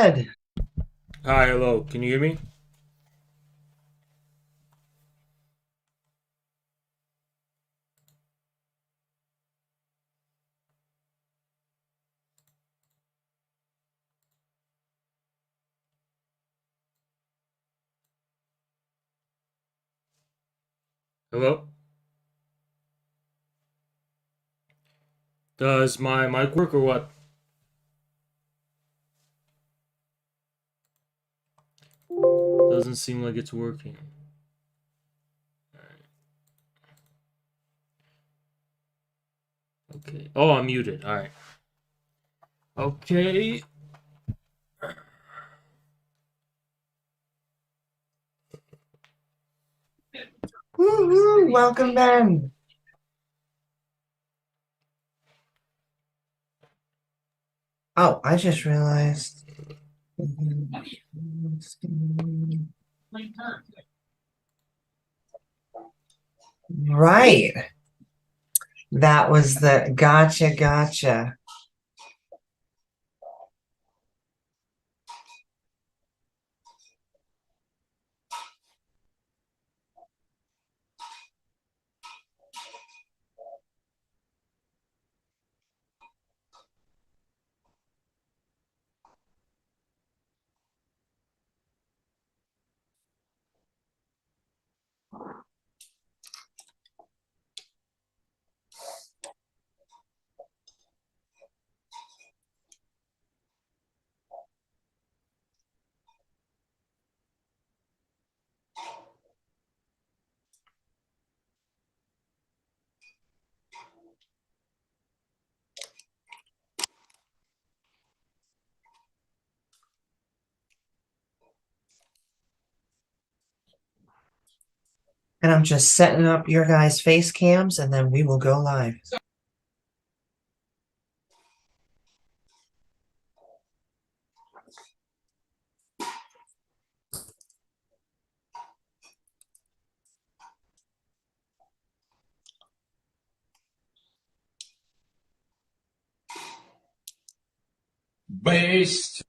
ahead. Hi, hello. Can you hear me? Hello? Does my mic work or what? Doesn't seem like it's working. Okay. Oh, I'm muted. All right. Okay. Woohoo! Welcome, Ben. Oh, I just realized. Right. That was the gotcha. And I'm just setting up your guys' face cams, and then we will go live. Based.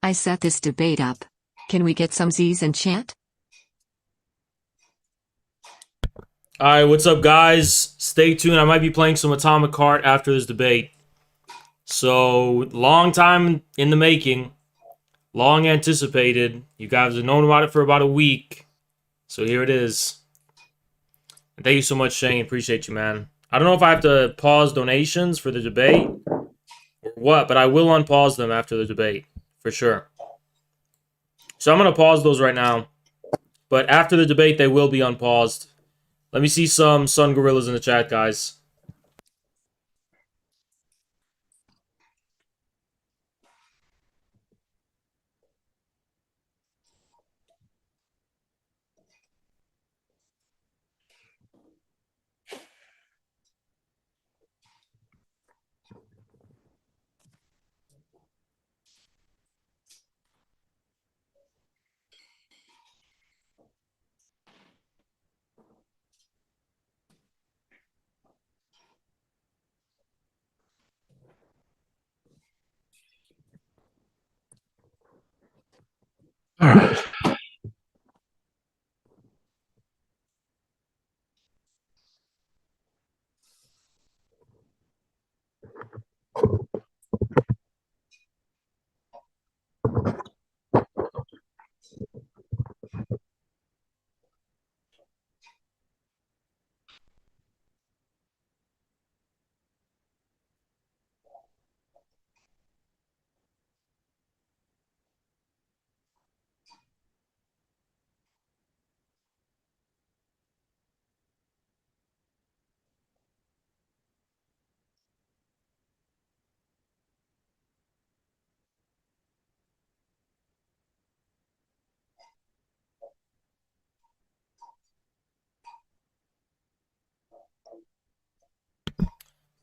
I set this debate up. Can we get some Z's in chat? Alright, what's up, guys? Stay tuned. I might be playing some Atomic Heart after this debate. So, long time in the making. Long anticipated. You guys have known about it for about a week. So here it is. And thank you so much, Shane. Appreciate you, man. I don't know if I have to pause donations for the debate or what, but I will unpause them after the debate, for sure. So I'm going to pause those right now. But after the debate, they will be unpaused. Let me see some Sun Gorillas in the chat, guys. All right.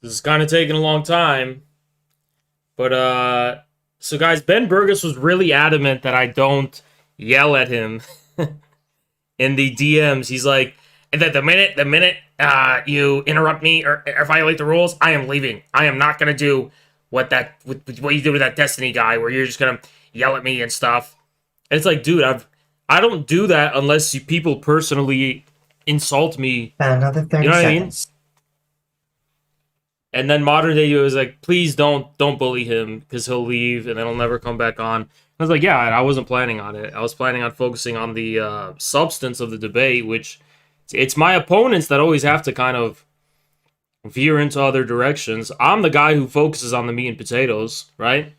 This is kind of taking a long time. But, so guys, Ben Burgess was really adamant that I don't yell at him in the DMs. He's like, that the minute you interrupt me or violate the rules, I am leaving. I am not going to do what you did with that Destiny guy, where you're just going to yell at me and stuff. And it's like, dude, I don't do that unless people personally insult me. About another 30 You know what I mean? seconds. And then modern day was like, please don't bully him because he'll leave and then he'll never come back on. I was like, yeah, I wasn't planning on it. I was planning on focusing on the substance of the debate, which it's my opponents that always have to kind of veer into other directions. I'm the guy who focuses on the meat and potatoes, right?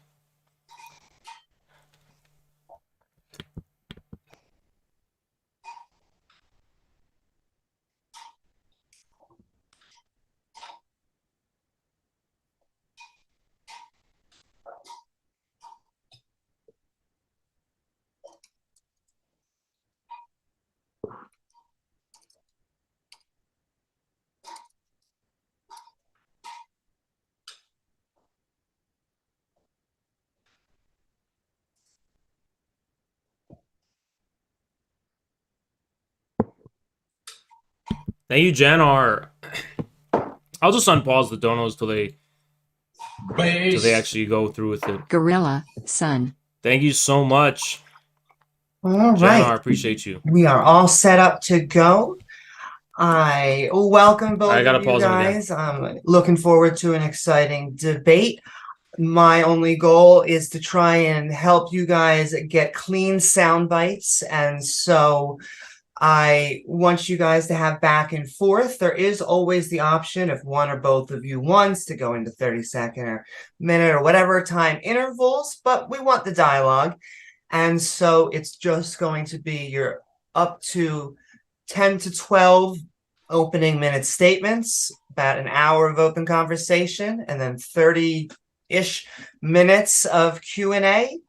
Thank you, Janar. I'll just unpause the donos till they actually go through with it. Gorilla, son. Thank you so much. All Janar, right. appreciate you. We are all set up to go. I welcome both I gotta of you pause it again. guys. I'm looking forward to an exciting debate. My only goal is to try and help you guys get clean sound bites. And so I want you guys to have back and forth. There is always the option, if one or both of you wants, to go into 30-second or minute or whatever time intervals, but we want the dialogue. And so it's just going to be your up to 10 to 12 opening minute statements, about an hour of open conversation, and then 30-ish minutes of Q&A.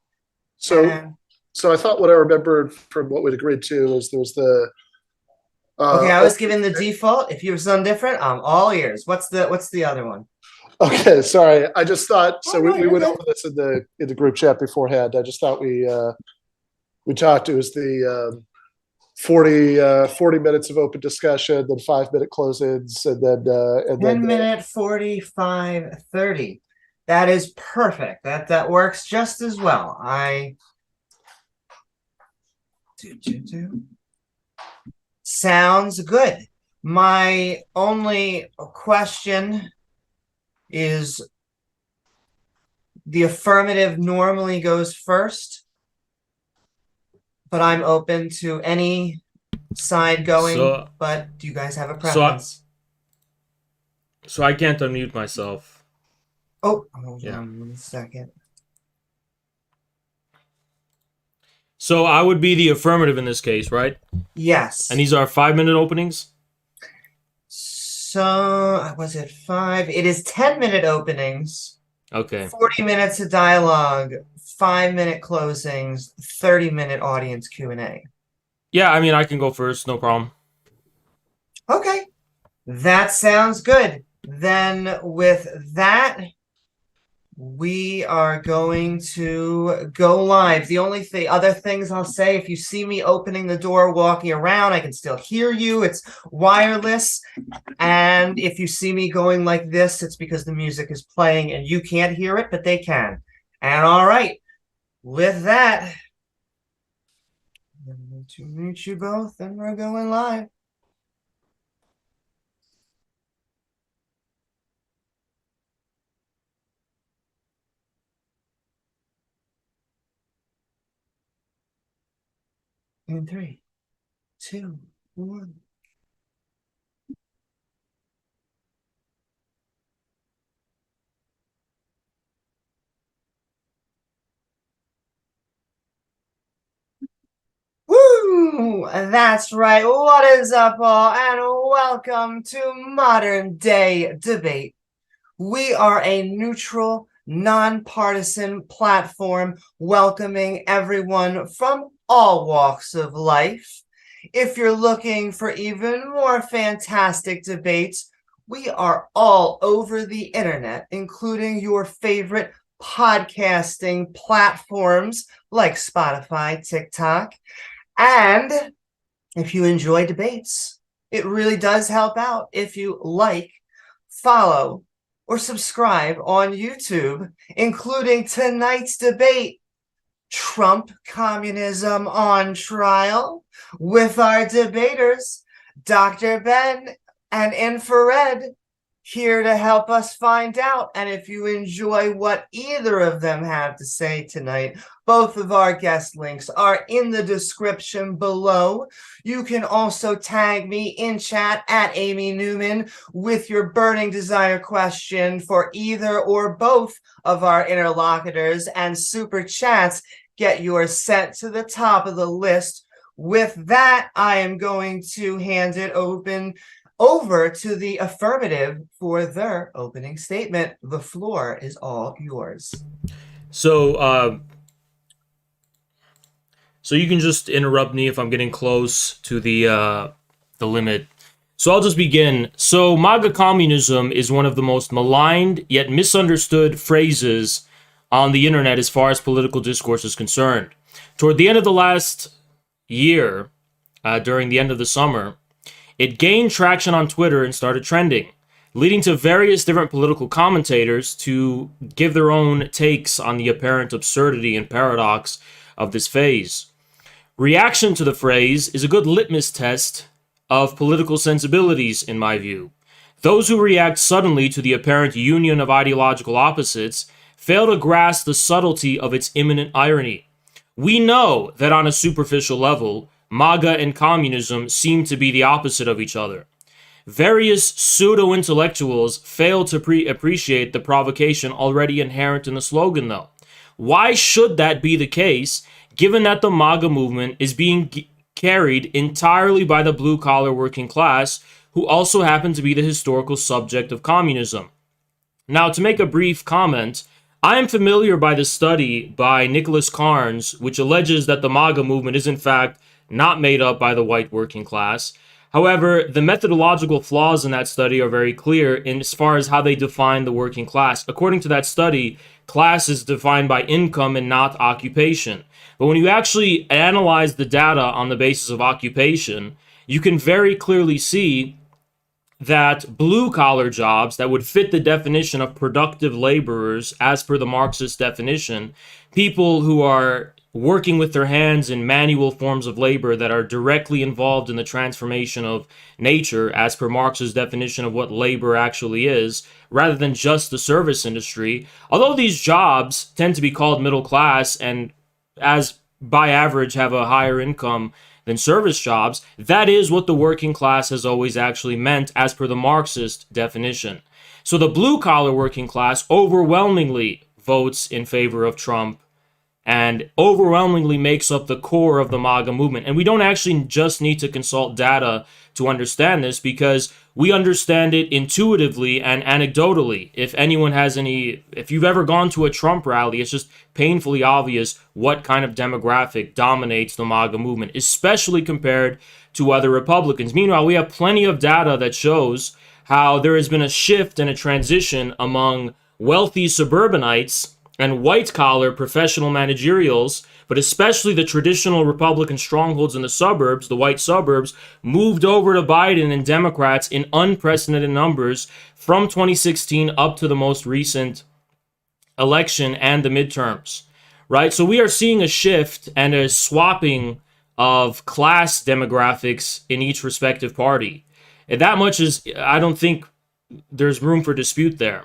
So I thought what I remembered from what we'd agreed to was there was the okay, I was given the default. If you have something different, I'm all ears. What's the other one? Okay, sorry. I just thought so. Right, we went okay. over this in the group chat beforehand. I just thought we talked. It was the 40 minutes of open discussion, then 5-minute close-ins, and then 10 minute, 45, 30. That is perfect. That works just as well. Sounds good. My only question is, the affirmative normally goes first, but I'm open to any side going. But do you guys have a preference? So I can't unmute myself. Oh, hold on 1 second. So I would be the affirmative in this case, right? Yes. And these are 5-minute openings? So, was it 5? It is 10-minute openings. Okay. 40 minutes of dialogue, 5-minute closings, 30-minute audience Q&A. Yeah, I mean, I can go first, no problem. Okay. That sounds good. Then with that, we are going to go live. The only other things I'll say, if you see me opening the door, walking around, I can still hear you. It's wireless. And if you see me going like this, it's because the music is playing and you can't hear it, but they can. And all right, with that, I'm going to mute you both and we're going live. In 3, 2, 1. Woo! That's right. What is up, all? And welcome to Modern Day Debate. We are a neutral, nonpartisan platform welcoming everyone from all walks of life. If you're looking for even more fantastic debates, we are all over the internet, including your favorite podcasting platforms like Spotify, TikTok. And if you enjoy debates, it really does help out if you like, follow, or subscribe on YouTube, including tonight's debate. Trump communism on trial with our debaters, Dr. Ben and Infrared, here to help us find out. And if you enjoy what either of them have to say tonight, both of our guest links are in the description below. You can also tag me in chat at Amy Newman with your burning desire question for either or both of our interlocutors, and super chats get yours sent to the top of the list. With that, I am going to hand it over to the affirmative for their opening statement. The floor is all yours. So you can just interrupt me if I'm getting close to the limit. So I'll just begin. So MAGA communism is one of the most maligned yet misunderstood phrases on the internet as far as political discourse is concerned. Toward the end of the last year, during the end of the summer, it gained traction on Twitter and started trending, leading to various different political commentators to give their own takes on the apparent absurdity and paradox of this phase. Reaction to the phrase is a good litmus test of political sensibilities, in my view. Those who react suddenly to the apparent union of ideological opposites fail to grasp the subtlety of its imminent irony. We know that on a superficial level, MAGA and communism seem to be the opposite of each other. Various pseudo-intellectuals fail to appreciate the provocation already inherent in the slogan, though. Why should that be the case, given that the MAGA movement is being carried entirely by the blue-collar working class, who also happen to be the historical subject of communism? Now, to make a brief comment, I am familiar by the study by Nicholas Carnes, which alleges that the MAGA movement is in fact not made up by the white working class. However, the methodological flaws in that study are very clear in as far as how they define the working class. According to that study, class is defined by income and not occupation. But when you actually analyze the data on the basis of occupation, you can very clearly see that blue-collar jobs that would fit the definition of productive laborers as per the Marxist definition, people who are working with their hands in manual forms of labor that are directly involved in the transformation of nature as per Marx's definition of what labor actually is, rather than just the service industry. Although these jobs tend to be called middle class and as by average have a higher income than service jobs, that is what the working class has always actually meant as per the Marxist definition. So the blue-collar working class overwhelmingly votes in favor of Trump and overwhelmingly makes up the core of the MAGA movement. And we don't actually just need to consult data to understand this, because we understand it intuitively and anecdotally. If you've ever gone to a Trump rally, it's just painfully obvious what kind of demographic dominates the MAGA movement, especially compared to other Republicans. Meanwhile, we have plenty of data that shows how there has been a shift and a transition among wealthy suburbanites and white-collar professional managerials, but especially the traditional Republican strongholds in the suburbs, the white suburbs, moved over to Biden and Democrats in unprecedented numbers from 2016 up to the most recent election and the midterms, right? So we are seeing a shift and a swapping of class demographics in each respective party. And that much is, I don't think there's room for dispute there.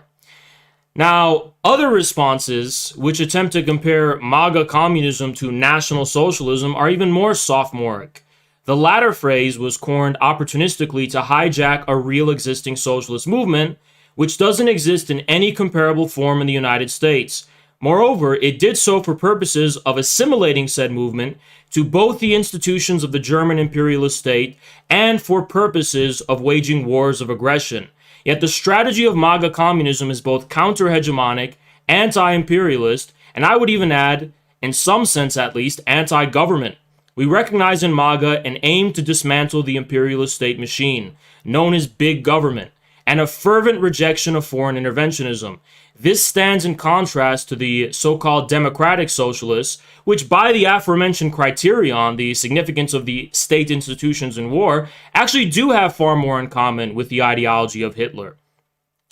Now, other responses which attempt to compare MAGA communism to National Socialism are even more sophomoric. The latter phrase was coined opportunistically to hijack a real existing socialist movement, which doesn't exist in any comparable form in the United States. Moreover, it did so for purposes of assimilating said movement to both the institutions of the German imperialist state and for purposes of waging wars of aggression. Yet the strategy of MAGA communism is both counter-hegemonic, anti-imperialist, and I would even add, in some sense at least, anti-government. We recognize in MAGA an aim to dismantle the imperialist state machine, known as big government, and a fervent rejection of foreign interventionism. This stands in contrast to the so-called democratic socialists, which by the aforementioned criterion, the significance of the state institutions in war, actually do have far more in common with the ideology of Hitler.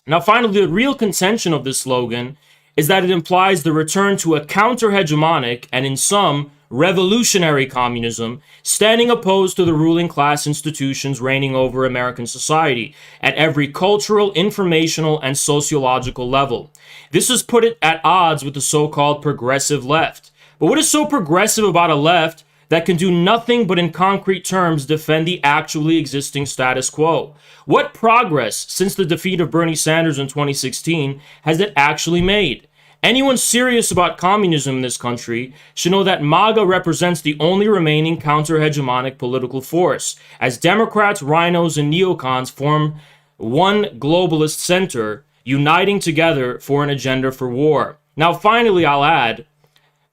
Now finally, the real contention of this slogan is that it implies the return to a counter-hegemonic and, in some, revolutionary communism, standing opposed to the ruling class institutions reigning over American society at every cultural, informational, and sociological level. This has put it at odds with the so-called progressive left. But what is so progressive about a left that can do nothing but in concrete terms defend the actually existing status quo? What progress since the defeat of Bernie Sanders in 2016 has it actually made? Anyone serious about communism in this country should know that MAGA represents the only remaining counter-hegemonic political force, as Democrats, rhinos, and neocons form one globalist center, uniting together for an agenda for war. Now, finally, I'll add,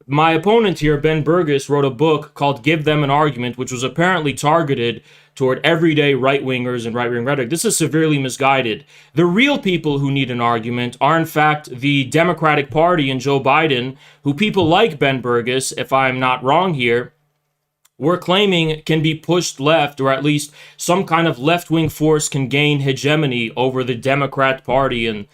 my opponent here, Ben Burgess, wrote a book called Give Them an Argument, which was apparently targeted toward everyday right-wingers and right-wing rhetoric. This is severely misguided. The real people who need an argument are, in fact, the Democratic Party and Joe Biden, who people like Ben Burgess, if I'm not wrong here, were claiming can be pushed left, or at least some kind of left-wing force can gain hegemony over the Democrat Party and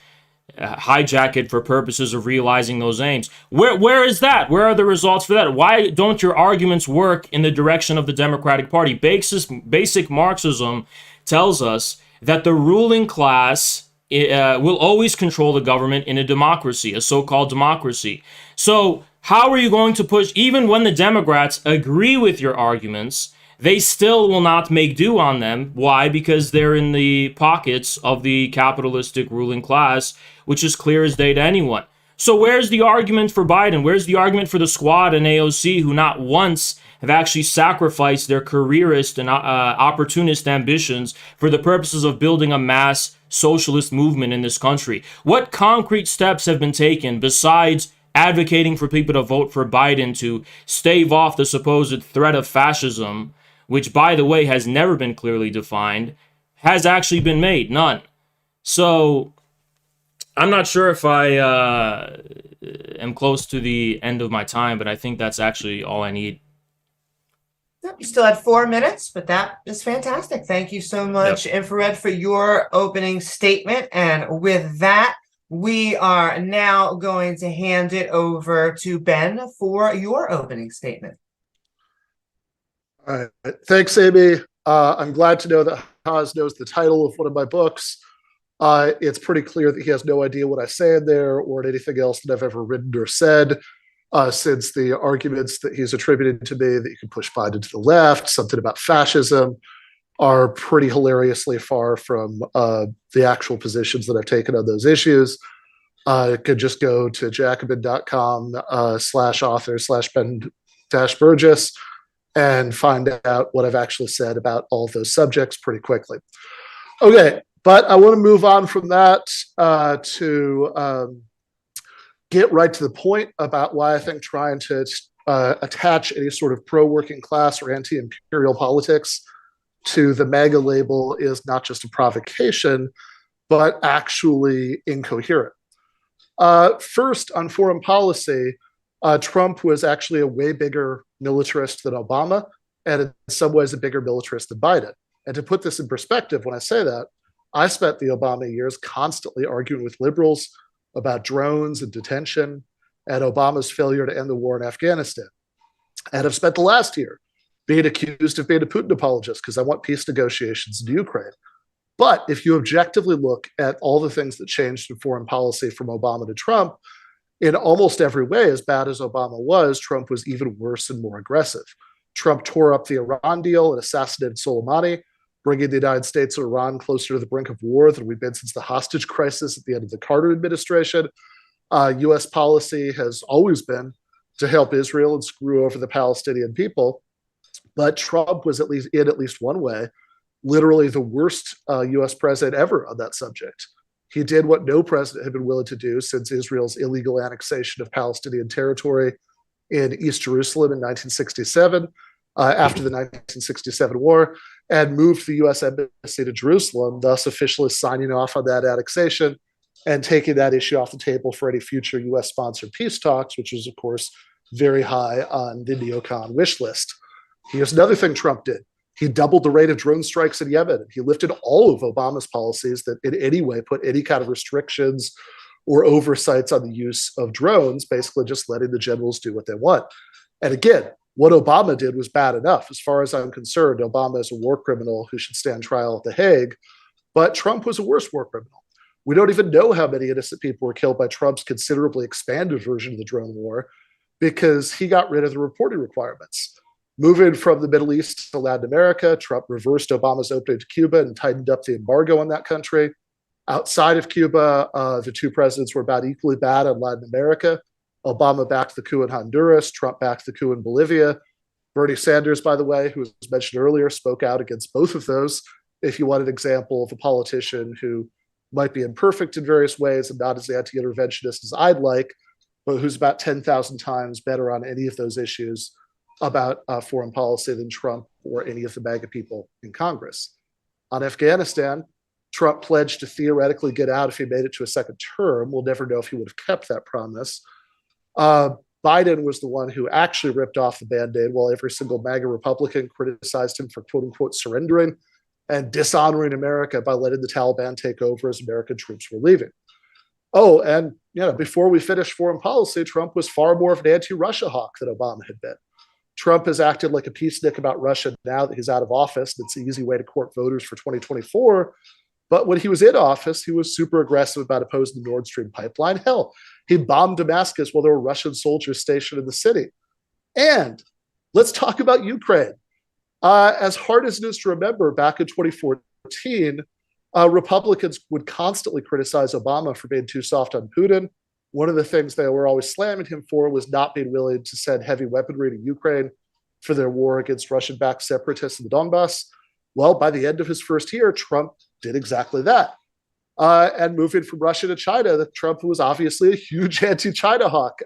hijack it for purposes of realizing those aims. Where is that? Where are the results for that? Why don't your arguments work in the direction of the Democratic Party? Basic Marxism tells us that the ruling class will always control the government in a democracy, a so-called democracy. So how are you going to push, even when the Democrats agree with your arguments, they still will not make do on them. Why? Because they're in the pockets of the capitalistic ruling class, which is clear as day to anyone. So where's the argument for Biden? Where's the argument for the Squad and AOC, who not once have actually sacrificed their careerist and opportunist ambitions for the purposes of building a mass socialist movement in this country? What concrete steps have been taken besides advocating for people to vote for Biden to stave off the supposed threat of fascism, which, by the way, has never been clearly defined, has actually been made? None. So I'm not sure if I am close to the end of my time, but I think that's actually all I need. Yep, you still had 4 minutes, but that is fantastic. Thank you so much, Infrared, for your opening statement. And with that, we are now going to hand it over to Ben for your opening statement. All right. Thanks, Amy. I'm glad to know that Haas knows the title of one of my books. It's pretty clear that he has no idea what I say in there or anything else that I've ever written or said, since the arguments that he's attributed to me that you can push Biden to the left, something about fascism, are pretty hilariously far from the actual positions that I've taken on those issues. You could just go to jacobin.com/author/Ben-Burgess and find out what I've actually said about all of those subjects pretty quickly. Okay, but I want to move on from that to get right to the point about why I think trying to attach any sort of pro-working class or anti-imperial politics to the MAGA label is not just a provocation, but actually incoherent. First, on foreign policy, Trump was actually a way bigger militarist than Obama, and in some ways a bigger militarist than Biden. And to put this in perspective, when I say that, I spent the Obama years constantly arguing with liberals about drones and detention and Obama's failure to end the war in Afghanistan. And I've spent the last year being accused of being a Putin apologist because I want peace negotiations in Ukraine. But if you objectively look at all the things that changed in foreign policy from Obama to Trump, in almost every way, as bad as Obama was, Trump was even worse and more aggressive. Trump tore up the Iran deal and assassinated Soleimani, bringing the United States and Iran closer to the brink of war than we've been since the hostage crisis at the end of the Carter administration. U.S. policy has always been to help Israel and screw over the Palestinian people. But Trump was at least one way, literally the worst U.S. president ever on that subject. He did what no president had been willing to do since Israel's illegal annexation of Palestinian territory in East Jerusalem in 1967, after the 1967 war, and moved the U.S. embassy to Jerusalem, thus officially signing off on that annexation and taking that issue off the table for any future U.S.-sponsored peace talks, which is, of course, very high on the neocon wish list. Here's another thing Trump did. He doubled the rate of drone strikes in Yemen. He lifted all of Obama's policies that in any way put any kind of restrictions or oversights on the use of drones, basically just letting the generals do what they want. And again, what Obama did was bad enough. As far as I'm concerned, Obama is a war criminal who should stand trial at The Hague, but Trump was a worse war criminal. We don't even know how many innocent people were killed by Trump's considerably expanded version of the drone war, because he got rid of the reporting requirements. Moving from the Middle East to Latin America, Trump reversed Obama's opening to Cuba and tightened up the embargo on that country. Outside of Cuba, the two presidents were about equally bad on Latin America. Obama backed the coup in Honduras, Trump backed the coup in Bolivia. Bernie Sanders, by the way, who was mentioned earlier, spoke out against both of those. If you want an example of a politician who might be imperfect in various ways and not as anti-interventionist as I'd like, but who's about 10,000 times better on any of those issues about foreign policy than Trump or any of the MAGA people in Congress. On Afghanistan, Trump pledged to theoretically get out if he made it to a second term. We'll never know if he would have kept that promise. Biden was the one who actually ripped off the Band-Aid, while every single MAGA Republican criticized him for quote unquote surrendering and dishonoring America by letting the Taliban take over as American troops were leaving. Oh, and before we finish foreign policy, Trump was far more of an anti-Russia hawk than Obama had been. Trump has acted like a peacenik about Russia now that he's out of office. That's an easy way to court voters for 2024. But when he was in office, he was super aggressive about opposing the Nord Stream pipeline. Hell, he bombed Damascus while there were Russian soldiers stationed in the city. And let's talk about Ukraine. As hard as it is to remember, back in 2014, Republicans would constantly criticize Obama for being too soft on Putin. One of the things they were always slamming him for was not being willing to send heavy weaponry to Ukraine for their war against Russian-backed separatists in the Donbass. Well, by the end of his first year, Trump did exactly that. And moving from Russia to China, Trump was obviously a huge anti-China hawk.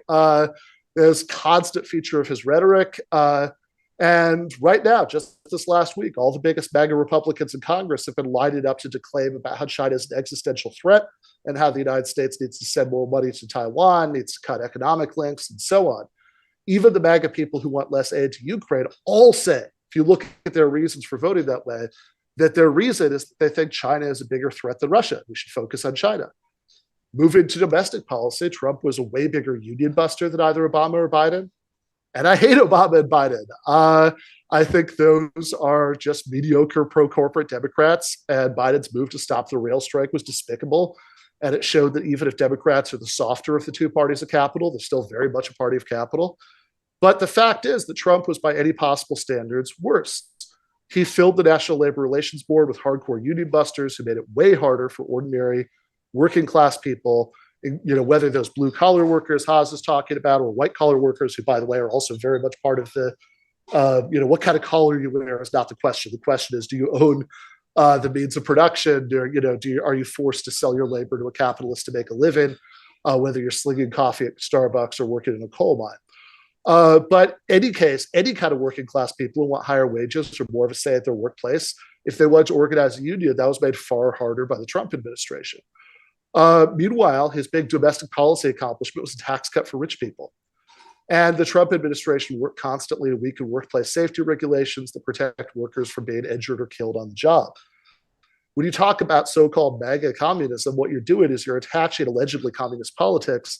There's a constant feature of his rhetoric. And right now, just this last week, all the biggest MAGA Republicans in Congress have been lining up to declaim about how China is an existential threat and how the United States needs to send more money to Taiwan, needs to cut economic links, and so on. Even the MAGA people who want less aid to Ukraine all say, if you look at their reasons for voting that way, that their reason is that they think China is a bigger threat than Russia. We should focus on China. Moving to domestic policy, Trump was a way bigger union buster than either Obama or Biden. And I hate Obama and Biden. I think those are just mediocre pro-corporate Democrats, and Biden's move to stop the rail strike was despicable. And it showed that even if Democrats are the softer of the two parties of capital, they're still very much a party of capital. But the fact is that Trump was, by any possible standards, worse. He filled the National Labor Relations Board with hardcore union busters who made it way harder for ordinary working class people, whether those blue collar workers Haas is talking about, or white collar workers, who, by the way, are also very much part of the, what kind of collar you wear is not the question. The question is, do you own the means of production? Are you forced to sell your labor to a capitalist to make a living, whether you're slinging coffee at Starbucks or working in a coal mine? But any case, any kind of working class people who want higher wages or more of a say at their workplace, if they wanted to organize a union, that was made far harder by the Trump administration. Meanwhile, his big domestic policy accomplishment was a tax cut for rich people. And the Trump administration worked constantly to weaken workplace safety regulations that protect workers from being injured or killed on the job. When you talk about so-called MAGA communism, what you're doing is you're attaching allegedly communist politics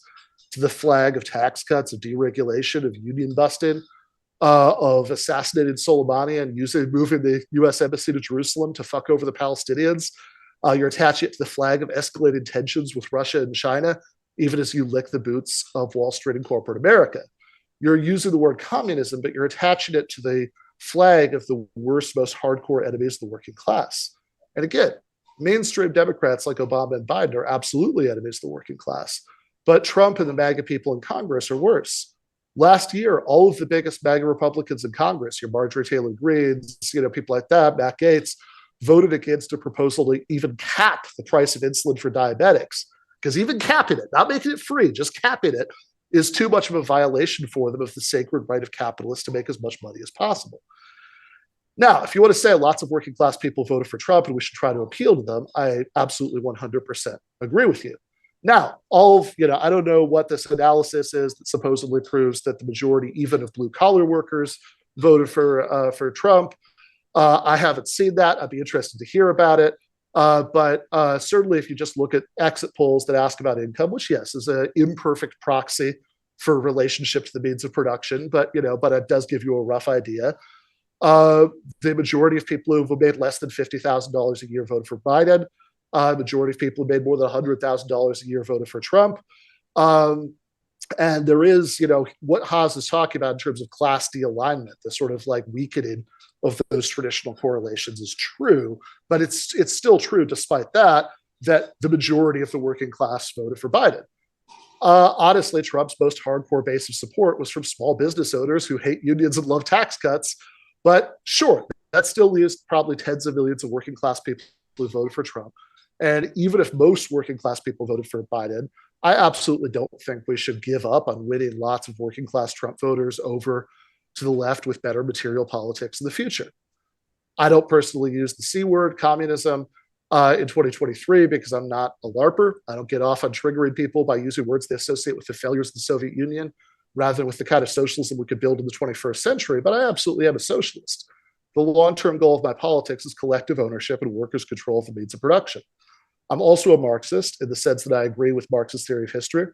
to the flag of tax cuts, of deregulation, of union busting, of assassinating Soleimani and moving the U.S. embassy to Jerusalem to fuck over the Palestinians. You're attaching it to the flag of escalating tensions with Russia and China, even as you lick the boots of Wall Street and corporate America. You're using the word communism, but you're attaching it to the flag of the worst, most hardcore enemies of the working class. And again, mainstream Democrats like Obama and Biden are absolutely enemies of the working class. But Trump and the MAGA people in Congress are worse. Last year, all of the biggest MAGA Republicans in Congress, your Marjorie Taylor Greenes, people like that, Matt Gaetz, voted against a proposal to even cap the price of insulin for diabetics. Because even capping it, not making it free, just capping it, is too much of a violation for them of the sacred right of capitalists to make as much money as possible. Now, if you want to say lots of working class people voted for Trump and we should try to appeal to them, I absolutely 100% agree with you. Now, I don't know what this analysis is that supposedly proves that the majority, even of blue collar workers, voted for Trump. I haven't seen that. I'd be interested to hear about it. But certainly, if you just look at exit polls that ask about income, which yes is an imperfect proxy for relationship to the means of production, but it does give you a rough idea. The majority of people who have made less than $50,000 a year voted for Biden. Majority of people who made more than $100,000 a year voted for Trump. And there is, what Haas is talking about in terms of class de-alignment, the sort of like weakening of those traditional correlations is true, but it's still true despite that the majority of the working class voted for Biden. Honestly, Trump's most hardcore base of support was from small business owners who hate unions and love tax cuts. But sure, that still leaves probably tens of millions of working class people who voted for Trump. And even if most working class people voted for Biden, I absolutely don't think we should give up on winning lots of working class Trump voters over to the left with better material politics in the future. I don't personally use the C word, communism, in 2023 because I'm not a LARPer. I don't get off on triggering people by using words they associate with the failures of the Soviet Union rather than with the kind of socialism we could build in the 21st century. But I absolutely am a socialist. The long-term goal of my politics is collective ownership and workers' control of the means of production. I'm also a Marxist in the sense that I agree with Marxist theory of history,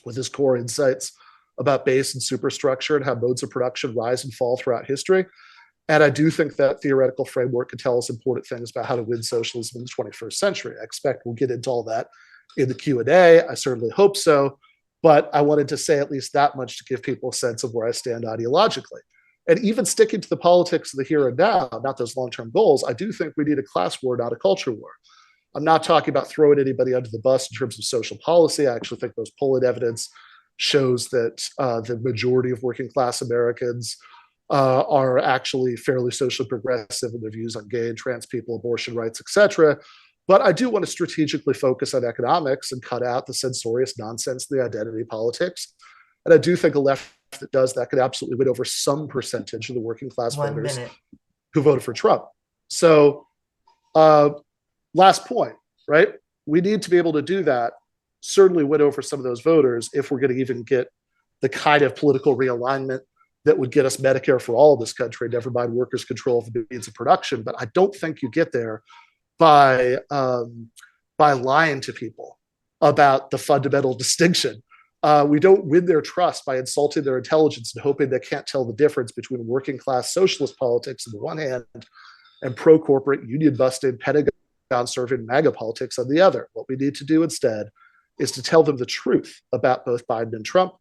with his core insights about base and superstructure and how modes of production rise and fall throughout history. And I do think that theoretical framework can tell us important things about how to win socialism in the 21st century. I expect we'll get into all that in the Q&A. I certainly hope so. But I wanted to say at least that much to give people a sense of where I stand ideologically. And even sticking to the politics of the here and now, not those long-term goals, I do think we need a class war, not a culture war. I'm not talking about throwing anybody under the bus in terms of social policy. I actually think most polling evidence shows that the majority of working class Americans are actually fairly socially progressive in their views on gay and trans people, abortion rights, etc. But I do want to strategically focus on economics and cut out the censorious nonsense, the identity politics. And I do think a left that does that could absolutely win over some percentage of the working class voters who voted for Trump. So last point, right? We need to be able to do that, certainly win over some of those voters if we're going to even get the kind of political realignment that would get us Medicare for all of this country, never mind workers' control of the means of production. But I don't think you get there by lying to people about the fundamental distinction. We don't win their trust by insulting their intelligence and hoping they can't tell the difference between working class socialist politics on the one hand and pro-corporate union-busting, Pentagon-serving MAGA politics on the other. What we need to do instead is to tell them the truth about both Biden and Trump,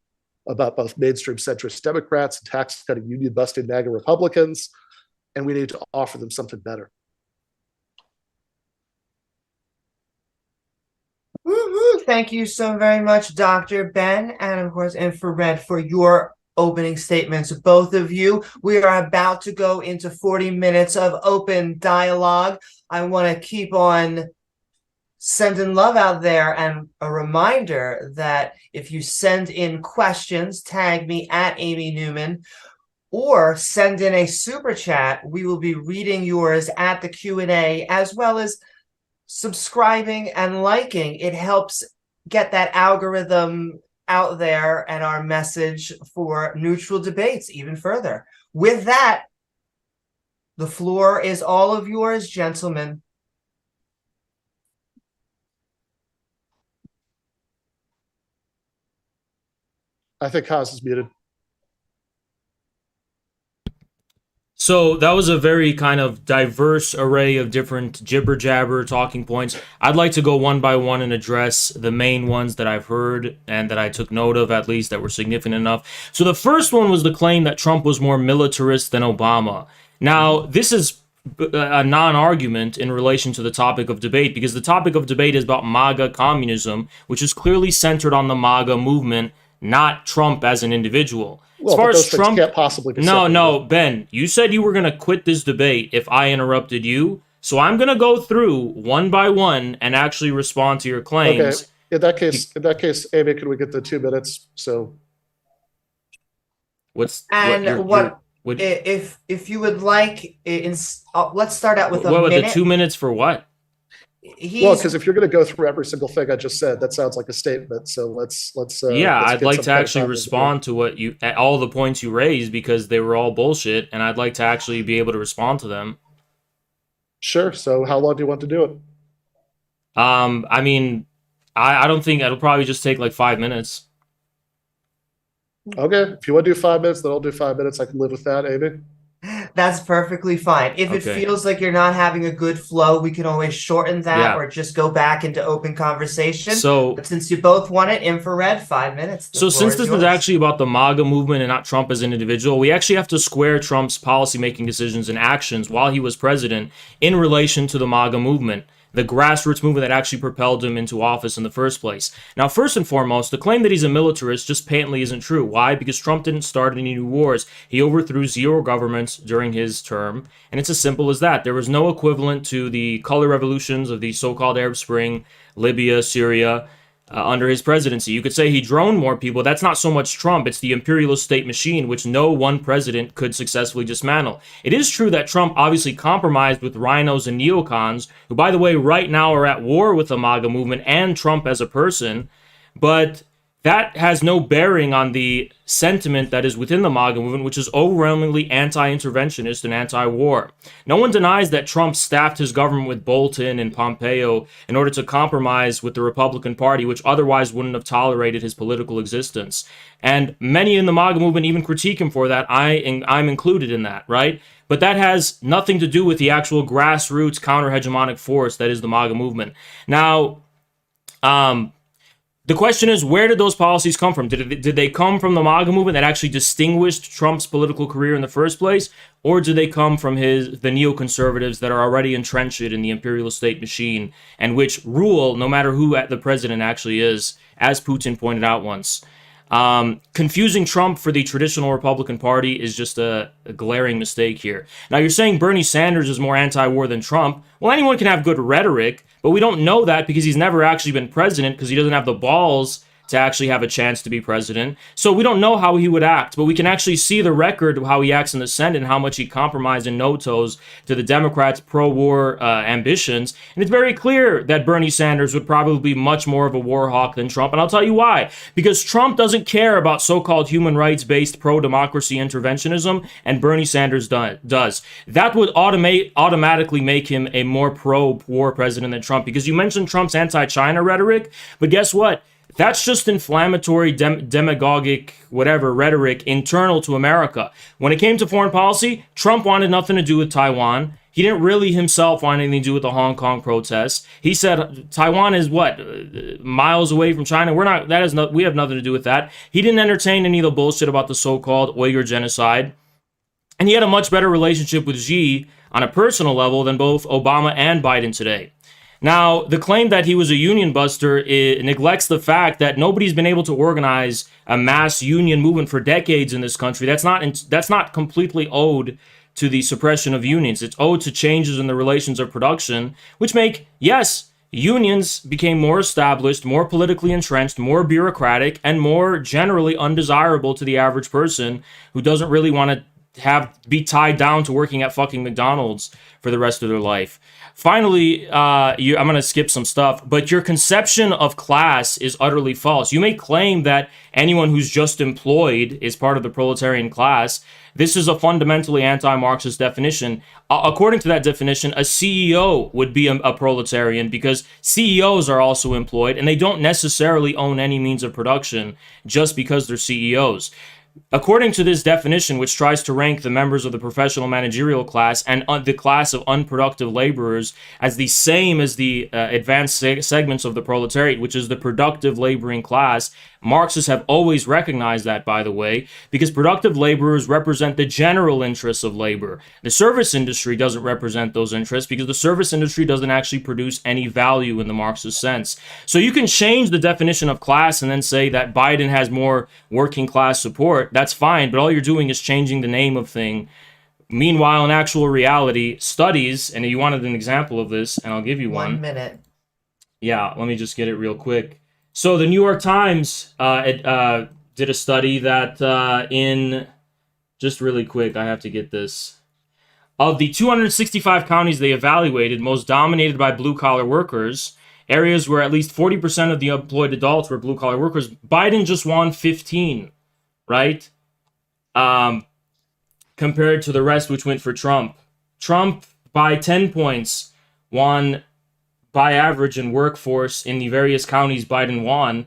about both mainstream centrist Democrats and tax-cutting, union-busting MAGA Republicans, and we need to offer them something better. Woo-hoo. Thank you so very much, Dr. Ben, and of course, Infrared, for your opening statements, both of you. We are about to go into 40 minutes of open dialogue. I want to keep on sending love out there, and a reminder that if you send in questions, tag me at Amy Newman, or send in a super chat. We will be reading yours at the Q&A, as well as subscribing and liking. It helps get that algorithm out there and our message for neutral debates even further. With that, the floor is all of yours, gentlemen. I think Haas is muted. So that was a very kind of diverse array of different jibber-jabber talking points. I'd like to go one by one and address the main ones that I've heard and that I took note of, at least, that were significant enough. So the first one was the claim that Trump was more militarist than Obama. Now, this is a non-argument in relation to the topic of debate, because the topic of debate is about MAGA communism, which is clearly centered on the MAGA movement, not Trump as an individual. Well, as far as Trump can't possibly be no, Ben, you said you were going to quit this debate if I interrupted you. So I'm going to go through one by one and actually respond to your claims. Okay. In that case, Amy, can we get the 2 minutes? So if you would like, let's start out with a minute. The 2 minutes for what? Well, because if you're going to go through every single thing I just said, that sounds like a statement. So let's. I'd like to actually respond to what all the points you raised, because they were all bullshit, and I'd like to actually be able to respond to them. Sure. So how long do you want to do it? I mean, I don't think it'll probably just take like 5 minutes. Okay, if you want to do 5 minutes, then I'll do 5 minutes. I can live with that, Amy. That's perfectly fine. If it Okay. feels like you're not having a good flow, we can always shorten that Yeah. or just go back into open conversation. So, But since you both want it, infrared, 5 minutes. The so floor since this yours. is actually about the MAGA movement and not Trump as an individual, we actually have to square Trump's policymaking decisions and actions while he was president in relation to the MAGA movement, the grassroots movement that actually propelled him into office in the first place. Now, first and foremost, the claim that he's a militarist just patently isn't true. Why? Because Trump didn't start any new wars. He overthrew 0 governments during his term, and it's as simple as that. There was no equivalent to the color revolutions of the so-called Arab Spring, Libya, Syria, under his presidency. You could say he droned more people. That's not so much Trump. It's the imperialist state machine, which no one president could successfully dismantle. It is true that Trump obviously compromised with rhinos and neocons, who, by the way, right now are at war with the MAGA movement and Trump as a person, but that has no bearing on the sentiment that is within the MAGA movement, which is overwhelmingly anti-interventionist and anti-war. No one denies that Trump staffed his government with Bolton and Pompeo in order to compromise with the Republican Party, which otherwise wouldn't have tolerated his political existence. And many in the MAGA movement even critique him for that. I'm included in that, right? But that has nothing to do with the actual grassroots counter-hegemonic force that is the MAGA movement. Now, the question is, where did those policies come from? Did they come from the MAGA movement that actually distinguished Trump's political career in the first place? Or did they come from the neoconservatives that are already entrenched in the imperialist state machine and which rule no matter who the president actually is, as Putin pointed out once? Confusing Trump for the traditional Republican Party is just a glaring mistake here. Now, you're saying Bernie Sanders is more anti-war than Trump. Well, anyone can have good rhetoric, but we don't know that because he's never actually been president because he doesn't have the balls to actually have a chance to be president. So we don't know how he would act, but we can actually see the record of how he acts in the Senate and how much he compromised in no-toes to the Democrats' pro-war ambitions. And it's very clear that Bernie Sanders would probably be much more of a war hawk than Trump. And I'll tell you why. Because Trump doesn't care about so-called human rights-based pro-democracy interventionism, and Bernie Sanders does. That would automatically make him a more pro-war president than Trump. Because you mentioned Trump's anti-China rhetoric, but guess what? That's just inflammatory, demagogic, whatever, rhetoric internal to America. When it came to foreign policy, Trump wanted nothing to do with Taiwan. He didn't really himself want anything to do with the Hong Kong protests. He said Taiwan is miles away from China. We have nothing to do with that. He didn't entertain any of the bullshit about the so-called Uyghur genocide. And he had a much better relationship with Xi on a personal level than both Obama and Biden today. Now, the claim that he was a union buster neglects the fact that nobody's been able to organize a mass union movement for decades in this country. That's not completely owed to the suppression of unions. It's owed to changes in the relations of production, which make, yes, unions became more established, more politically entrenched, more bureaucratic, and more generally undesirable to the average person who doesn't really want to be tied down to working at fucking McDonald's for the rest of their life. Finally, I'm going to skip some stuff, but your conception of class is utterly false. You may claim that anyone who's just employed is part of the proletarian class. This is a fundamentally anti-Marxist definition. According to that definition, a CEO would be a proletarian because CEOs are also employed and they don't necessarily own any means of production just because they're CEOs. According to this definition, which tries to rank the members of the professional managerial class and the class of unproductive laborers as the same as the advanced segments of the proletariat, which is the productive laboring class, Marxists have always recognized that, by the way, because productive laborers represent the general interests of labor. The service industry doesn't represent those interests because the service industry doesn't actually produce any value in the Marxist sense. So you can change the definition of class and then say that Biden has more working class support. That's fine, but all you're doing is changing the name of thing. Meanwhile, in actual reality, studies, and you wanted an example of this, and I'll give you one. 1 minute. Yeah, let me just get it real quick. So the New York Times did a study that just really quick, I have to get this. Of the 265 counties they evaluated, most dominated by blue-collar workers, areas where at least 40% of the employed adults were blue-collar workers, Biden just won 15, right? Compared to the rest, which went for Trump. Trump, by 10 points, won by average in workforce in the various counties Biden won,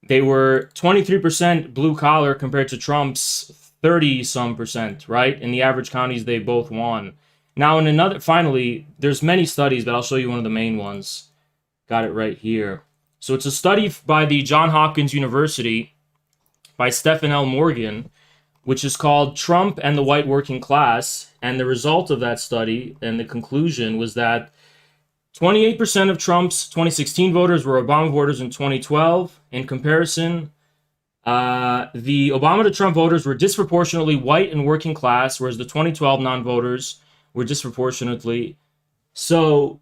they were 23% blue collar compared to Trump's 30 some percent, right? In the average counties they both won. Now, finally, there's many studies, but I'll show you one of the main ones. Got it right here. So it's a study by the Johns Hopkins University by Stephen L. Morgan, which is called Trump and the White Working Class. And the result of that study and the conclusion was that 28% of Trump's 2016 voters were Obama voters in 2012. In comparison, the Obama to Trump voters were disproportionately white and working class, whereas the 2012 non-voters were disproportionately. So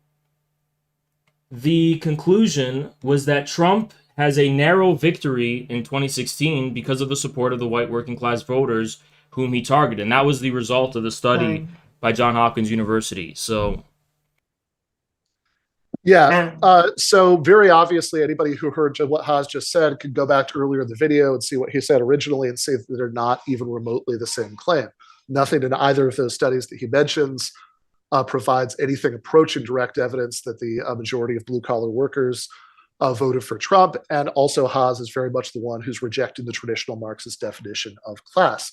the conclusion was that Trump has a narrow victory in 2016 because of the support of the white working class voters whom he targeted. And that was the result of the study by Johns Hopkins University. So yeah, so very obviously anybody who heard what Haas just said could go back to earlier in the video and see what he said originally and see that they're not even remotely the same claim. Nothing in either of those studies that he mentions provides anything approaching direct evidence that the majority of blue-collar workers voted for Trump. And also Haas is very much the one who's rejecting the traditional Marxist definition of class,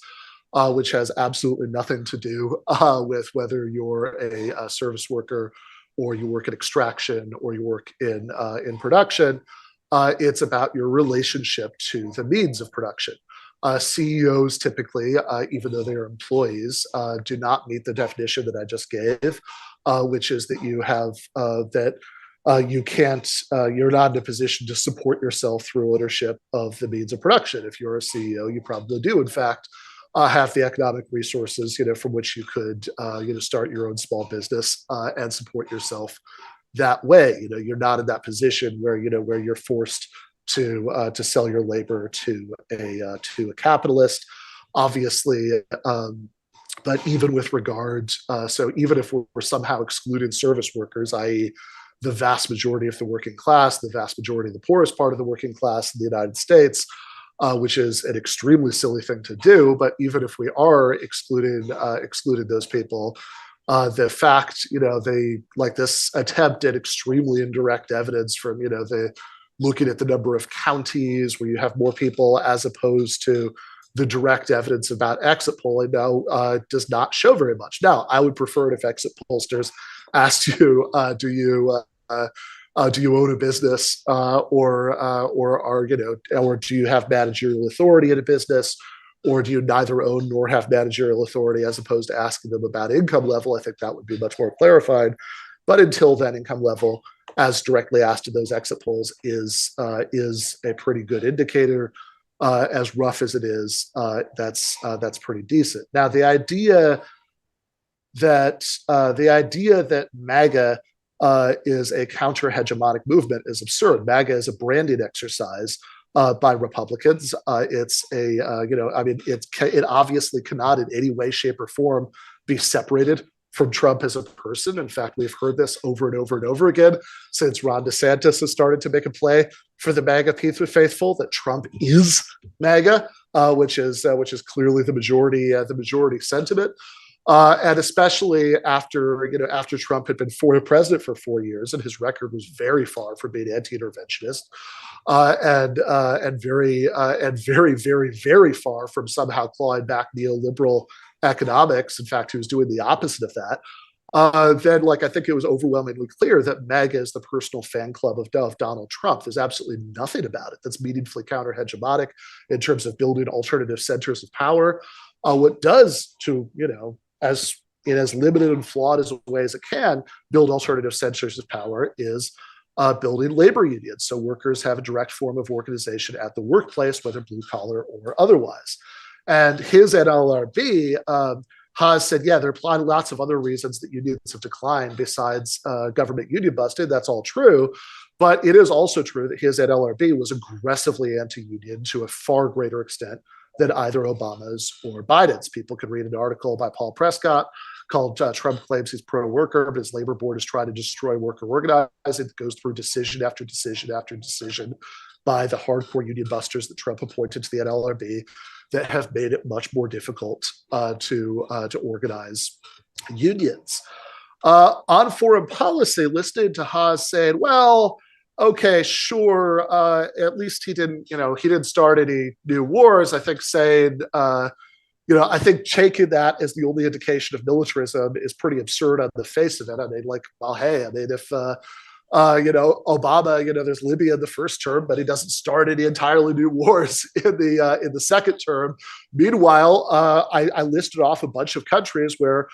which has absolutely nothing to do with whether you're a service worker or you work in extraction or you work in production. It's about your relationship to the means of production. CEOs typically, even though they are employees, do not meet the definition that I just gave, which is that you have you can't, you're not in a position to support yourself through ownership of the means of production. If you're a CEO, you probably do, in fact, have the economic resources, from which you could, start your own small business and support yourself that way. You're not in that position where you're forced to sell your labor to a capitalist, obviously. But even with regard, so even if we're somehow excluding service workers, i.e., the vast majority of the working class, the vast majority of the poorest part of the working class in the United States, which is an extremely silly thing to do. But even if we are excluded those people, the fact, they like this attempt at extremely indirect evidence from, the looking at the number of counties where you have more people as opposed to the direct evidence about exit polling now does not show very much. Now, I would prefer it if exit pollsters asked you, do you own a business or do you have managerial authority in a business, or do you neither own nor have managerial authority, as opposed to asking them about income level. I think that would be much more clarified. But until then, income level, as directly asked in those exit polls, is a pretty good indicator. As rough as it is, that's pretty decent. Now, the idea that MAGA is a counter-hegemonic movement is absurd. MAGA is a branding exercise by Republicans. It obviously cannot in any way, shape, or form be separated from Trump as a person. In fact, we've heard this over and over and over again since Ron DeSantis has started to make a play for the MAGA faithful that Trump is MAGA, which is clearly the majority sentiment. And especially after Trump had been president for 4 years, and his record was very far from being anti-interventionist, and very, very, very far from somehow clawing back neoliberal economics. In fact, he was doing the opposite of that. Then, I think it was overwhelmingly clear that MAGA is the personal fan club of Donald Trump. There's absolutely nothing about it that's meaningfully counter-hegemonic in terms of building alternative centers of power. What does, to as limited and flawed as a way as it can build alternative centers of power, is building labor unions, so workers have a direct form of organization at the workplace, whether blue collar or otherwise. And his NLRB has said, yeah, there are lots of other reasons that unions have declined besides government union busting. That's all true. But it is also true that his NLRB was aggressively anti-union to a far greater extent than either Obama's or Biden's. People can read an article by Paul Prescott called Trump Claims He's Pro-Worker, but his labor board is trying to destroy worker organizing. It goes through decision after decision after decision by the hardcore union busters that Trump appointed to the NLRB that have made it much more difficult to organize unions. On foreign policy, listening to Haas saying, well, okay, sure, at least he didn't start any new wars. I think saying, I think taking that as the only indication of militarism is pretty absurd on the face of it. I mean, like, well, hey, I mean, if Obama, there's Libya in the first term, but he doesn't start any entirely new wars in the second term. Meanwhile, I listed off a bunch of countries where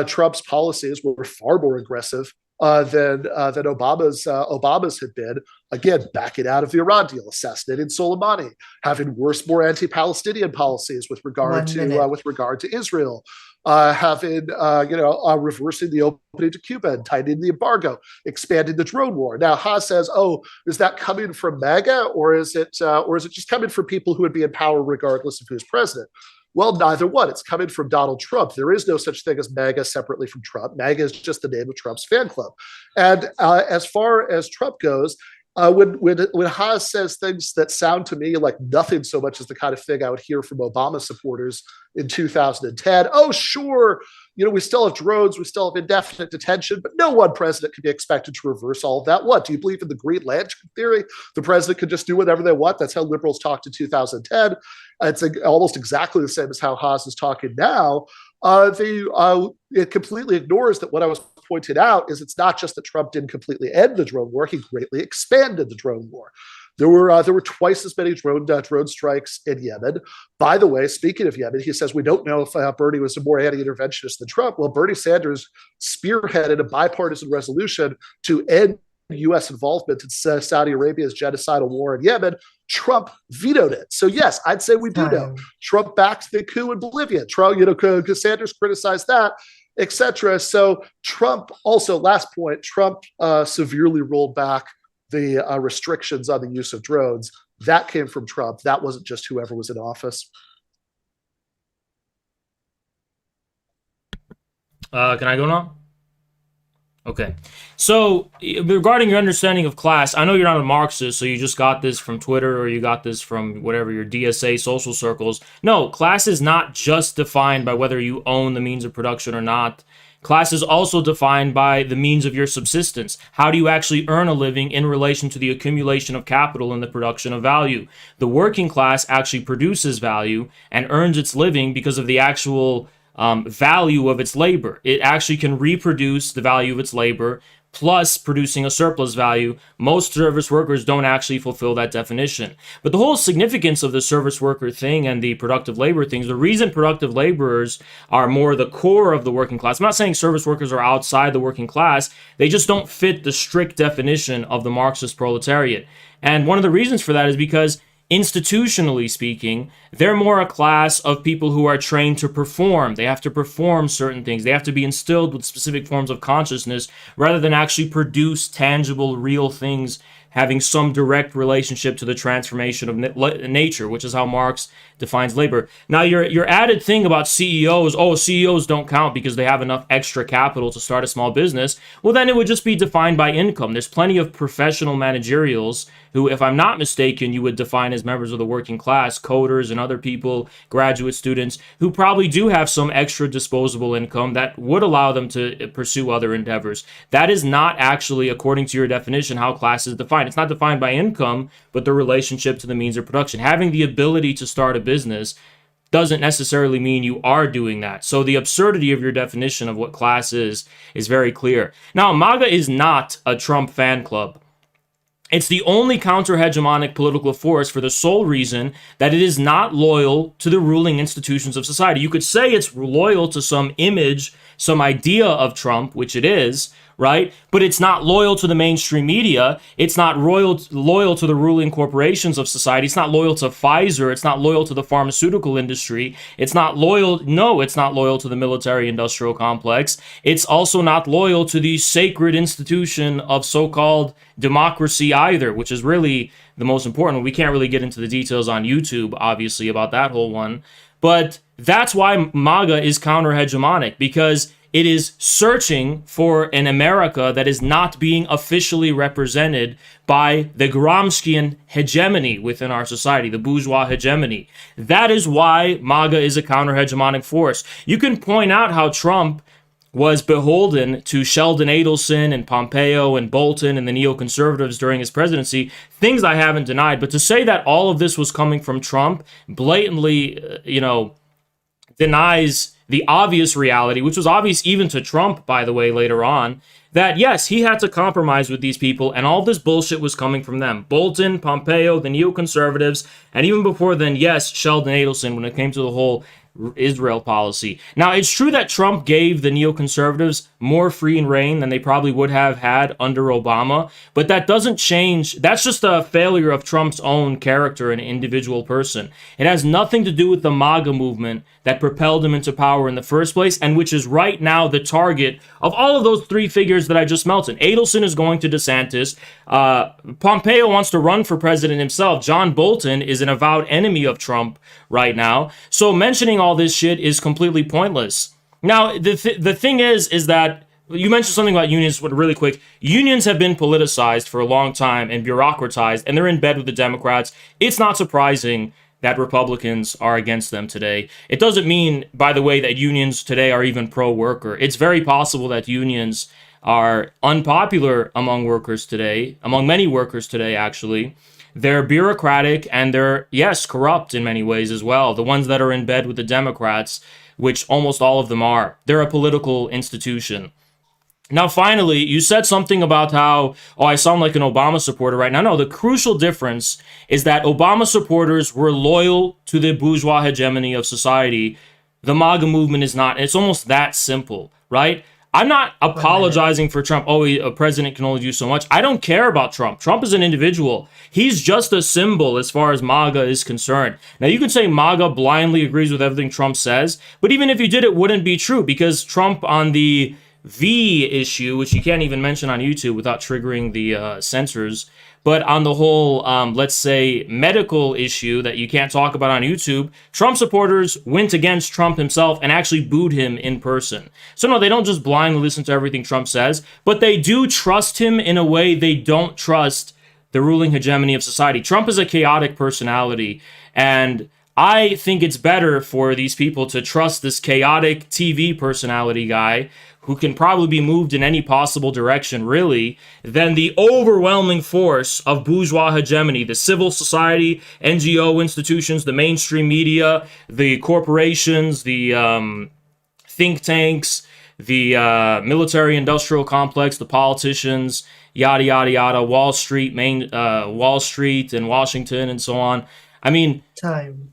Trump's policies were far more aggressive than Obama's had been. Again, backing out of the Iran deal, assassinating Soleimani, having worse, more anti-Palestinian policies with regard to Israel, reversing the opening to Cuba and tightening the embargo, expanding the drone war. Now, Haas says, "Oh, is that coming from MAGA, or is it just coming from people who would be in power regardless of who's president?" Well, neither one. It's coming from Donald Trump. There is no such thing as MAGA separately from Trump. MAGA is just the name of Trump's fan club. And as far as Trump goes, when Haas says things that sound to me like nothing so much as the kind of thing I would hear from Obama supporters in 2010, oh, sure, we still have drones, we still have indefinite detention, but no one president could be expected to reverse all of that. What, do you believe in the Green Lantern theory? The president could just do whatever they want? That's how liberals talked in 2010. It's almost exactly the same as how Haas is talking now. It completely ignores that what I was pointing out is it's not just that Trump didn't completely end the drone war, he greatly expanded the drone war. There were twice as many drone strikes in Yemen. By the way, speaking of Yemen, he says we don't know if Bernie was more anti-interventionist than Trump. Well, Bernie Sanders spearheaded a bipartisan resolution to end U.S. involvement in Saudi Arabia's genocidal war in Yemen. Trump vetoed it. So yes, I'd say we do know. Trump backed the coup in Bolivia. Trump, Sanders criticized that, etc. So Trump also, last point, Trump severely rolled back the restrictions on the use of drones. That came from Trump. That wasn't just whoever was in office. Can I go now? Okay. So regarding your understanding of class, I know you're not a Marxist, so you just got this from Twitter or you got this from whatever, your DSA social circles. No, class is not just defined by whether you own the means of production or not. Class is also defined by the means of your subsistence. How do you actually earn a living in relation to the accumulation of capital and the production of value? The working class actually produces value and earns its living because of the actual value of its labor. It actually can reproduce the value of its labor plus producing a surplus value. Most service workers don't actually fulfill that definition. But the whole significance of the service worker thing and the productive labor things, the reason productive laborers are more the core of the working class, I'm not saying service workers are outside the working class, they just don't fit the strict definition of the Marxist proletariat. And one of the reasons for that is because institutionally speaking, they're more a class of people who are trained to perform. They have to perform certain things. They have to be instilled with specific forms of consciousness rather than actually produce tangible, real things having some direct relationship to the transformation of nature, which is how Marx defines labor. Now, your added thing about CEOs, CEOs don't count because they have enough extra capital to start a small business. Well, then it would just be defined by income. There's plenty of professional managerials who, if I'm not mistaken, you would define as members of the working class, coders and other people, graduate students, who probably do have some extra disposable income that would allow them to pursue other endeavors. That is not actually, according to your definition, how class is defined. It's not defined by income, but the relationship to the means of production. Having the ability to start a business doesn't necessarily mean you are doing that. So the absurdity of your definition of what class is very clear. Now, MAGA is not a Trump fan club. It's the only counter-hegemonic political force for the sole reason that it is not loyal to the ruling institutions of society. You could say it's loyal to some image, some idea of Trump, which it is, right? But it's not loyal to the mainstream media. It's not loyal to the ruling corporations of society. It's not loyal to Pfizer. It's not loyal to the pharmaceutical industry. It's not loyal to the military-industrial complex. It's also not loyal to the sacred institution of so-called democracy either, which is really the most important one. We can't really get into the details on YouTube, obviously, about that whole one. But that's why MAGA is counter-hegemonic, because it is searching for an America that is not being officially represented by the Gramscian hegemony within our society, the bourgeois hegemony. That is why MAGA is a counter-hegemonic force. You can point out how Trump was beholden to Sheldon Adelson and Pompeo and Bolton and the neoconservatives during his presidency, things I haven't denied. But to say that all of this was coming from Trump blatantly, denies the obvious reality, which was obvious even to Trump, by the way, later on, that yes, he had to compromise with these people, and all this bullshit was coming from them. Bolton, Pompeo, the neoconservatives, and even before then, yes, Sheldon Adelson, when it came to the whole Israel policy. Now, it's true that Trump gave the neoconservatives more free reign than they probably would have had under Obama, but that doesn't change. That's just a failure of Trump's own character and individual person. It has nothing to do with the MAGA movement that propelled him into power in the first place, and which is right now the target of all of those three figures that I just mentioned. Adelson is going to DeSantis. Pompeo wants to run for president himself. John Bolton is an avowed enemy of Trump right now. So mentioning all this shit is completely pointless. Now, the thing is that you mentioned something about unions, but really quick. Unions have been politicized for a long time and bureaucratized, and they're in bed with the Democrats. It's not surprising that Republicans are against them today. It doesn't mean, by the way, that unions today are even pro-worker. It's very possible that unions are unpopular among workers today, among many workers today, actually. They're bureaucratic and they're, yes, corrupt in many ways as well. The ones that are in bed with the Democrats, which almost all of them are. They're a political institution. Now, finally, you said something about how, I sound like an Obama supporter right now. No, the crucial difference is that Obama supporters were loyal to the bourgeois hegemony of society. The MAGA movement is not. It's almost that simple, right? I'm not apologizing for Trump. A president can only do so much. I don't care about Trump. Trump is an individual. He's just a symbol as far as MAGA is concerned. Now, you can say MAGA blindly agrees with everything Trump says, but even if you did, it wouldn't be true, because Trump on the V issue, which you can't even mention on YouTube without triggering the censors, but on the whole, let's say, medical issue that you can't talk about on YouTube, Trump supporters went against Trump himself and actually booed him in person. So no, they don't just blindly listen to everything Trump says, but they do trust him in a way they don't trust the ruling hegemony of society. Trump is a chaotic personality, and I think it's better for these people to trust this chaotic TV personality guy who can probably be moved in any possible direction, really, than the overwhelming force of bourgeois hegemony, the civil society, NGO institutions, the mainstream media, the corporations, the think tanks, the military-industrial complex, the politicians, yada, yada, yada, Wall Street and Washington and so on. I mean,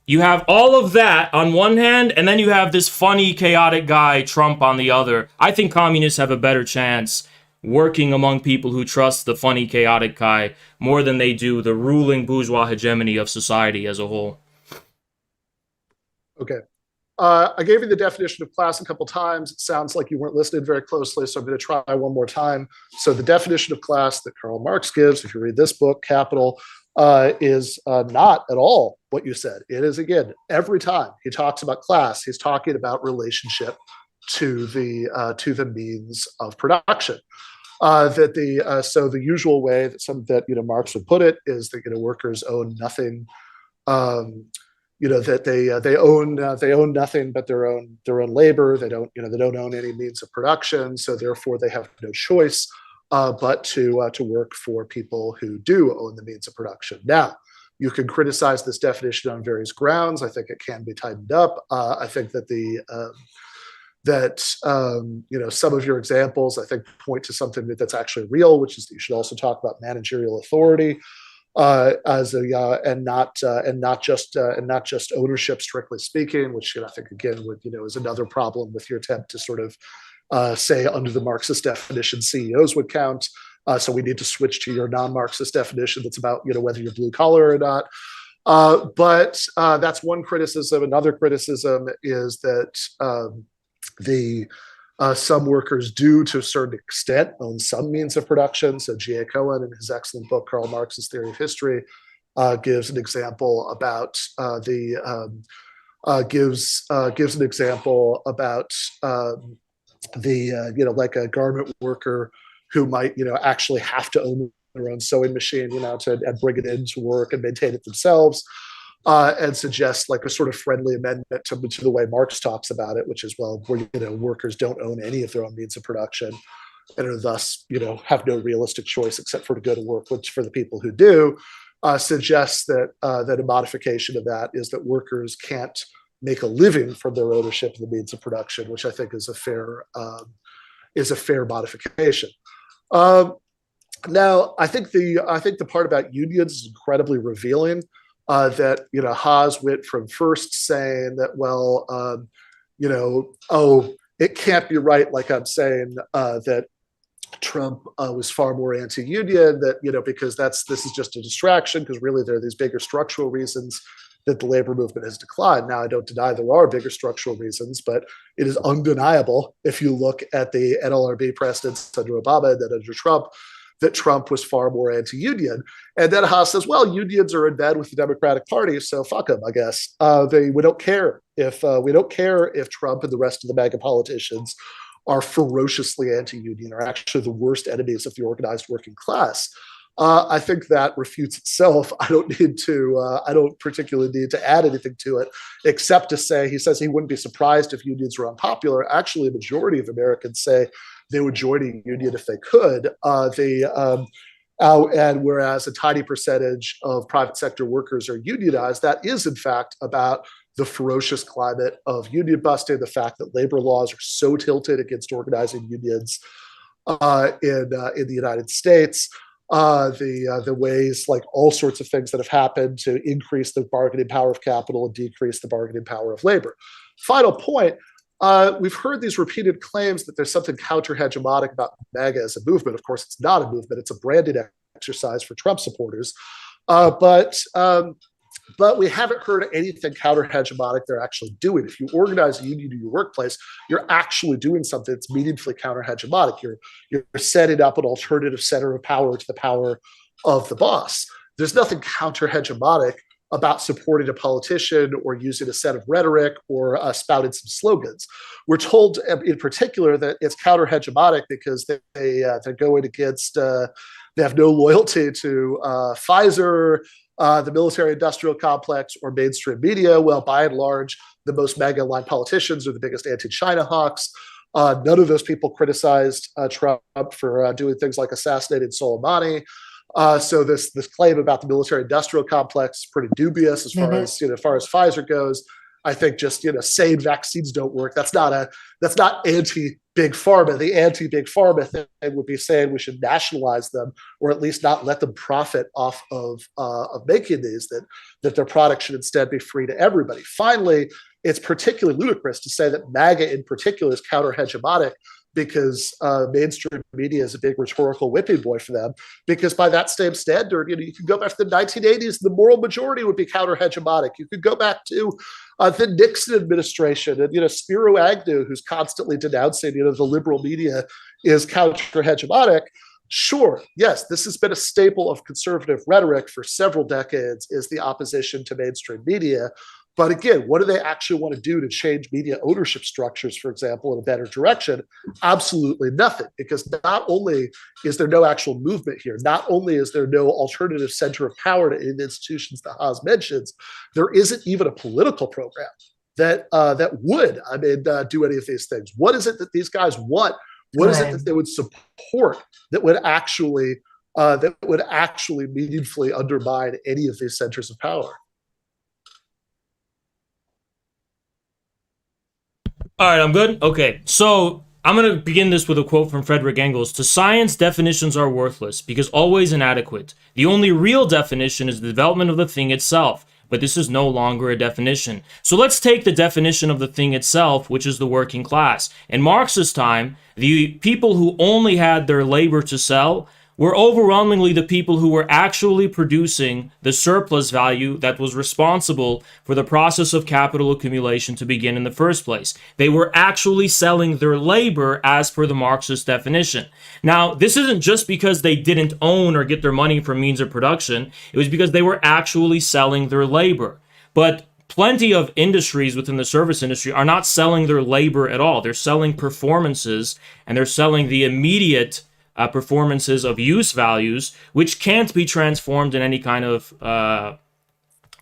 you have all of that on one hand, and then you have this funny, chaotic guy, Trump, on the other. I think communists have a better chance working among people who trust the funny, chaotic guy more than they do the ruling bourgeois hegemony of society as a whole. Okay. I gave you the definition of class a couple times. It sounds like you weren't listening very closely, so I'm going to try one more time. So the definition of class that Karl Marx gives, if you read this book, Capital, is not at all what you said. It is, again, every time he talks about class, he's talking about relationship to the means of production. So the usual way that Marx would put it is that workers own nothing. That they own nothing but their own labor. They don't own any means of production. So therefore, they have no choice but to work for people who do own the means of production. Now, you can criticize this definition on various grounds. I think it can be tightened up. I think that some of your examples, I think, point to something that's actually real, which is that you should also talk about managerial authority and not just ownership, strictly speaking, which I think again is another problem with your attempt to sort of say under the Marxist definition, CEOs would count. So we need to switch to your non-Marxist definition that's about whether you're blue collar or not. But that's one criticism. Another criticism is that some workers do, to a certain extent, own some means of production. So G.A. Cohen, in his excellent book Karl Marx's Theory of History, gives an example about like a garment worker who might actually have to own their own sewing machine and bring it into work and maintain it themselves. and suggests like a sort of friendly amendment to the way Marx talks about it, which is, well, workers don't own any of their own means of production and are thus, have no realistic choice except for to go to work, which for the people who do, suggests that that a modification of that is that workers can't make a living from their ownership of the means of production, which I think is a fair modification. Now, I think the part about unions is incredibly revealing. That Haas went from first saying that, well, it can't be right, like I'm saying that Trump was far more anti-union, that because this is just a distraction, because really there are these bigger structural reasons that the labor movement has declined. Now, I don't deny there are bigger structural reasons, but it is undeniable if you look at the NLRB precedents under Obama and then under Trump, that Trump was far more anti-union. And then Haas says, well, unions are in bed with the Democratic Party, so fuck them, I guess. We don't care if Trump and the rest of the MAGA politicians are ferociously anti-union, are actually the worst enemies of the organized working class. I think that refutes itself. I don't particularly need to add anything to it, except to say, he says he wouldn't be surprised if unions are unpopular. Actually, a majority of Americans say they would join a union if they could. And whereas a tiny percentage of private sector workers are unionized, that is in fact about the ferocious climate of union busting, the fact that labor laws are so tilted against organizing unions in the United States, the ways, like all sorts of things that have happened to increase the bargaining power of capital and decrease the bargaining power of labor. Final point. We've heard these repeated claims that there's something counter-hegemonic about MAGA as a movement. Of course, it's not a movement. It's a branding exercise for Trump supporters. But we haven't heard anything counter-hegemonic they're actually doing. If you organize a union in your workplace, you're actually doing something that's meaningfully counter-hegemonic. You're setting up an alternative center of power to the power of the boss. There's nothing counter-hegemonic about supporting a politician or using a set of rhetoric or spouting some slogans. We're told in particular that it's counter-hegemonic because they're going against, they have no loyalty to Pfizer, the military-industrial complex, or mainstream media. Well, by and large, the most MAGA-aligned politicians are the biggest anti-China hawks. None of those people criticized Trump for doing things like assassinating Soleimani. So this claim about the military-industrial complex is pretty dubious as far as Pfizer goes. I think just saying vaccines don't work, that's not anti-big pharma. The anti-big pharma thing would be saying we should nationalize them, or at least not let them profit off of making these. That their product should instead be free to everybody. Finally, it's particularly ludicrous to say that MAGA in particular is counter-hegemonic because mainstream media is a big rhetorical whipping boy for them. Because by that same standard, you could go back to the 1980s, the moral majority would be counter-hegemonic. You could go back to the Nixon administration and Spiro Agnew, who's constantly denouncing the liberal media is counter-hegemonic. Sure, yes, this has been a staple of conservative rhetoric for several decades, is the opposition to mainstream media. But again, what do they actually want to do to change media ownership structures, for example, in a better direction? Absolutely nothing, because not only is there no actual movement here, not only is there no alternative center of power to the institutions that Haas mentions, there isn't even a political program that would, do any of these things. What is it that these guys want? What is it that they would support that would actually meaningfully undermine any of these centers of power? All right, I'm good? Okay, so I'm going to begin this with a quote from Frederick Engels. To science, definitions are worthless because always inadequate. The only real definition is the development of the thing itself, but this is no longer a definition. So let's take the definition of the thing itself, which is the working class. In Marx's time, the people who only had their labor to sell were overwhelmingly the people who were actually producing the surplus value that was responsible for the process of capital accumulation to begin in the first place. They were actually selling their labor as per the Marxist definition. Now, this isn't just because they didn't own or get their money from means of production. It was because they were actually selling their labor. But plenty of industries within the service industry are not selling their labor at all. They're selling performances, and they're selling the immediate performances of use values, which can't be transformed in any kind of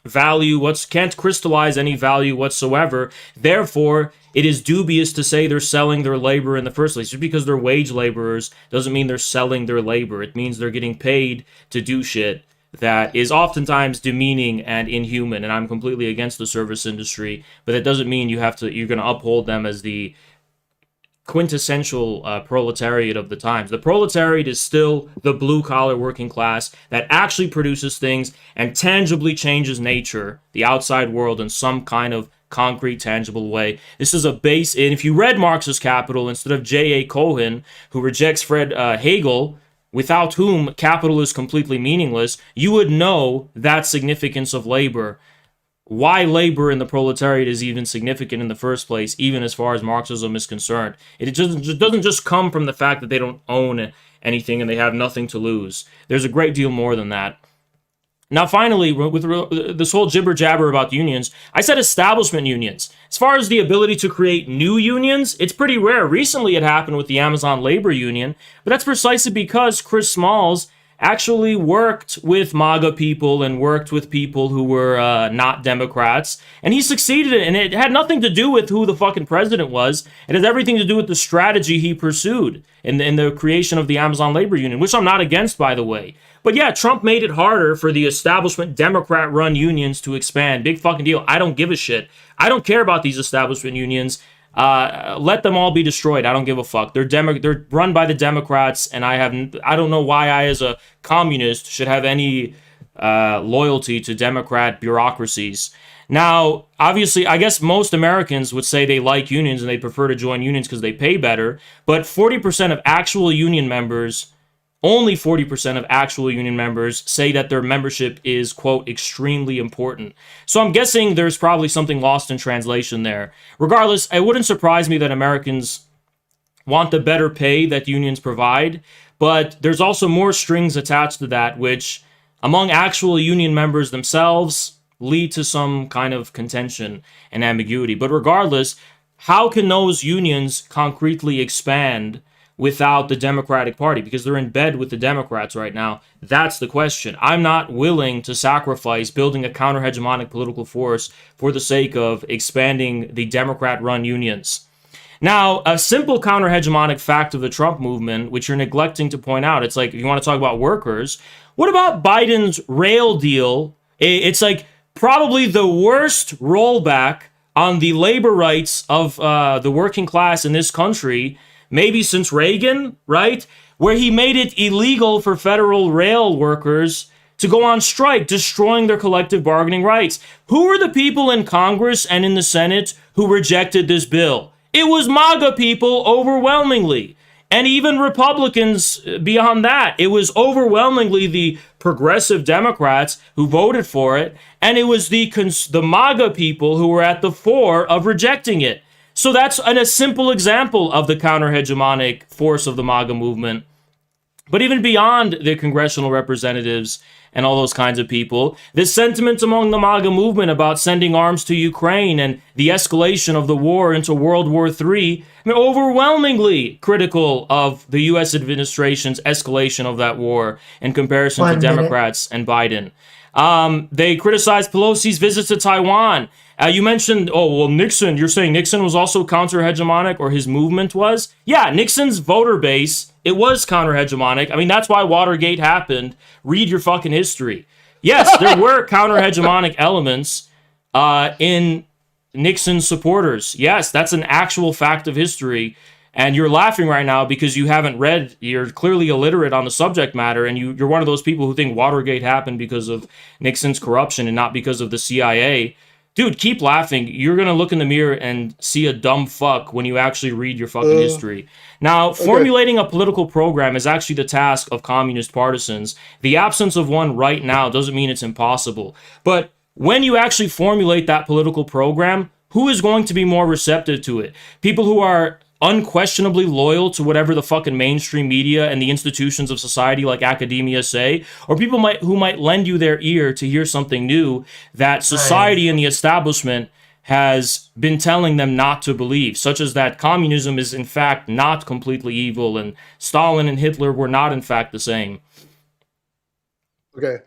can't crystallize any value whatsoever. Therefore, it is dubious to say they're selling their labor in the first place. Just because they're wage laborers doesn't mean they're selling their labor. It means they're getting paid to do shit that is oftentimes demeaning and inhuman. And I'm completely against the service industry, but that doesn't mean you're going to uphold them as the quintessential proletariat of the times. The proletariat is still the blue-collar working class that actually produces things and tangibly changes nature, the outside world, in some kind of concrete, tangible way. This is a base, and if you read Marxist Capital instead of J.A. Cohen, who rejects Fred Hegel, without whom capital is completely meaningless, you would know that significance of labor. Why labor in the proletariat is even significant in the first place, even as far as Marxism is concerned. It doesn't just come from the fact that they don't own anything and they have nothing to lose. There's a great deal more than that. Now, finally, with this whole jibber-jabber about unions, I said establishment unions. As far as the ability to create new unions, it's pretty rare. Recently, it happened with the Amazon Labor Union, but that's precisely because Chris Smalls actually worked with MAGA people and worked with people who were not Democrats, and he succeeded, and it had nothing to do with who the fucking president was. It had everything to do with the strategy he pursued in the creation of the Amazon Labor Union, which I'm not against, by the way. But yeah, Trump made it harder for the establishment Democrat-run unions to expand. Big fucking deal. I don't give a shit. I don't care about these establishment unions. Let them all be destroyed. I don't give a fuck. They're run by the Democrats, and I don't know why I, as a communist, should have any loyalty to Democrat bureaucracies. Now, obviously, I guess most Americans would say they like unions and they prefer to join unions because they pay better, but 40% of actual union members, only 40% of actual union members say that their membership is, quote, extremely important. So I'm guessing there's probably something lost in translation there. Regardless, it wouldn't surprise me that Americans want the better pay that unions provide, but there's also more strings attached to that, which, among actual union members themselves, lead to some kind of contention and ambiguity. But regardless, how can those unions concretely expand without the Democratic Party? Because they're in bed with the Democrats right now. That's the question. I'm not willing to sacrifice building a counter-hegemonic political force for the sake of expanding the Democrat-run unions. Now, a simple counter-hegemonic fact of the Trump movement, which you're neglecting to point out, it's like, if you want to talk about workers, what about Biden's rail deal? It's like probably the worst rollback on the labor rights of the working class in this country, maybe since Reagan, right? Where he made it illegal for federal rail workers to go on strike, destroying their collective bargaining rights. Who were the people in Congress and in the Senate who rejected this bill? It was MAGA people overwhelmingly. And even Republicans beyond that. It was overwhelmingly the progressive Democrats who voted for it. And it was the MAGA people who were at the fore of rejecting it. So that's a simple example of the counter-hegemonic force of the MAGA movement. But even beyond the congressional representatives and all those kinds of people, the sentiment among the MAGA movement about sending arms to Ukraine and the escalation of the war into World War III, overwhelmingly critical of the U.S. administration's escalation of that war in comparison to Democrats and Biden. They criticized Pelosi's visit to Taiwan. You mentioned, Nixon. You're saying Nixon was also counter-hegemonic, or his movement was? Yeah, Nixon's voter base, it was counter-hegemonic. I mean, that's why Watergate happened. Read your fucking history. Yes, there were counter-hegemonic elements in Nixon's supporters. Yes, that's an actual fact of history. And you're laughing right now because you haven't read, you're clearly illiterate on the subject matter, and you're one of those people who think Watergate happened because of Nixon's corruption and not because of the CIA. Dude, keep laughing. You're going to look in the mirror and see a dumb fuck when you actually read your fucking history. Now, formulating a political program is actually the task of communist partisans. The absence of one right now doesn't mean it's impossible. But when you actually formulate that political program, who is going to be more receptive to it? People who are unquestionably loyal to whatever the fucking mainstream media and the institutions of society like academia say, or people who might lend you their ear to hear something new that society and the establishment has been telling them not to believe, such as that communism is in fact not completely evil and Stalin and Hitler were not in fact the same. Okay.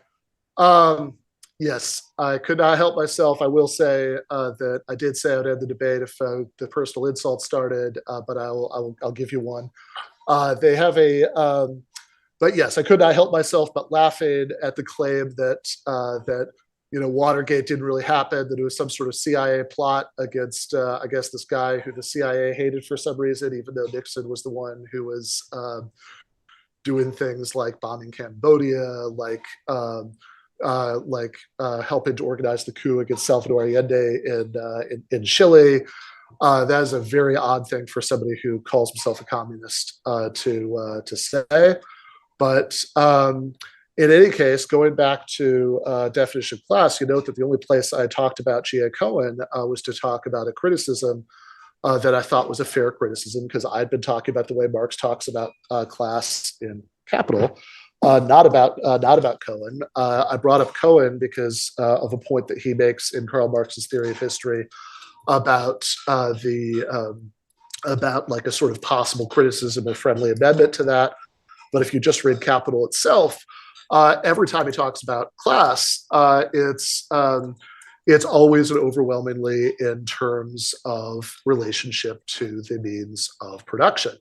Yes, I could not help myself. I will say that I did say I'd end the debate if the personal insult started, but I'll give you one. They have but yes, I could not help myself but laughing at the claim that that Watergate didn't really happen, that it was some sort of CIA plot against I guess this guy who the CIA hated for some reason, even though Nixon was the one who was doing things like bombing Cambodia, helping to organize the coup against Salvador Allende in Chile. That is a very odd thing for somebody who calls himself a communist to say. But in any case, going back to definition of class, you note that the only place I talked about G.A. Cohen was to talk about a criticism that I thought was a fair criticism, because I'd been talking about the way Marx talks about class in Capital, not about Cohen. I brought up Cohen because of a point that he makes in Karl Marx's theory of history about about like a sort of possible criticism or friendly amendment to that. But if you just read Capital itself, every time he talks about class, it's always and overwhelmingly in terms of relationship to the means of production.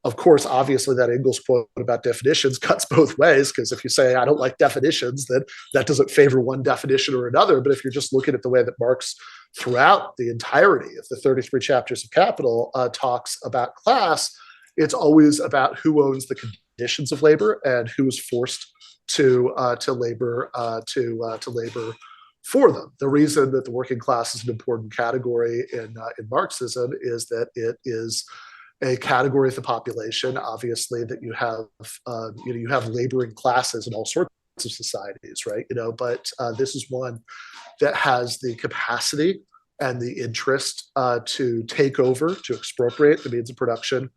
Of course, obviously, that Engels quote about definitions cuts both ways, because if you say, I don't like definitions, then that doesn't favor one definition or another. But if you're just looking at the way that Marx, throughout the entirety of the 33 chapters of Capital, talks about class, it's always about who owns the conditions of labor and who is forced to labor for them. The reason that the working class is an important category in Marxism is that it is a category of the population, obviously, that you have laboring classes in all sorts of societies, right? But this is one that has the capacity and the interest to take over, to expropriate the means of production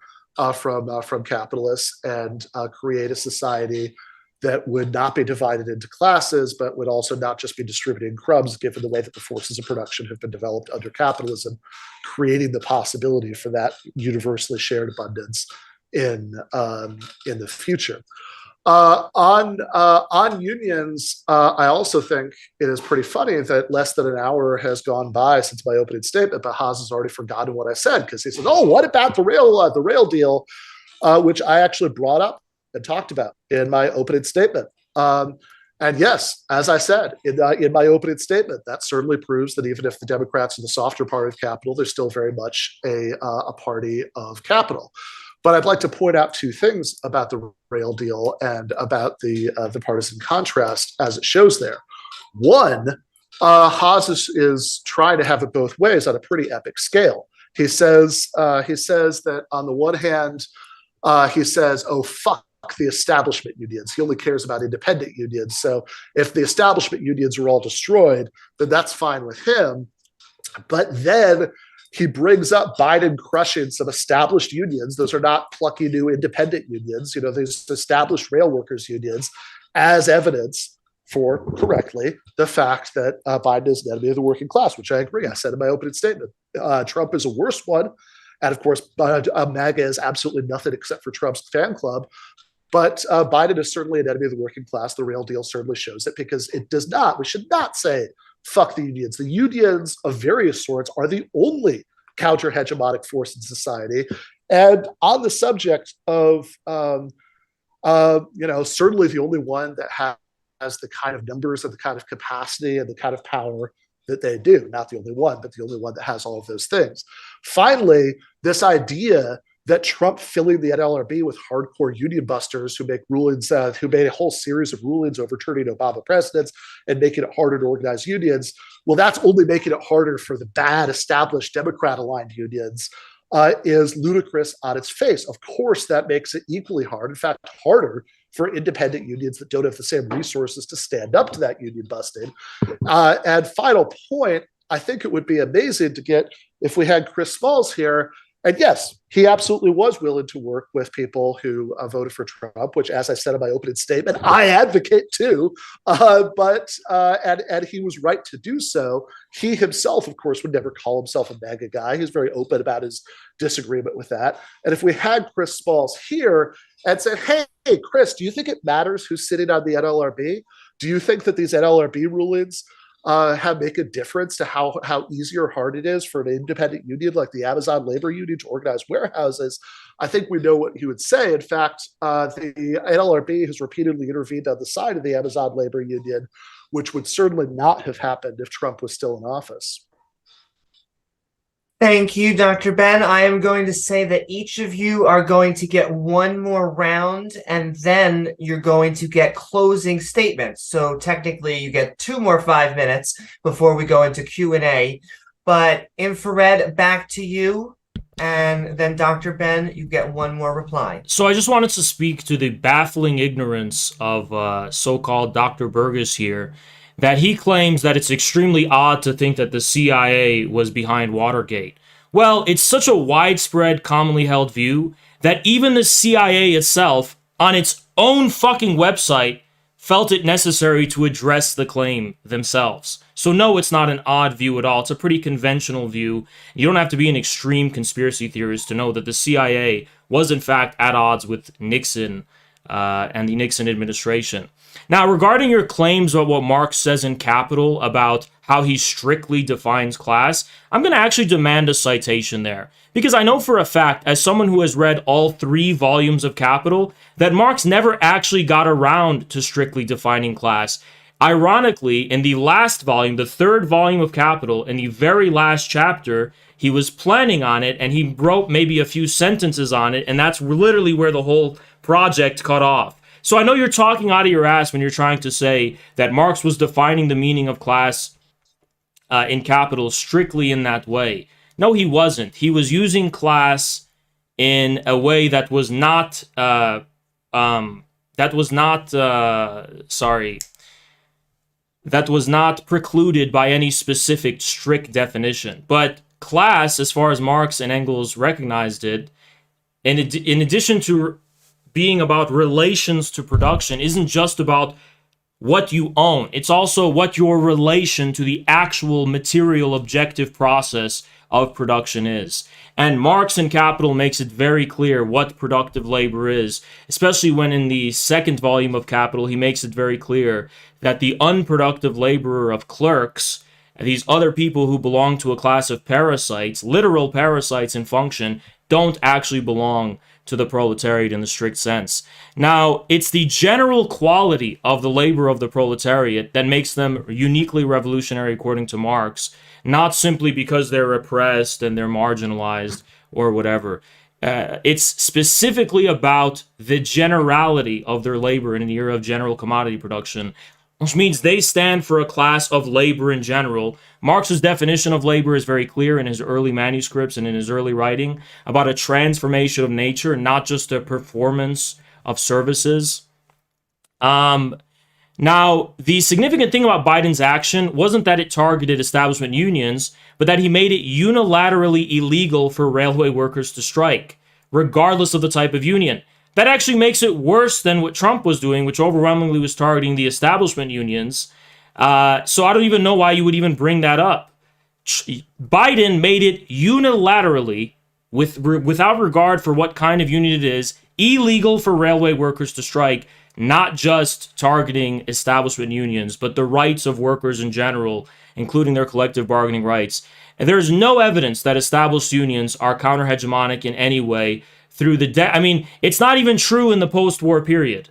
from capitalists, and create a society that would not be divided into classes, but would also not just be distributing crumbs, given the way that the forces of production have been developed under capitalism, creating the possibility for that universally shared abundance in the future. On unions, I also think it is pretty funny that less than an hour has gone by since my opening statement, but Haas has already forgotten what I said, because he says, "Oh, what about the rail deal?" Which I actually brought up and talked about in my opening statement. And yes, as I said in my opening statement, that certainly proves that even if the Democrats are the softer party of capital, they're still very much a party of capital. But I'd like to point out two things about the rail deal and about the partisan contrast as it shows there. One, Haas is trying to have it both ways on a pretty epic scale. He says that on the one hand, he says, "Oh, fuck the establishment unions." He only cares about independent unions. So if the establishment unions are all destroyed, then that's fine with him. But then he brings up Biden crushing some established unions. Those are not plucky new independent unions. These established rail workers unions, as evidence for, correctly, the fact that Biden is an enemy of the working class, which I agree. I said in my opening statement. Trump is a worse one. And of course, MAGA is absolutely nothing except for Trump's fan club. But Biden is certainly an enemy of the working class. The rail deal certainly shows it, because it does not, we should not say, fuck the unions. The unions of various sorts are the only counter-hegemonic force in society. And on the subject of, certainly the only one that has the kind of numbers and the kind of capacity and the kind of power that they do. Not the only one, but the only one that has all of those things. Finally, this idea that Trump filling the NLRB with hardcore union busters who make rulings, who made a whole series of rulings overturning Obama presidents and making it harder to organize unions. Well, that's only making it harder for the bad established Democrat-aligned unions, is ludicrous on its face. Of course, that makes it equally hard, in fact, harder for independent unions that don't have the same resources to stand up to that union busting. And final point, I think it would be amazing to get, if we had Chris Smalls here. And yes, he absolutely was willing to work with people who voted for Trump, which, as I said in my opening statement, I advocate too. But he was right to do so. He himself, of course, would never call himself a MAGA guy. He's very open about his disagreement with that. And if we had Chris Smalls here and said, "Hey, Chris, do you think it matters who's sitting on the NLRB?" Do you think that these NLRB rulings have make a difference to how easy or hard it is for an independent union like the Amazon Labor Union to organize warehouses? I think we know what he would say. In fact, the NLRB has repeatedly intervened on the side of the Amazon Labor Union, which would certainly not have happened if Trump was still in office. Thank you, Dr. Ben. I am going to say that each of you are going to get one more round, and then you're going to get closing statements. So technically, you get 2 more 5 minutes before we go into Q&A. But Infrared, back to you. And then Dr. Ben, you get one more reply. So I just wanted to speak to the baffling ignorance of so-called Dr. Burgess here, that he claims that it's extremely odd to think that the CIA was behind Watergate. Well, it's such a widespread, commonly held view that even the CIA itself, on its own fucking website, felt it necessary to address the claim themselves. So no, it's not an odd view at all. It's a pretty conventional view. You don't have to be an extreme conspiracy theorist to know that the CIA was in fact at odds with Nixon and the Nixon administration. Now, regarding your claims about what Marx says in Capital about how he strictly defines class, I'm going to actually demand a citation there. Because I know for a fact, as someone who has read all 3 volumes of Capital, that Marx never actually got around to strictly defining class. Ironically, in the last volume, the 3rd volume of Capital, in the very last chapter, he was planning on it, and he wrote maybe a few sentences on it, and that's literally where the whole project cut off. So I know you're talking out of your ass when you're trying to say that Marx was defining the meaning of class in Capital strictly in that way. No, he wasn't. He was using class in a way that was not precluded by any specific strict definition. But class, as far as Marx and Engels recognized it, in addition to being about relations to production, isn't just about what you own. It's also what your relation to the actual material objective process of production is. And Marx in Capital makes it very clear what productive labor is, especially when in the 2nd volume of Capital, he makes it very clear that the unproductive laborer of clerks, these other people who belong to a class of parasites, literal parasites in function, don't actually belong to the proletariat in the strict sense. Now, it's the general quality of the labor of the proletariat that makes them uniquely revolutionary according to Marx, not simply because they're oppressed and they're marginalized or whatever. It's specifically about the generality of their labor in an era of general commodity production, which means they stand for a class of labor in general. Marx's definition of labor is very clear in his early manuscripts and in his early writing about a transformation of nature, not just a performance of services. Now, the significant thing about Biden's action wasn't that it targeted establishment unions, but that he made it unilaterally illegal for railway workers to strike, regardless of the type of union. That actually makes it worse than what Trump was doing, which overwhelmingly was targeting the establishment unions. So I don't even know why you would even bring that up. Biden made it unilaterally, without regard for what kind of union it is, illegal for railway workers to strike, not just targeting establishment unions, but the rights of workers in general, including their collective bargaining rights. And there's no evidence that established unions are counter-hegemonic in any way through the it's not even true in the post-war period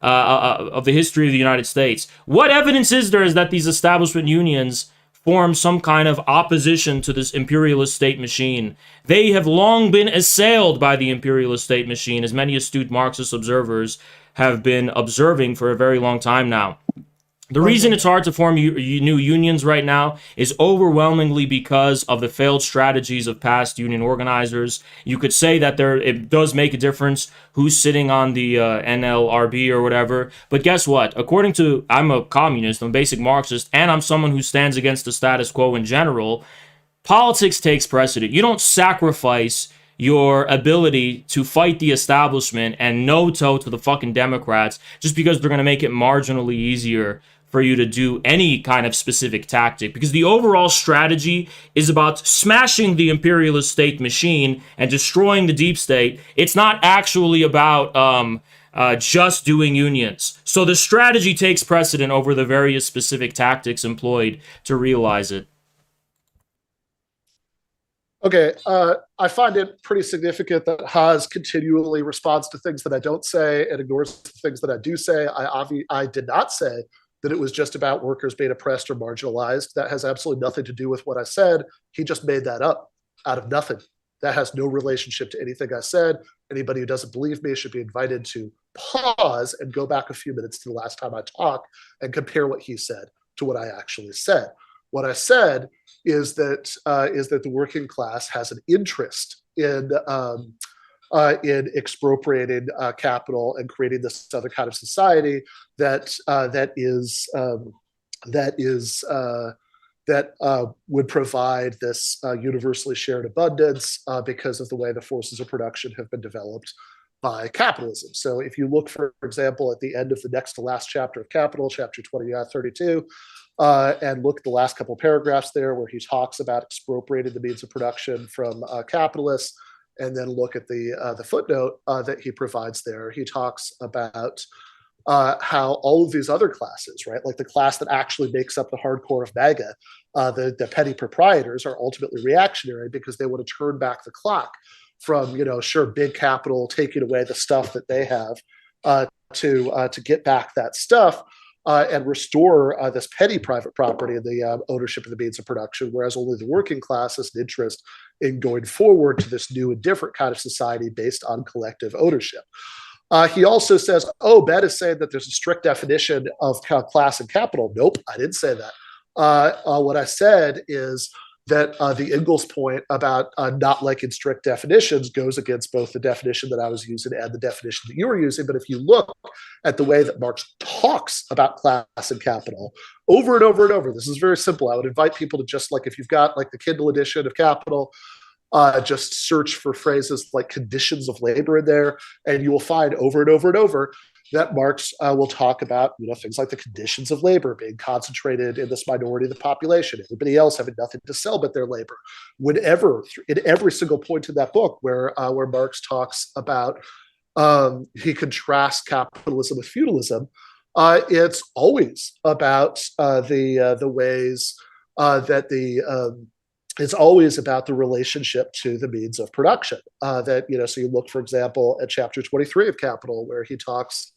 of the history of the United States. What evidence is there that these establishment unions form some kind of opposition to this imperialist state machine? They have long been assailed by the imperialist state machine, as many astute Marxist observers have been observing for a very long time now. The reason it's hard to form new unions right now is overwhelmingly because of the failed strategies of past union organizers. You could say that it does make a difference who's sitting on the NLRB or whatever, but guess what? According to, I'm a communist, I'm a basic Marxist, and I'm someone who stands against the status quo in general, politics takes precedent. You don't sacrifice your ability to fight the establishment and no-toe to the fucking Democrats just because they're going to make it marginally easier for you to do any kind of specific tactic, because the overall strategy is about smashing the imperialist state machine and destroying the deep state. It's not actually about just doing unions. So the strategy takes precedent over the various specific tactics employed to realize it. Okay, I find it pretty significant that Haas continually responds to things that I don't say and ignores the things that I do say. I did not say that it was just about workers being oppressed or marginalized. That has absolutely nothing to do with what I said. He just made that up out of nothing. That has no relationship to anything I said. Anybody who doesn't believe me should be invited to pause and go back a few minutes to the last time I talked and compare what he said to what I actually said. What I said is that the working class has an interest in expropriating capital and creating this other kind of society that would provide this universally shared abundance because of the way the forces of production have been developed by capitalism. So if you look, for example, at the end of the next to last chapter of Capital, chapter 32, and look at the last couple paragraphs there where he talks about expropriating the means of production from capitalists, and then look at the footnote that he provides there. He talks about how all of these other classes, right, like the class that actually makes up the hardcore of MAGA, the petty proprietors, are ultimately reactionary because they want to turn back the clock from, big capital taking away the stuff that they have to get back that stuff and restore this petty private property and the ownership of the means of production, whereas only the working class has an interest in going forward to this new and different kind of society based on collective ownership. He also says, Ben is saying that there's a strict definition of class and capital. Nope, I didn't say that. What I said is that the Engels point about not liking strict definitions goes against both the definition that I was using and the definition that you were using. But if you look at the way that Marx talks about class and capital over and over and over, this is very simple. I would invite people to just, like, if you've got like the Kindle edition of Capital, just search for phrases like conditions of labor in there, and you will find over and over and over that Marx will talk about things like the conditions of labor being concentrated in this minority of the population, everybody else having nothing to sell but their labor. Whenever, in every single point in that book where Marx talks about, he contrasts capitalism with feudalism, it's always about the ways that it's always about the relationship to the means of production. So you look, for example, at chapter 23 of Capital, where he talks,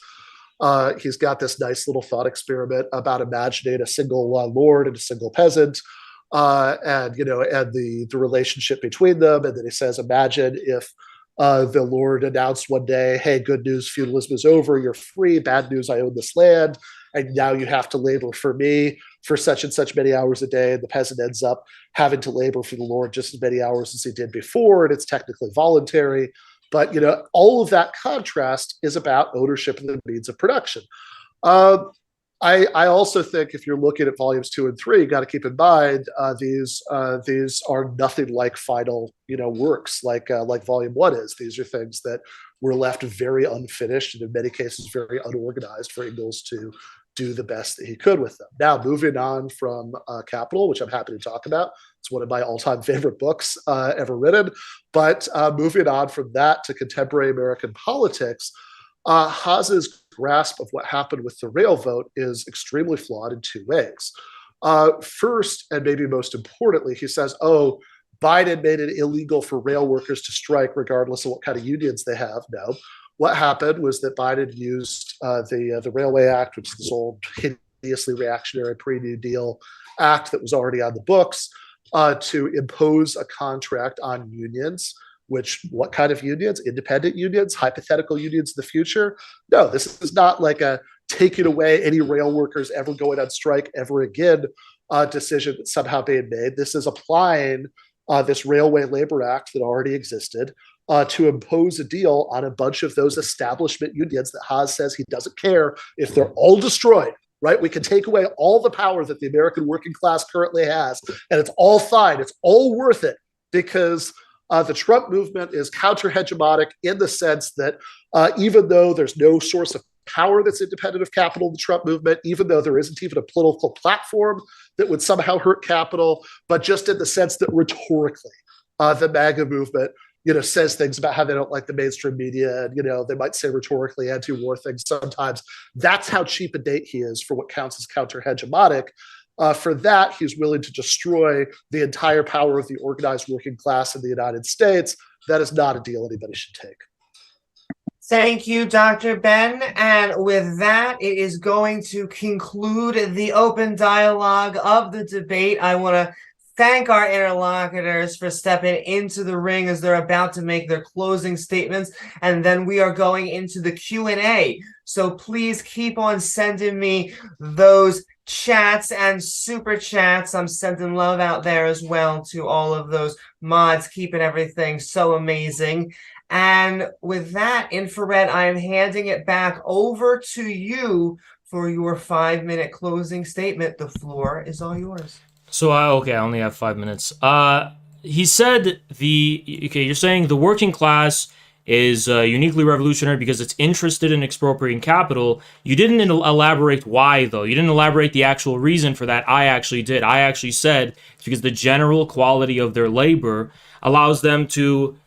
he's got this nice little thought experiment about imagining a single lord and a single peasant, and the relationship between them. And then he says, imagine if the Lord announced one day, hey, good news, feudalism is over, you're free, bad news, I own this land, and now you have to labor for me for such and such many hours a day, and the peasant ends up having to labor for the Lord just as many hours as he did before, and it's technically voluntary. But all of that contrast is about ownership of the means of production. I also think if you're looking at volumes 2 and 3, you got to keep in mind these are nothing like final works like volume 1 is. These are things that were left very unfinished and in many cases very unorganized for Engels to do the best that he could with them. Now, moving on from Capital, which I'm happy to talk about. It's one of my all-time favorite books ever written. But moving on from that to contemporary American politics, Haas's grasp of what happened with the rail vote is extremely flawed in two ways. First, and maybe most importantly, he says, Biden made it illegal for rail workers to strike regardless of what kind of unions they have. No. What happened was that Biden used the Railway Act, which is this old hideously reactionary pre-New Deal act that was already on the books, to impose a contract on unions. Which, what kind of unions? Independent unions, hypothetical unions in the future? No, this is not like a taking away any rail workers ever going on strike ever again decision that's somehow being made. This is applying this Railway Labor Act that already existed to impose a deal on a bunch of those establishment unions that Haas says he doesn't care if they're all destroyed. Right? We can take away all the power that the American working class currently has, and it's all fine. It's all worth it because the Trump movement is counter-hegemonic in the sense that even though there's no source of power that's independent of capital in the Trump movement, even though there isn't even a political platform that would somehow hurt capital, but just in the sense that rhetorically, the MAGA movement says things about how they don't like the mainstream media, and they might say rhetorically anti-war things sometimes. That's how cheap a date he is for what counts as counter-hegemonic. For that, he's willing to destroy the entire power of the organized working class in the United States. That is not a deal anybody should take. Thank you, Dr. Ben. And with that, it is going to conclude the open dialogue of the debate. I want to thank our interlocutors for stepping into the ring as they're about to make their closing statements. And then we are going into the Q&A. So please keep on sending me those chats and super chats. I'm sending love out there as well to all of those mods, keeping everything so amazing. And with that, Infrared, I am handing it back over to you for your 5-minute closing statement. The floor is all yours. So, okay, I only have 5 minutes. He said you're saying the working class is uniquely revolutionary because it's interested in expropriating capital. You didn't elaborate why, though. You didn't elaborate the actual reason for that. I actually did. I actually said it's because the general quality of their labor allows them to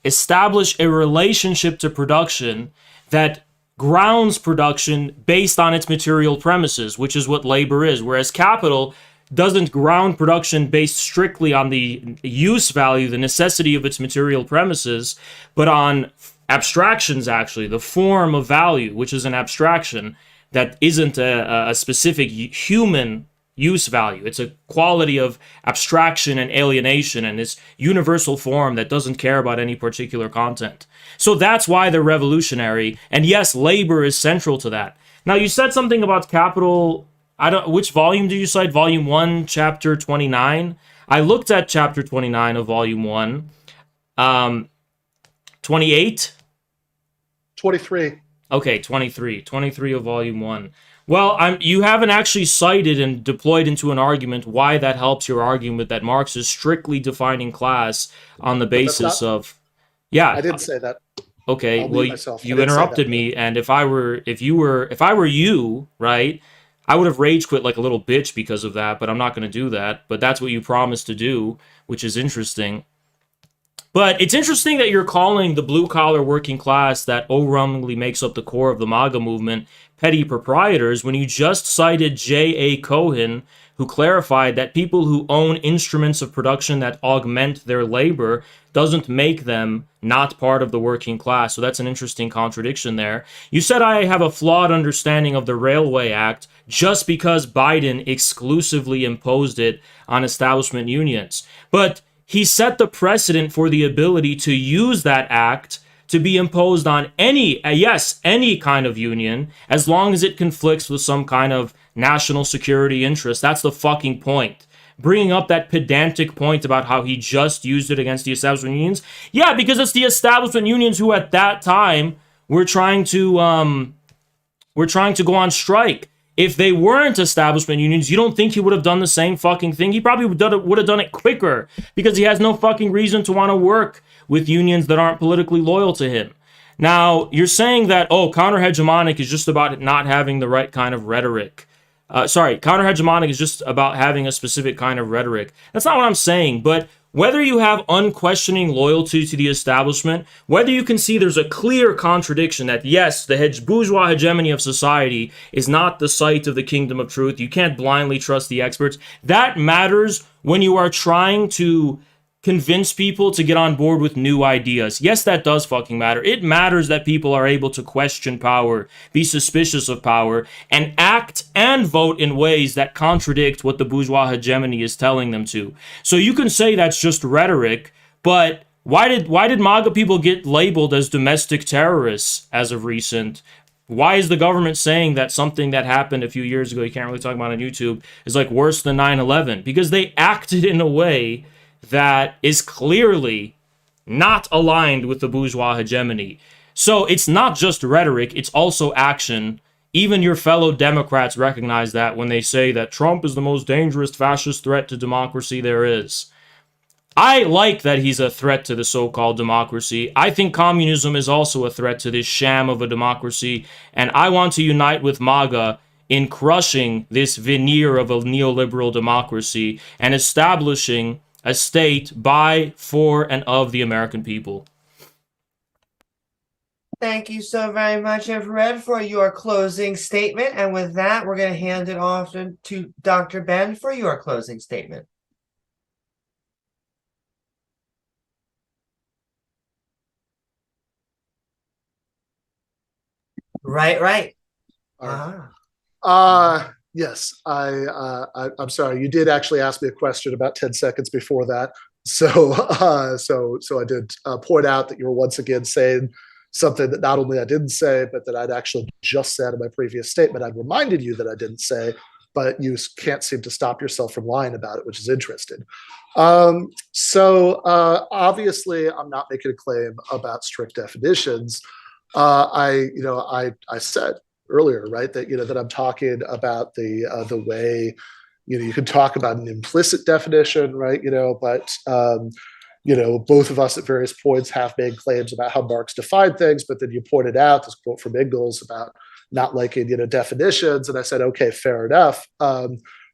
establish a relationship to production that grounds production based on its material premises, which is what labor is, whereas capital doesn't ground production based strictly on the use value, the necessity of its material premises, but on abstractions, actually, the form of value, which is an abstraction that isn't a specific human use value. It's a quality of abstraction and alienation and this universal form that doesn't care about any particular content. So that's why they're revolutionary. And yes, labor is central to that. Now, you said something about capital. Which volume do you cite? Volume 1, chapter 29. I looked at chapter 29 of volume 1. 28? 23. Okay, 23. 23 of volume 1. Well, you haven't actually cited and deployed into an argument why that helps your argument that Marx is strictly defining class on the basis of... Yeah. I didn't say that. Okay, well, you interrupted me, and if I were you, right, I would have rage quit like a little bitch because of that, but I'm not going to do that. But that's what you promised to do, which is interesting. But it's interesting that you're calling the blue-collar working class that overwhelmingly makes up the core of the MAGA movement petty proprietors when you just cited J.A. Cohen, who clarified that people who own instruments of production that augment their labor doesn't make them not part of the working class. So that's an interesting contradiction there. You said I have a flawed understanding of the Railway Act just because Biden exclusively imposed it on establishment unions. But he set the precedent for the ability to use that act to be imposed on any kind of union, as long as it conflicts with some kind of national security interest. That's the fucking point. Bringing up that pedantic point about how he just used it against the establishment unions. Yeah, because it's the establishment unions who at that time were trying to go on strike. If they weren't establishment unions, you don't think he would have done the same fucking thing? He probably would have done it quicker because he has no fucking reason to want to work with unions that aren't politically loyal to him. Now, you're saying that, counter-hegemonic is just about not having the right kind of rhetoric. Counter-hegemonic is just about having a specific kind of rhetoric. That's not what I'm saying, but whether you have unquestioning loyalty to the establishment, whether you can see there's a clear contradiction that, yes, the bourgeois hegemony of society is not the site of the kingdom of truth, you can't blindly trust the experts, that matters when you are trying to convince people to get on board with new ideas. Yes, that does fucking matter. It matters that people are able to question power, be suspicious of power, and act and vote in ways that contradict what the bourgeois hegemony is telling them to. So you can say that's just rhetoric, but why did MAGA people get labeled as domestic terrorists as of recent? Why is the government saying that something that happened a few years ago, you can't really talk about on YouTube, is like worse than 9/11? Because they acted in a way that is clearly not aligned with the bourgeois hegemony. So it's not just rhetoric, it's also action. Even your fellow Democrats recognize that when they say that Trump is the most dangerous fascist threat to democracy there is. I like that he's a threat to the so-called democracy. I think communism is also a threat to this sham of a democracy, and I want to unite with MAGA in crushing this veneer of a neoliberal democracy and establishing a state by, for, and of the American people. Thank you so very much, Infrared, for your closing statement. And with that, we're going to hand it off to Dr. Ben for your closing statement. Right. Yes, I'm sorry. You did actually ask me a question about 10 seconds before that. So I did point out that you were once again saying something that not only I didn't say, but that I'd actually just said in my previous statement. I'd reminded you that I didn't say, but you can't seem to stop yourself from lying about it, which is interesting. Obviously, I'm not making a claim about strict definitions. I said earlier, right, that that I'm talking about the way you can talk about an implicit definition, right, but both of us at various points have made claims about how Marx defined things, but then you pointed out this quote from Engels about not liking definitions, and I said, okay, fair enough.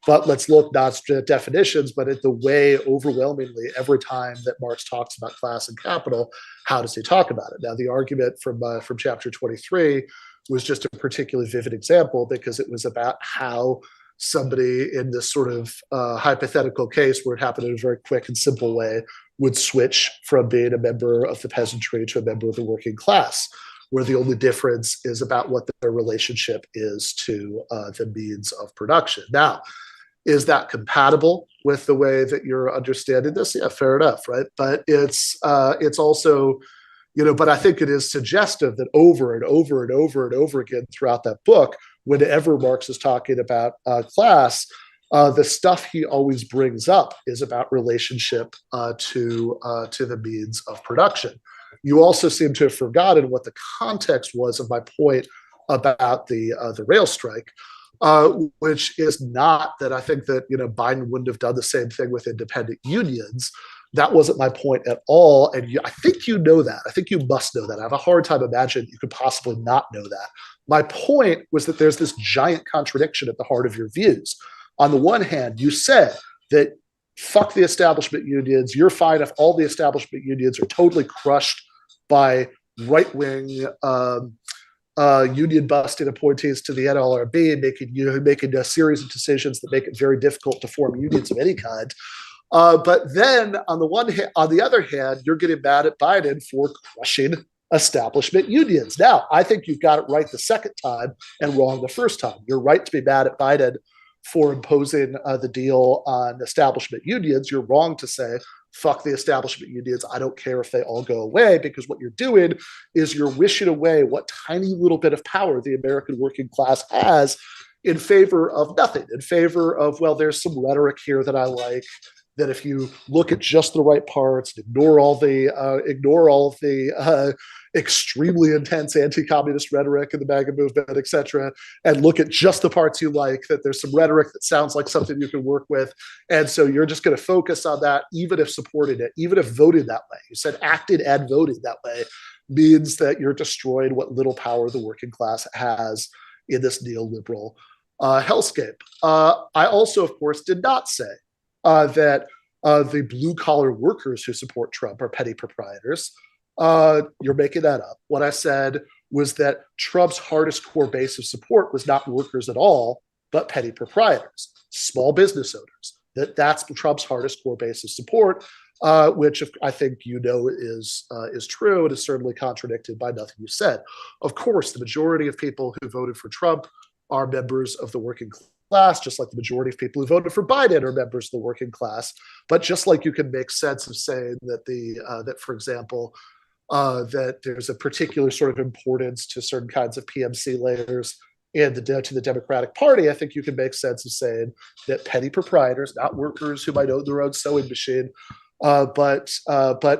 But let's look not at definitions, but at the way overwhelmingly every time that Marx talks about class and capital, how does he talk about it? Now, the argument from chapter 23 was just a particularly vivid example because it was about how somebody in this sort of hypothetical case where it happened in a very quick and simple way would switch from being a member of the peasantry to a member of the working class, where the only difference is about what their relationship is to the means of production. Now, is that compatible with the way that you're understanding this? Yeah, fair enough, right? But it's also, but I think it is suggestive that over and over and over and over again throughout that book, whenever Marx is talking about class, the stuff he always brings up is about relationship to the means of production. You also seem to have forgotten what the context was of my point about the rail strike, which is not that I think that Biden wouldn't have done the same thing with independent unions. That wasn't my point at all, and I think you know that. I think you must know that. I have a hard time imagining you could possibly not know that. My point was that there's this giant contradiction at the heart of your views. On the one hand, you said that fuck the establishment unions. You're fine if all the establishment unions are totally crushed by right-wing union busting appointees to the NLRB, making a series of decisions that make it very difficult to form unions of any kind. But then, on the other hand, you're getting mad at Biden for crushing establishment unions. Now, I think you've got it right the second time and wrong the first time. You're right to be mad at Biden for imposing the deal on establishment unions. You're wrong to say, fuck the establishment unions. I don't care if they all go away, because what you're doing is you're wishing away what tiny little bit of power the American working class has in favor of nothing, in favor of, well, there's some rhetoric here that I like, that if you look at just the right parts, ignore all of the extremely intense anti-communist rhetoric in the MAGA movement, et cetera, and look at just the parts you like, that there's some rhetoric that sounds like something you can work with. And so you're just going to focus on that, even if supporting it, even if voting that way. You said acting and voting that way means that you're destroying what little power the working class has in this neoliberal hellscape. I also, of course, did not say that the blue-collar workers who support Trump are petty proprietors. You're making that up. What I said was that Trump's hardest core base of support was not workers at all, but petty proprietors, small business owners. That's Trump's hardest core base of support, which I think is true and is certainly contradicted by nothing you said. Of course, the majority of people who voted for Trump are members of the working class, just like the majority of people who voted for Biden are members of the working class. But just like you can make sense of saying that for example, that there's a particular sort of importance to certain kinds of PMC layers and to the Democratic Party, I think you can make sense of saying that petty proprietors, not workers who might own their own sewing machine, but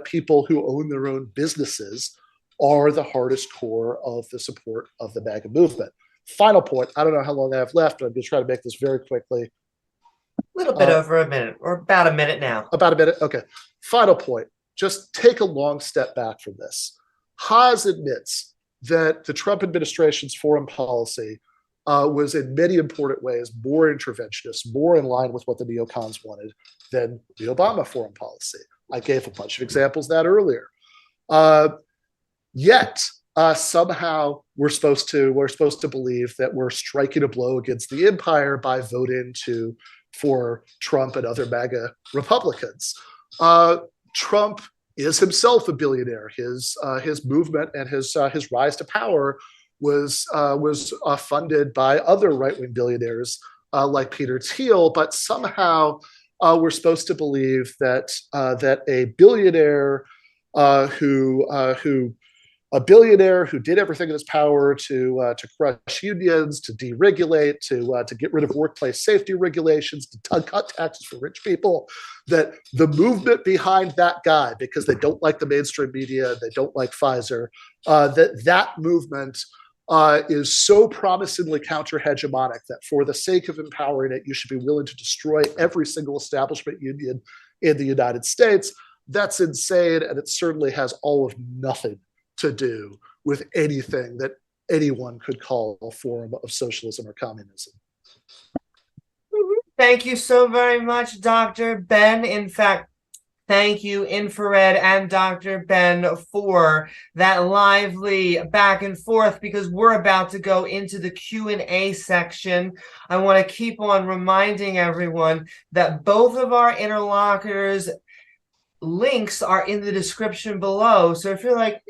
people who own their own businesses are the hardest core of the support of the MAGA movement. Final point, I don't know how long I have left, but I'm going to try to make this very quickly. A little bit over a minute, or about a minute now. About a minute? Okay. Final point. Just take a long step back from this. Haas admits that the Trump administration's foreign policy was in many important ways more interventionist, more in line with what the neocons wanted than the Obama foreign policy. I gave a bunch of examples of that earlier. Yet somehow we're supposed to believe that we're striking a blow against the empire by voting for Trump and other MAGA Republicans. Trump is himself a billionaire. His movement and his rise to power was funded by other right-wing billionaires like Peter Thiel, but somehow we're supposed to believe that a billionaire who did everything in his power to crush unions, to deregulate, to get rid of workplace safety regulations, to cut taxes for rich people, that the movement behind that guy, because they don't like the mainstream media, they don't like Pfizer, that movement is so promisingly counter-hegemonic that for the sake of empowering it, you should be willing to destroy every single establishment union in the United States. That's insane, and it certainly has all of nothing to do with anything that anyone could call a form of socialism or communism. Thank you so very much, Dr. Ben. In fact, thank you, Infrared and Dr. Ben, for that lively back and forth, because we're about to go into the Q&A section. I want to keep on reminding everyone that both of our interlocutors' links are in the description below. So if you're like,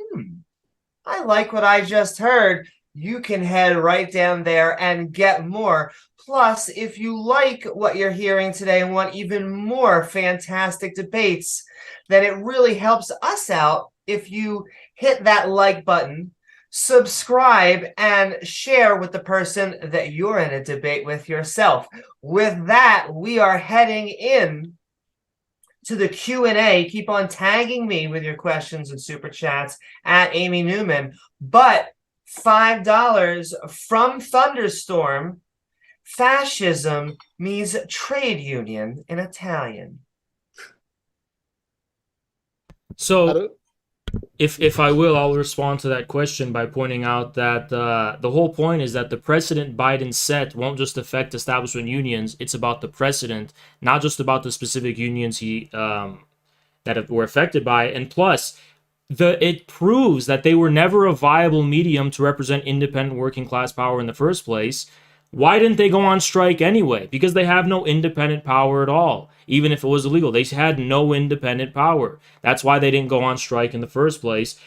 I like what I just heard, you can head right down there and get more. Plus, if you like what you're hearing today and want even more fantastic debates, then it really helps us out if you hit that like button, subscribe, and share with the person that you're in a debate with yourself. With that, we are heading in to the Q&A. Keep on tagging me with your questions and super chats at Amy Newman. But $5 from Thunderstorm, fascism means trade union in Italian. So, if I will, I'll respond to that question by pointing out that the whole point is that the precedent Biden set won't just affect establishment unions. It's about the precedent, not just about the specific unions that were affected by it. And plus, it proves that they were never a viable medium to represent independent working class power in the first place. Why didn't they go on strike anyway? Because they have no independent power at all. Even if it was illegal, they had no independent power. That's why they didn't go on strike in the first place.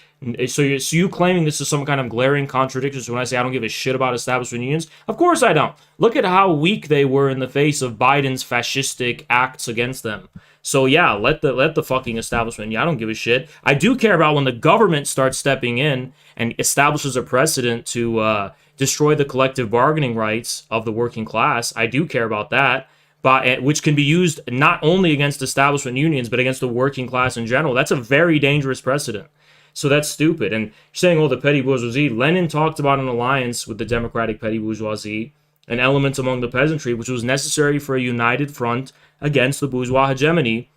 So you claiming this is some kind of glaring contradiction. So when I say I don't give a shit about establishment unions, of course I don't. Look at how weak they were in the face of Biden's fascistic acts against them. So yeah, let the fucking establishment. Yeah, I don't give a shit. I do care about when the government starts stepping in and establishes a precedent to destroy the collective bargaining rights of the working class. I do care about that, but which can be used not only against establishment unions, but against the working class in general. That's a very dangerous precedent. So that's stupid. And saying, oh, the petty bourgeoisie, Lenin talked about an alliance with the democratic petty bourgeoisie, an element among the peasantry, which was necessary for a united front against the bourgeois hegemony.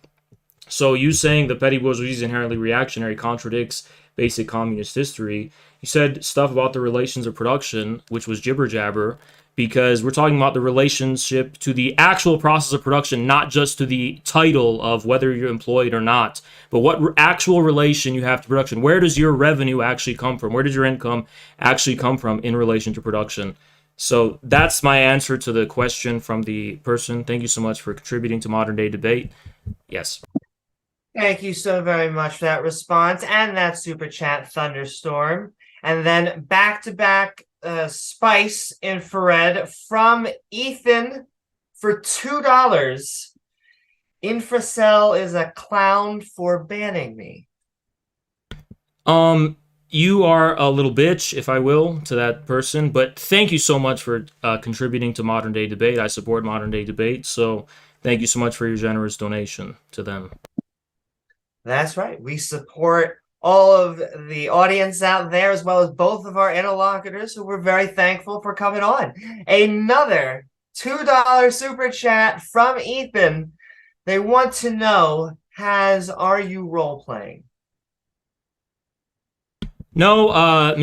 So you saying the petty bourgeoisie is inherently reactionary contradicts basic communist history. You said stuff about the relations of production, which was jibber jabber, because we're talking about the relationship to the actual process of production, not just to the title of whether you're employed or not, but what actual relation you have to production. Where does your revenue actually come from? Where does your income actually come from in relation to production? So that's my answer to the question from the person. Thank you so much for contributing to Modern Day Debate. Yes. Thank you so very much for that response and that super chat, Thunderstorm. And then back-to-back Spice Infrared from Ethan for $2. Infracell is a clown for banning me. You are a little bitch, if I will, to that person, but thank you so much for contributing to Modern Day Debate. I support Modern Day Debate, so thank you so much for your generous donation to them. That's right. We support all of the audience out there, as well as both of our interlocutors, who we're very thankful for coming on. Another $2 super chat from Ethan. They want to know, are you role-playing? No,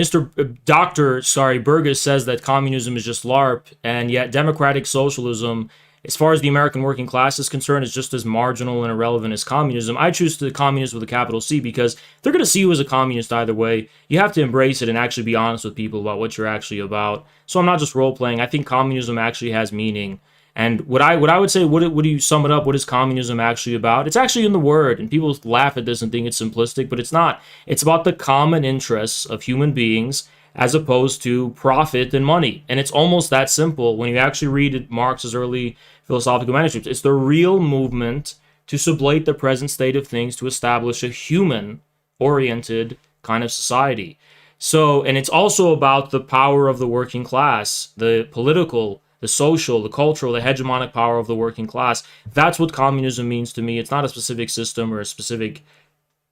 Dr. Burgess says that communism is just LARP, and yet democratic socialism, as far as the American working class is concerned, is just as marginal and irrelevant as communism. I choose the communist with a capital C because they're going to see you as a communist either way. You have to embrace it and actually be honest with people about what you're actually about. So I'm not just role-playing. I think communism actually has meaning. And what I would say, what do you sum it up? What is communism actually about? It's actually in the word, and people laugh at this and think it's simplistic, but it's not. It's about the common interests of human beings as opposed to profit and money. And it's almost that simple when you actually read Marx's early philosophical manuscripts. It's the real movement to sublate the present state of things to establish a human-oriented kind of society. So, and it's also about the power of the working class, the political, the social, the cultural, the hegemonic power of the working class. That's what communism means to me. It's not a specific system or a specific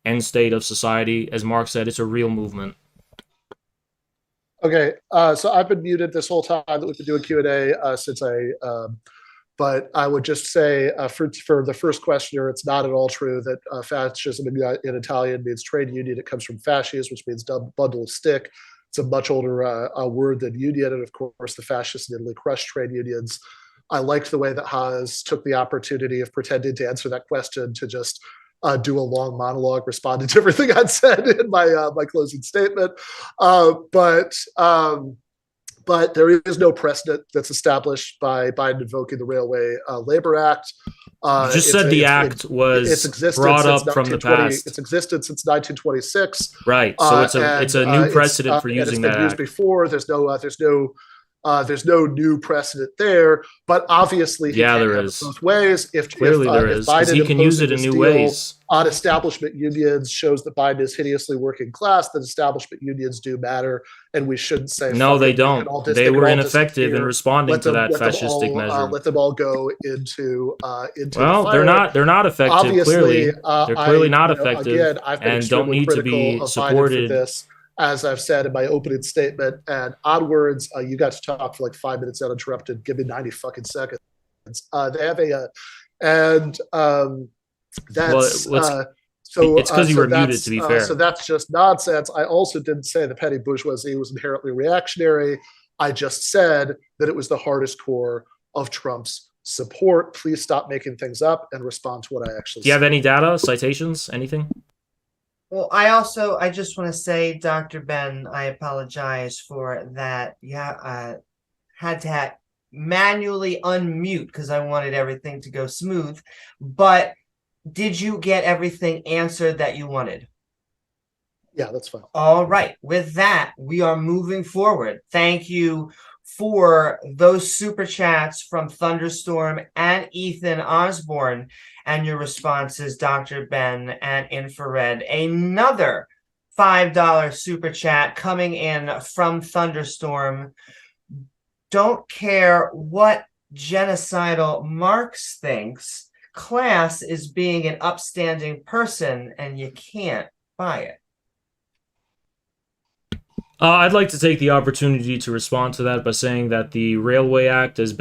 end state of society. As Marx said, it's a real movement. Okay, so I've been muted this whole time that we've been doing Q&A but I would just say for the first questioner, it's not at all true that fascism in Italian means trade union. It comes from fascius, which means bundle of stick. It's a much older word than union, and of course, the fascists in Italy crushed trade unions. I liked the way that Haas took the opportunity of pretending to answer that question to just do a long monologue responding to everything I'd said in my closing statement. But there is no precedent that's established by Biden invoking the Railway Labor Act. You just said the act was brought up from the past. It's existed since 1926. Right. So it's a new precedent for using that act. Used before. There's no new precedent there. But obviously, there is both ways. Clearly there is, because he can use it in new ways. On establishment unions shows that Biden is hideously working class, that establishment unions do matter, and we shouldn't say no, they don't. They were ineffective in responding to that fascistic measure. Let them all go into well, the they're not effective. Obviously, they're clearly not effective, again, I've been and don't need to be supported. For this, as I've said in my opening statement, and onwards, you got to talk for like 5 minutes uninterrupted. Give me 90 fucking seconds. They have that's so it's because you were muted, to be fair. So that's just nonsense. I also didn't say the petty bourgeoisie was inherently reactionary. I just said that it was the hardest core of Trump's support. Please stop making things up and respond to what I actually said. Do you have any data, citations, anything? Well, I just want to say, Dr. Ben, I apologize for that. Yeah, had to manually unmute because I wanted everything to go smooth. But did you get everything answered that you wanted? Yeah, that's fine. All right. With that, we are moving forward. Thank you for those super chats from Thunderstorm and Ethan Osborne and your responses, Dr. Ben and Infrared. Another $5 super chat coming in from Thunderstorm. Don't care what genocidal Marx thinks. Class is being an upstanding person, and you can't buy it. I'd like to take the opportunity to respond to that by saying that the Railway Act, as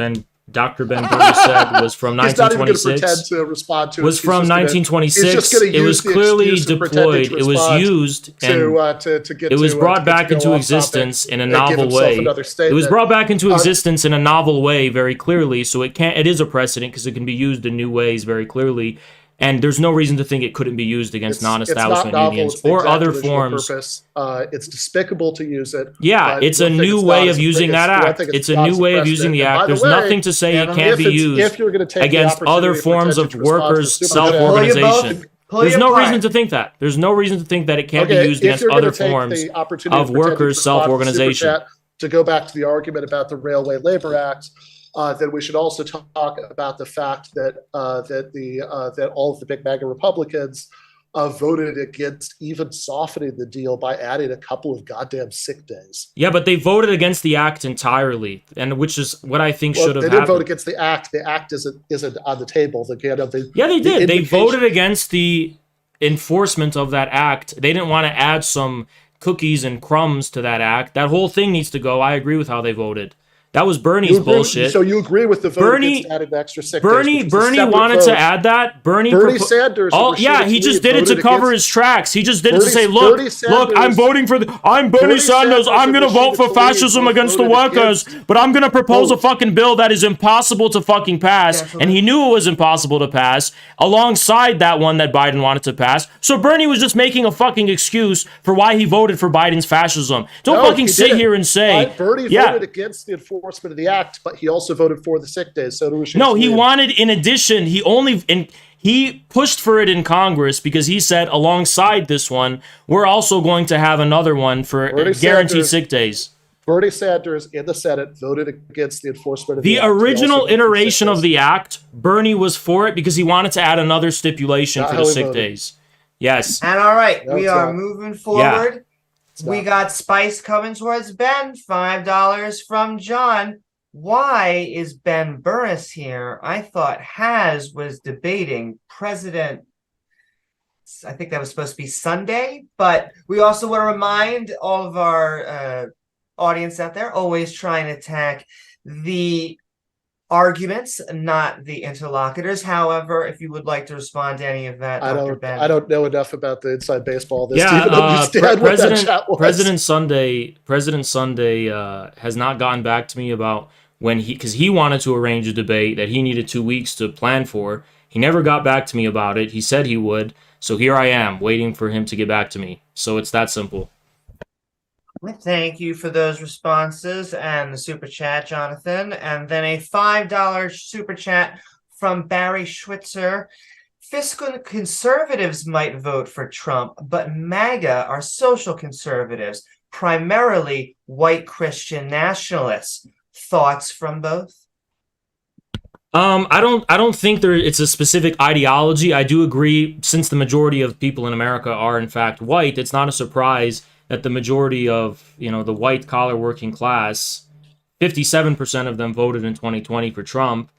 Dr. Ben Burgess said, was from 1926. To respond to was from 1926. It was clearly deployed. It was used, and it was brought back into existence in a novel way. It was brought back into existence in a novel way, very clearly. So it is a precedent because it can be used in new ways very clearly. And there's no reason to think it couldn't be used against non-establishment unions or other forms. It's despicable to use it. Yeah, it's a new way of using that act. It's a new way of using the act. There's nothing to say it can't be used against other forms of workers' self-organization. There's no reason to think that. There's no reason to think that it can't be used against other forms of workers' self-organization. To go back to the argument about the Railway Labor Act, then we should also talk about the fact that that all of the big MAGA Republicans voted against even softening the deal by adding a couple of goddamn sick days. Yeah, but they voted against the act entirely, and which is what I think should have happened. They didn't vote against the act. The act isn't on the table. They did. They voted against the enforcement of that act. They didn't want to add some cookies and crumbs to that act. That whole thing needs to go. I agree with how they voted. That was Bernie's bullshit. So you agree with the vote against adding the extra sick Bernie days? Bernie wanted to add that. Bernie Sanders. Oh yeah, he just did it to cover his tracks. He just did it to say, look, I'm voting for I'm Bernie Sanders. I'm gonna vote for fascism against the workers, but I'm gonna propose a fucking bill that is impossible to fucking pass, and he knew it was impossible to pass, alongside that one that Biden wanted to pass. So Bernie was just making a fucking excuse for why he voted for Biden's fascism. Don't fucking sit here and say, Bernie voted against the enforcement of the act, but he also voted for the sick days. So no, he wanted, in addition, he pushed for it in Congress because he said, alongside this one, we're also going to have another one for guaranteed sick days. Bernie Sanders in the Senate voted against the enforcement of the original iteration of the act. Bernie was for it because he wanted to add another stipulation for the sick days. Yes. And all right, we are moving forward. We got Spice coming towards Ben. $5 from John. Why is Ben Burris here? I thought Haz was debating President. I think that was supposed to be Sunday, but we also want to remind all of our audience out there, always try and attack the arguments, not the interlocutors. However, if you would like to respond to any of that, Dr. Ben. I don't know enough about the inside baseball. President Sunday has not gotten back to me about when because he wanted to arrange a debate that he needed 2 weeks to plan for. He never got back to me about it. He said he would. So here I am waiting for him to get back to me. So it's that simple. Thank you for those responses and the super chat, Jonathan. And then a $5 super chat from Barry Schwitzer. Fiscal conservatives might vote for Trump, but MAGA are social conservatives, primarily white Christian nationalists. Thoughts from both? I don't think it's a specific ideology. I do agree, since the majority of people in America are in fact white, it's not a surprise that the majority of, the white collar working class, 57% of them voted in 2020 for Trump,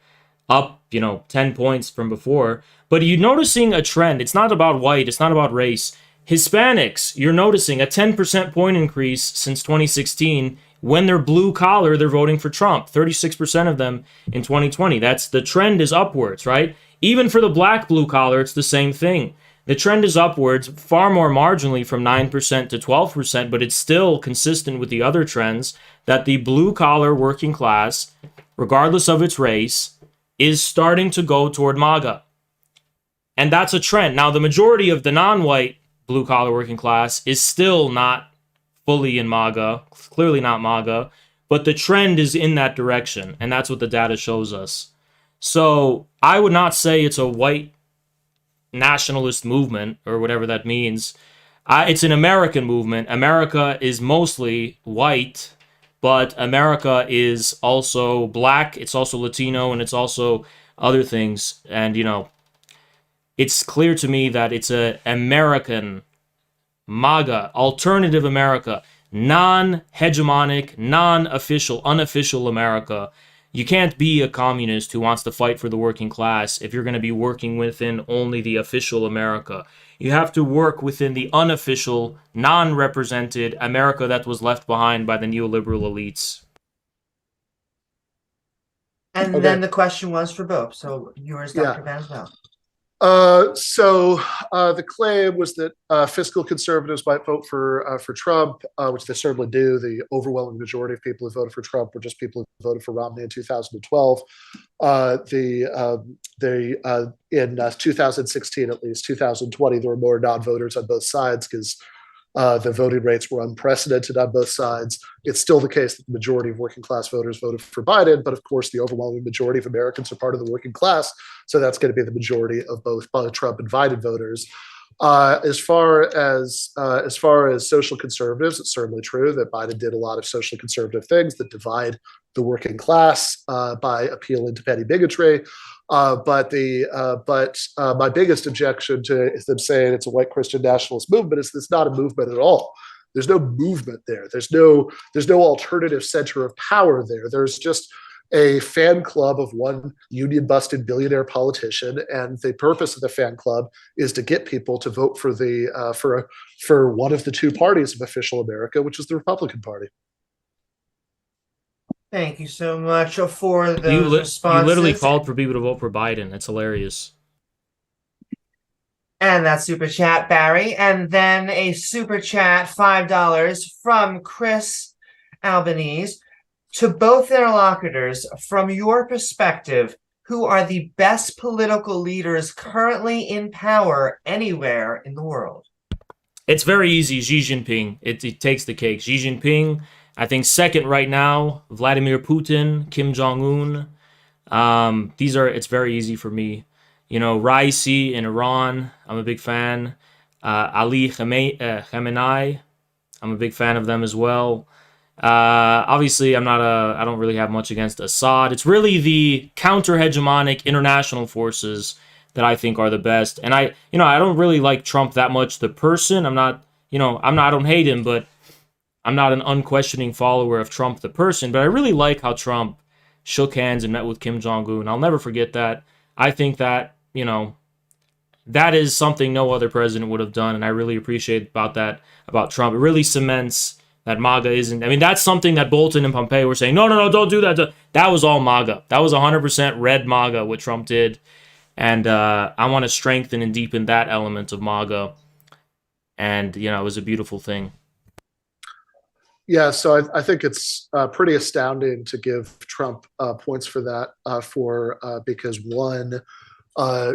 up, 10 points from before. But you're noticing a trend. It's not about white, it's not about race. Hispanics, you're noticing a 10% point increase since 2016. When they're blue collar, they're voting for Trump. 36% of them in 2020. The trend is upwards, right? Even for the black blue collar, it's the same thing. The trend is upwards, far more marginally from 9% to 12%, but it's still consistent with the other trends that the blue-collar working class, regardless of its race, is starting to go toward MAGA. And that's a trend. Now, the majority of the non-white blue-collar working class is still not fully in MAGA, clearly not MAGA, but the trend is in that direction, and that's what the data shows us. So I would not say it's a white nationalist movement or whatever that means. It's an American movement. America is mostly white, but America is also black, it's also Latino, and it's also other things. And it's clear to me that it's a American MAGA, alternative America, non-hegemonic, non-official, unofficial America. You can't be a communist who wants to fight for the working class if you're going to be working within only the official America. You have to work within the unofficial, non-represented America that was left behind by the neoliberal elites. And then the question was for both. So yours, Dr. Ben, as well. So the claim was that fiscal conservatives might vote for Trump, which they certainly do. The overwhelming majority of people who voted for Trump were just people who voted for Romney in 2012. In 2016, at least 2020, there were more non-voters on both sides because the voting rates were unprecedented on both sides. It's still the case that the majority of working class voters voted for Biden, but of course the overwhelming majority of Americans are part of the working class, so that's going to be the majority of both Trump and Biden voters. As far as social conservatives, it's certainly true that Biden did a lot of socially conservative things that divide the working class by appealing to petty bigotry. But my biggest objection to them saying it's a white Christian nationalist movement is it's not a movement at all. There's no movement there. There's no alternative center of power there. There's just a fan club of one union-busted billionaire politician, and the purpose of the fan club is to get people to vote for one of the two parties of official America, which is the Republican Party. Thank you so much for You, those you literally responses. called for people to vote for Biden. It's hilarious. And that super chat, Barry. And then a super chat, $5 from Chris Albanese. To both interlocutors, from your perspective, who are the best political leaders currently in power anywhere in the world? It's very easy. Xi Jinping. It takes the cake. Xi Jinping. I think second right now, Vladimir Putin, Kim Jong-un. It's very easy for me. You know, Raisi in Iran, I'm a big fan. Ali Khamenei, I'm a big fan of them as well. Obviously, I don't really have much against Assad. It's really the counter-hegemonic international forces that I think are the best. And I don't really like Trump that much, the person. I don't hate him, but I'm not an unquestioning follower of Trump, the person. But I really like how Trump shook hands and met with Kim Jong-un. I'll never forget that. I think that, that is something no other president would have done. And I really appreciate about Trump. It really cements that MAGA isn't. I mean, that's something that Bolton and Pompeo were saying, no, don't do that. That was all MAGA. That was 100% red MAGA, what Trump did. And I want to strengthen and deepen that element of MAGA. And, it was a beautiful thing. Yeah, so I think it's pretty astounding to give Trump points for that because one,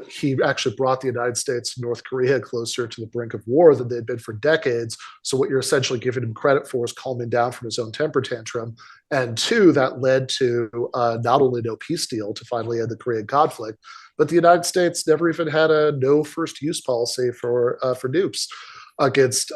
he actually brought the United States and North Korea closer to the brink of war than they'd been for decades. So what you're essentially giving him credit for is calming down from his own temper tantrum. And two, that led to not only no peace deal to finally end the Korean conflict, but the United States never even had a no first use policy for nukes against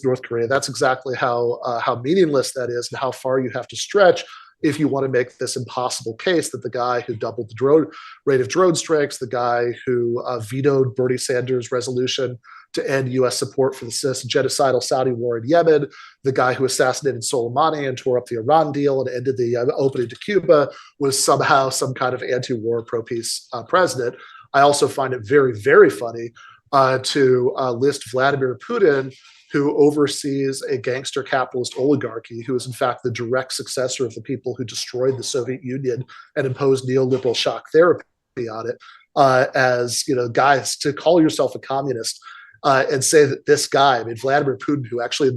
North Korea. That's exactly how meaningless that is and how far you have to stretch if you want to make this impossible case that the guy who doubled the rate of drone strikes, the guy who vetoed Bernie Sanders' resolution to end U.S. support for the genocidal Saudi war in Yemen, the guy who assassinated Soleimani and tore up the Iran deal and ended the opening to Cuba was somehow some kind of anti-war, pro-peace president. I also find it very, very funny to list Vladimir Putin, who oversees a gangster capitalist oligarchy, who is in fact the direct successor of the people who destroyed the Soviet Union and imposed neoliberal shock therapy on it, as guys, to call yourself a communist and say that this guy, I mean, Vladimir Putin, who actually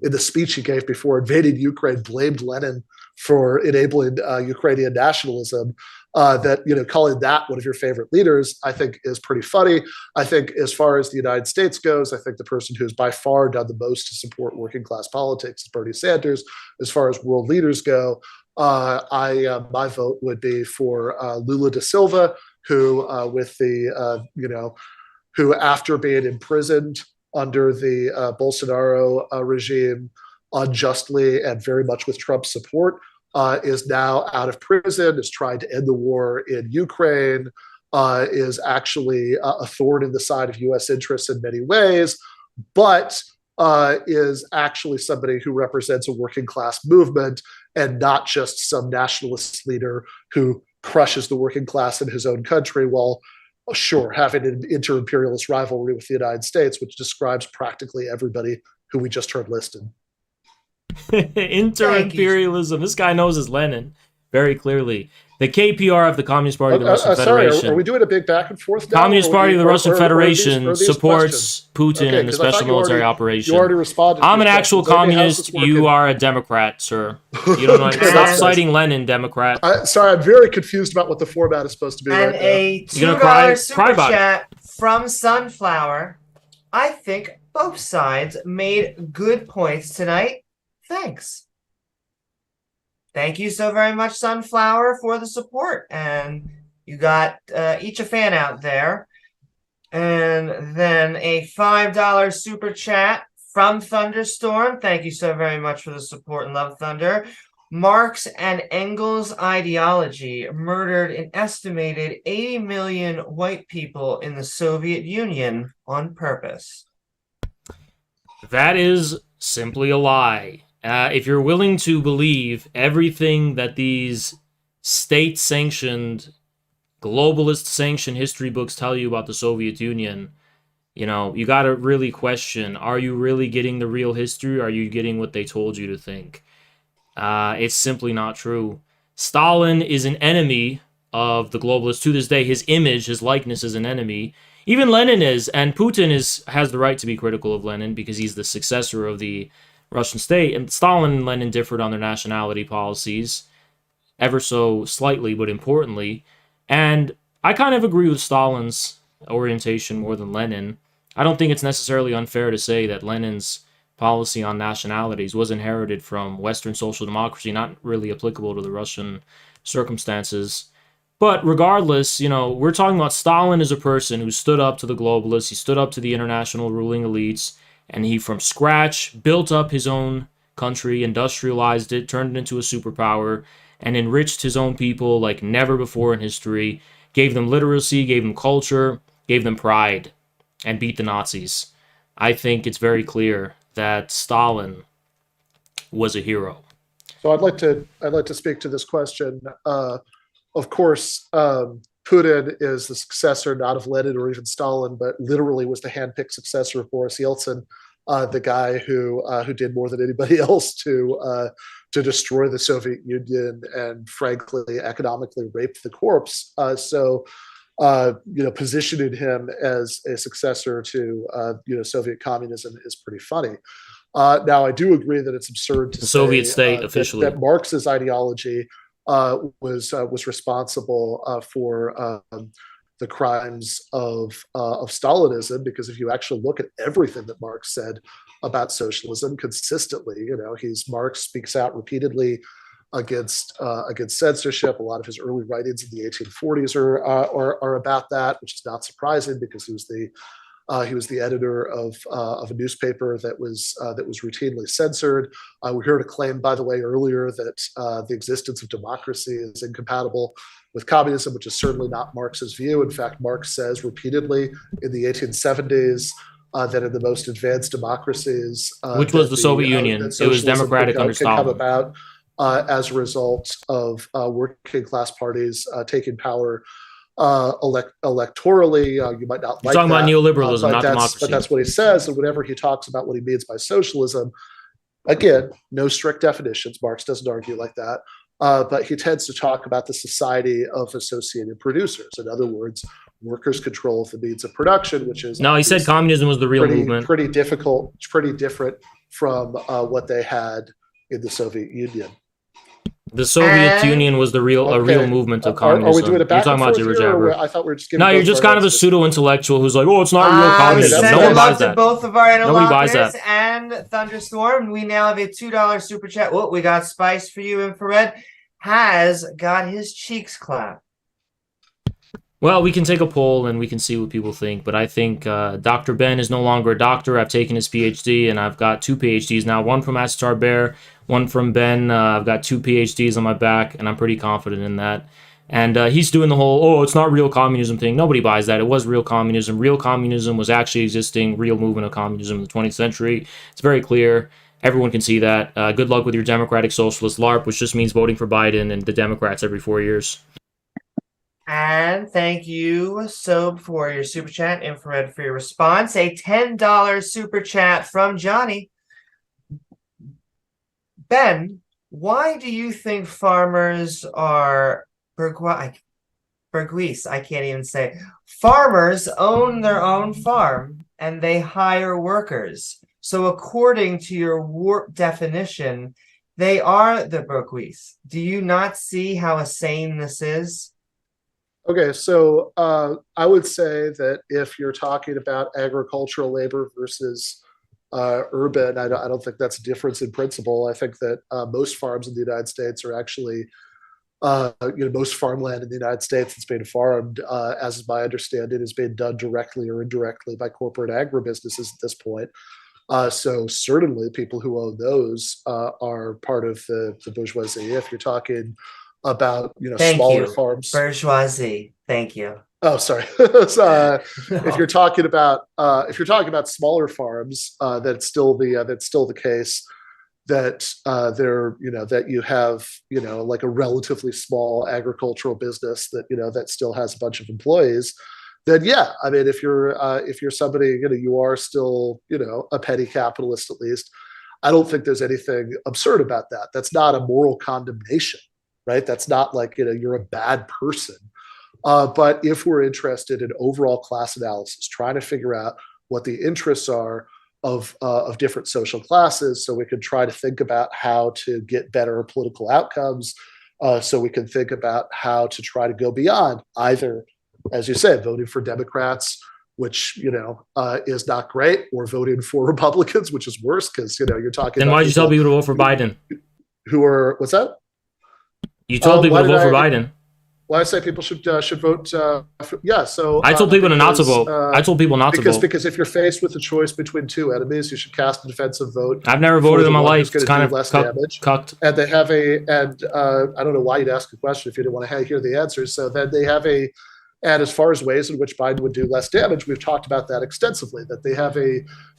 in the speech he gave before invading Ukraine, blamed Lenin for enabling Ukrainian nationalism. Calling that one of your favorite leaders, I think, is pretty funny. I think as far as the United States goes, I think the person who's by far done the most to support working class politics is Bernie Sanders. As far as world leaders go, my vote would be for Lula da Silva, who who after being imprisoned under the Bolsonaro regime unjustly and very much with Trump's support, is now out of prison, is trying to end the war in Ukraine, is actually a thorn in the side of U.S. interests in many ways, but is actually somebody who represents a working class movement and not just some nationalist leader who crushes the working class in his own country while, sure, having an inter-imperialist rivalry with the United States, which describes practically everybody who we just heard listed. Inter-imperialism. This guy knows his Lenin very clearly. The KPR of the Communist Party of the Russian Federation. Sorry, are we doing a big back and forth now? Communist Party of the Russian Federation supports Putin and the special military operation. You already responded. I'm an actual communist. You are a Democrat, sir. You don't know. Stop citing Lenin, Democrat. Sorry, I'm very confused about what the format is supposed to be and right a $2 super chat from Sunflower. I think both sides made good points tonight. Thanks. Thank you so very much, Sunflower, for the support. And you got each a fan out there. And then a $5 super chat from Thunderstorm. Thank you so very much for the support and love, Thunder. Marx and Engels' ideology murdered an estimated 80 million white people in the Soviet Union on purpose. That is simply a lie. If you're willing to believe everything that these state-sanctioned, globalist-sanctioned history books tell you about the Soviet Union, you got to really question, are you really getting the real history? Or are you getting what they told you to think? It's simply not true. Stalin is an enemy of the globalists to this day. His image, his likeness is an enemy. Even Lenin is, and Putin has the right to be critical of Lenin because he's the successor of the Russian state. And Stalin and Lenin differed on their nationality policies, ever so slightly, but importantly. And I kind of agree with Stalin's orientation more than Lenin. I don't think it's necessarily unfair to say that Lenin's policy on nationalities was inherited from Western social democracy, not really applicable to the Russian circumstances. But regardless, we're talking about Stalin as a person who stood up to the globalists, he stood up to the international ruling elites, and he from scratch built up his own country, industrialized it, turned it into a superpower, and enriched his own people like never before in history, gave them literacy, gave them culture, gave them pride, and beat the Nazis. I think it's very clear that Stalin was a hero. So I'd like to speak to this question. Of course, Putin is the successor not of Lenin or even Stalin, but literally was the handpicked successor of Boris Yeltsin, the guy who did more than anybody else to destroy the Soviet Union and, frankly, economically raped the corpse. Positioning him as a successor to Soviet communism is pretty funny. Now, I do agree that it's absurd to the say Soviet state officially that Marx's ideology was responsible for the crimes of Stalinism, because if you actually look at everything that Marx said about socialism consistently, Marx speaks out repeatedly against censorship. A lot of his early writings in the 1840s are about that, which is not surprising because he was the editor of a newspaper that was routinely censored. We heard a claim, by the way, earlier that the existence of democracy is incompatible with communism, which is certainly not Marx's view. In fact, Marx says repeatedly in the 1870s that in the most advanced democracies, which was the Soviet Union, it was democratic under Stalin, come about as a result of working class parties taking power electorally. You might not like talking that, about neoliberalism, not democracy. But that's what he says, and whenever he talks about what he means by socialism, again, no strict definitions. Marx doesn't argue like that, but he tends to talk about the society of associated producers. In other words, workers' control of the means of production, which is no. He said communism was the real movement. Pretty difficult. It's pretty different from what they had in the Soviet Union. The Soviet Union was a real movement of communism. Are we doing it back You're talking about jibber jabber. I thought we were just giving. No, you're just kind of a pseudo-intellectual who's like, oh, it's not real communism. No one buys that. Both of our Nobody buys that. And Thunderstorm, we now have a $2 super chat. Oh, we got Spice for you, Infrared. Has got his cheeks clapped. Well, we can take a poll and we can see what people think, but I think Dr. Ben is no longer a doctor. I've taken his PhD, and I've got 2 PhDs now, one from Asatar Bear, one from Ben. I've got 2 PhDs on my back, and I'm pretty confident in that. And he's doing the whole, oh, it's not real communism thing. Nobody buys that. It was real communism. Real communism was actually existing, real movement of communism in the 20th century. It's very clear. Everyone can see that. Good luck with your democratic socialist LARP, which just means voting for Biden and the Democrats every 4 years. And thank you, Soap, for your super chat. Infrared for your response. A $10 super chat from Johnny. Ben, why do you think farmers are Burgis? I can't even say. Farmers own their own farm and they hire workers. So according to your warped definition, they are the Burgis. Do you not see how insane this is? Okay, so I would say that if you're talking about agricultural labor versus urban, I don't think that's a difference in principle. I think that most farms in the United States are actually, most farmland in the United States that's being farmed, as is my understanding, is being done directly or indirectly by corporate agribusinesses at this point. So certainly people who own those are part of the bourgeoisie. If you're talking about smaller farms, bourgeoisie. Thank you. Oh, sorry. If you're talking about smaller farms, that's still the case. That that you have like a relatively small agricultural business that still has a bunch of employees. Then yeah, I mean if you're somebody you are still a petty capitalist at least. I don't think there's anything absurd about that. That's not a moral condemnation. right? That's not like, you're a bad person. But if we're interested in overall class analysis, trying to figure out what the interests are of different social classes, so we can try to think about how to get better political outcomes, so we can think about how to try to go beyond either, as you said, voting for Democrats, which is not great, or voting for Republicans, which is worse, because you're talking. Then why'd you tell people to vote for Biden? Who are, what's that? You told people to vote for Biden. Well, I say people should vote. So I told people not to vote. I told people not to vote because if you're faced with a choice between two enemies, you should cast a defensive vote. I've never voted in my life. It's kind of less damage. Cucked. And they have I don't know why you'd ask a question if you didn't want to hear the answers. So then they have and as far as ways in which Biden would do less damage, we've talked about that extensively. That they have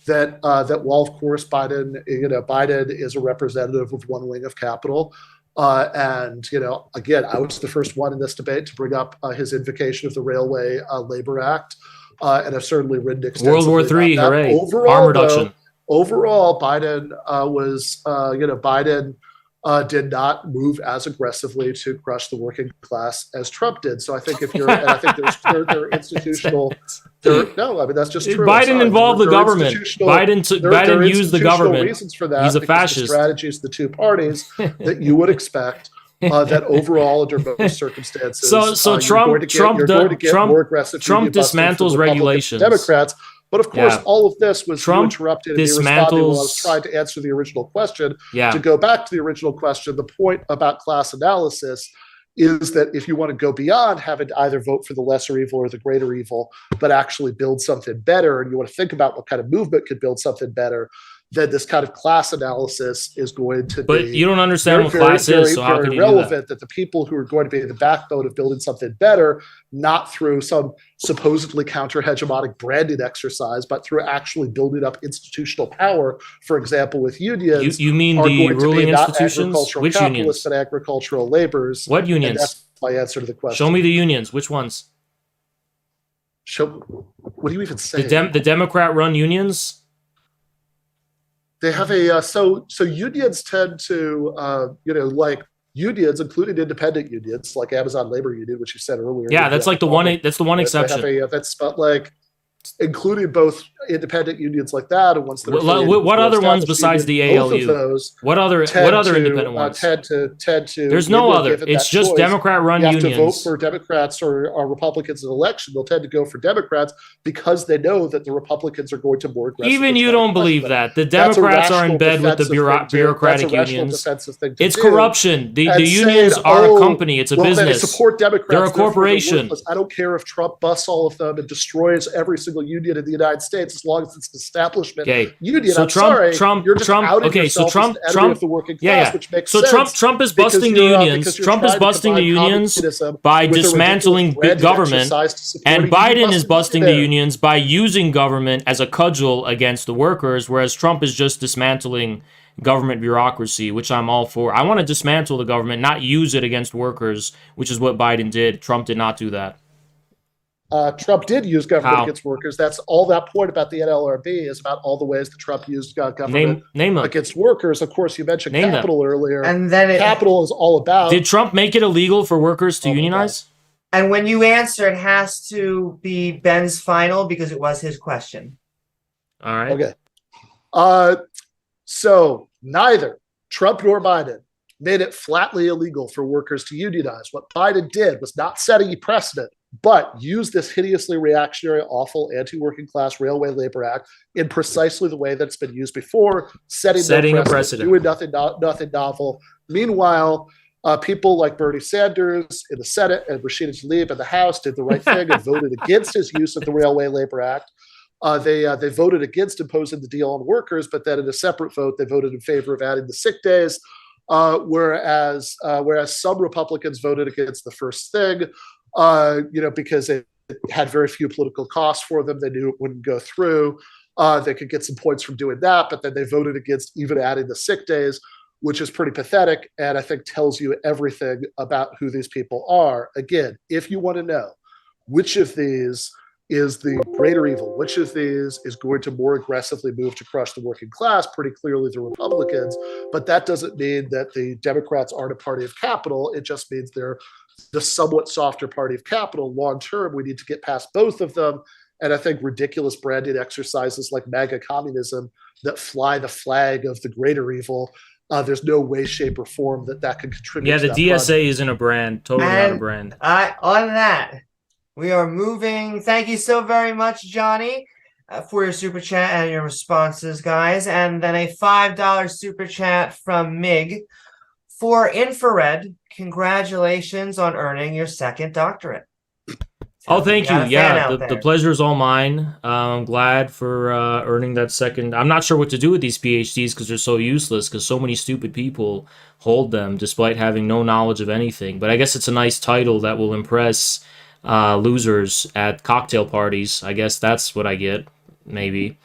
that while of course Biden is a representative of one wing of capital. And again, I was the first one in this debate to bring up his invocation of the Railway Labor Act, and I've certainly written extensively World War III, about that. hooray! Overall, Harm reduction. Overall, Biden Biden did not move as aggressively to crush the working class as Trump did. So I think there are institutional. That's just true. Biden involved the government. Biden used the government. Reasons for that. He's a fascist. The strategies of the two parties that you would expect. That overall, under most circumstances, Trump dismantles regulations. Democrats. But of course, all of this was interrupted. And Dismantles. While I was trying to answer the original question. To go back to the original question, the point about class analysis is that if you want to go beyond having to either vote for the lesser evil or the greater evil, but actually build something better, and you want to think about what kind of movement could build something better, then this kind of class analysis is going to be. But you don't understand what class is, so how can you do that? That the people who are going to be the backbone of building something better, not through some supposedly counter-hegemonic branding exercise, but through actually building up institutional power. For example, with unions, you mean the ruling institutions? Which unions? And agricultural laborers. What unions? That's my answer to the question. Show me the unions. Which ones? What do you even say? The Democrat-run unions. They have so unions tend to like unions, including independent unions like Amazon Labor Union, which you said earlier. Yeah, that's like the one. That's the one exception. That's about like including both independent unions like that and ones that are what other ones besides the ALU? Both of those what other independent ones? Tend to. There's no other. It's just Democrat-run unions. You have to vote for Democrats or Republicans in an election. They'll tend to go for Democrats because they know that the Republicans are going to more aggressively. Even you don't believe that. The Democrats are in bed with the bureaucratic unions. It's corruption. The unions are a company. It's a business. They support Democrats. They're a corporation. I don't care if Trump busts all of them and destroys every single union in the United States, as long as it's an establishment union. So Trump, of the working class, which makes sense. Trump is busting the unions. Trump is busting the unions by dismantling big government, and Biden is busting the unions by using government as a cudgel against the workers, whereas Trump is just dismantling government bureaucracy, which I'm all for. I want to dismantle the government, not use it against workers, which is what Biden did. Trump did not do that. Trump did use government against workers. That's all that point about the NLRB is about all the ways that Trump used government against workers. Of course, you mentioned capital earlier. And then capital is all about. Did Trump make it illegal for workers to unionize? And when you answer, it has to be Ben's final because it was his question. All right. Okay. So neither Trump nor Biden made it flatly illegal for workers to unionize. What Biden did was not set a precedent, but use this hideously reactionary, awful anti-working class Railway Labor Act in precisely the way that's been used before, setting a precedent, doing nothing novel. Meanwhile, people like Bernie Sanders in the Senate and Rashida Tlaib in the House did the right thing and voted against his use of the Railway Labor Act. They voted against imposing the deal on workers, but then in a separate vote, they voted in favor of adding the sick days. Whereas some Republicans voted against the first thing, because it had very few political costs for them. They knew it wouldn't go through. They could get some points from doing that, but then they voted against even adding the sick days, which is pretty pathetic, and I think tells you everything about who these people are. Again, if you want to know which of these is the greater evil. Which of these is going to more aggressively move to crush the working class? Pretty clearly the Republicans, but that doesn't mean that the Democrats aren't a party of capital. It just means they're the somewhat softer party of capital. Long term, we need to get past both of them. And I think ridiculous branding exercises like MAGA communism that fly the flag of the greater evil, there's no way, shape, or form that can contribute. Yeah, to the that DSA isn't a brand. Totally not a brand. On that, we are moving. Thank you so very much, Johnny, for your super chat and your responses, guys. And then a $5 super chat from Mig for Infrared. Congratulations on earning your second doctorate. Oh, thank you. Yeah, the pleasure is all mine. I'm glad for earning that second. I'm not sure what to do with these PhDs because they're so useless, because so many stupid people hold them despite having no knowledge of anything. But I guess it's a nice title that will impress losers at cocktail parties. I guess that's what I get, maybe,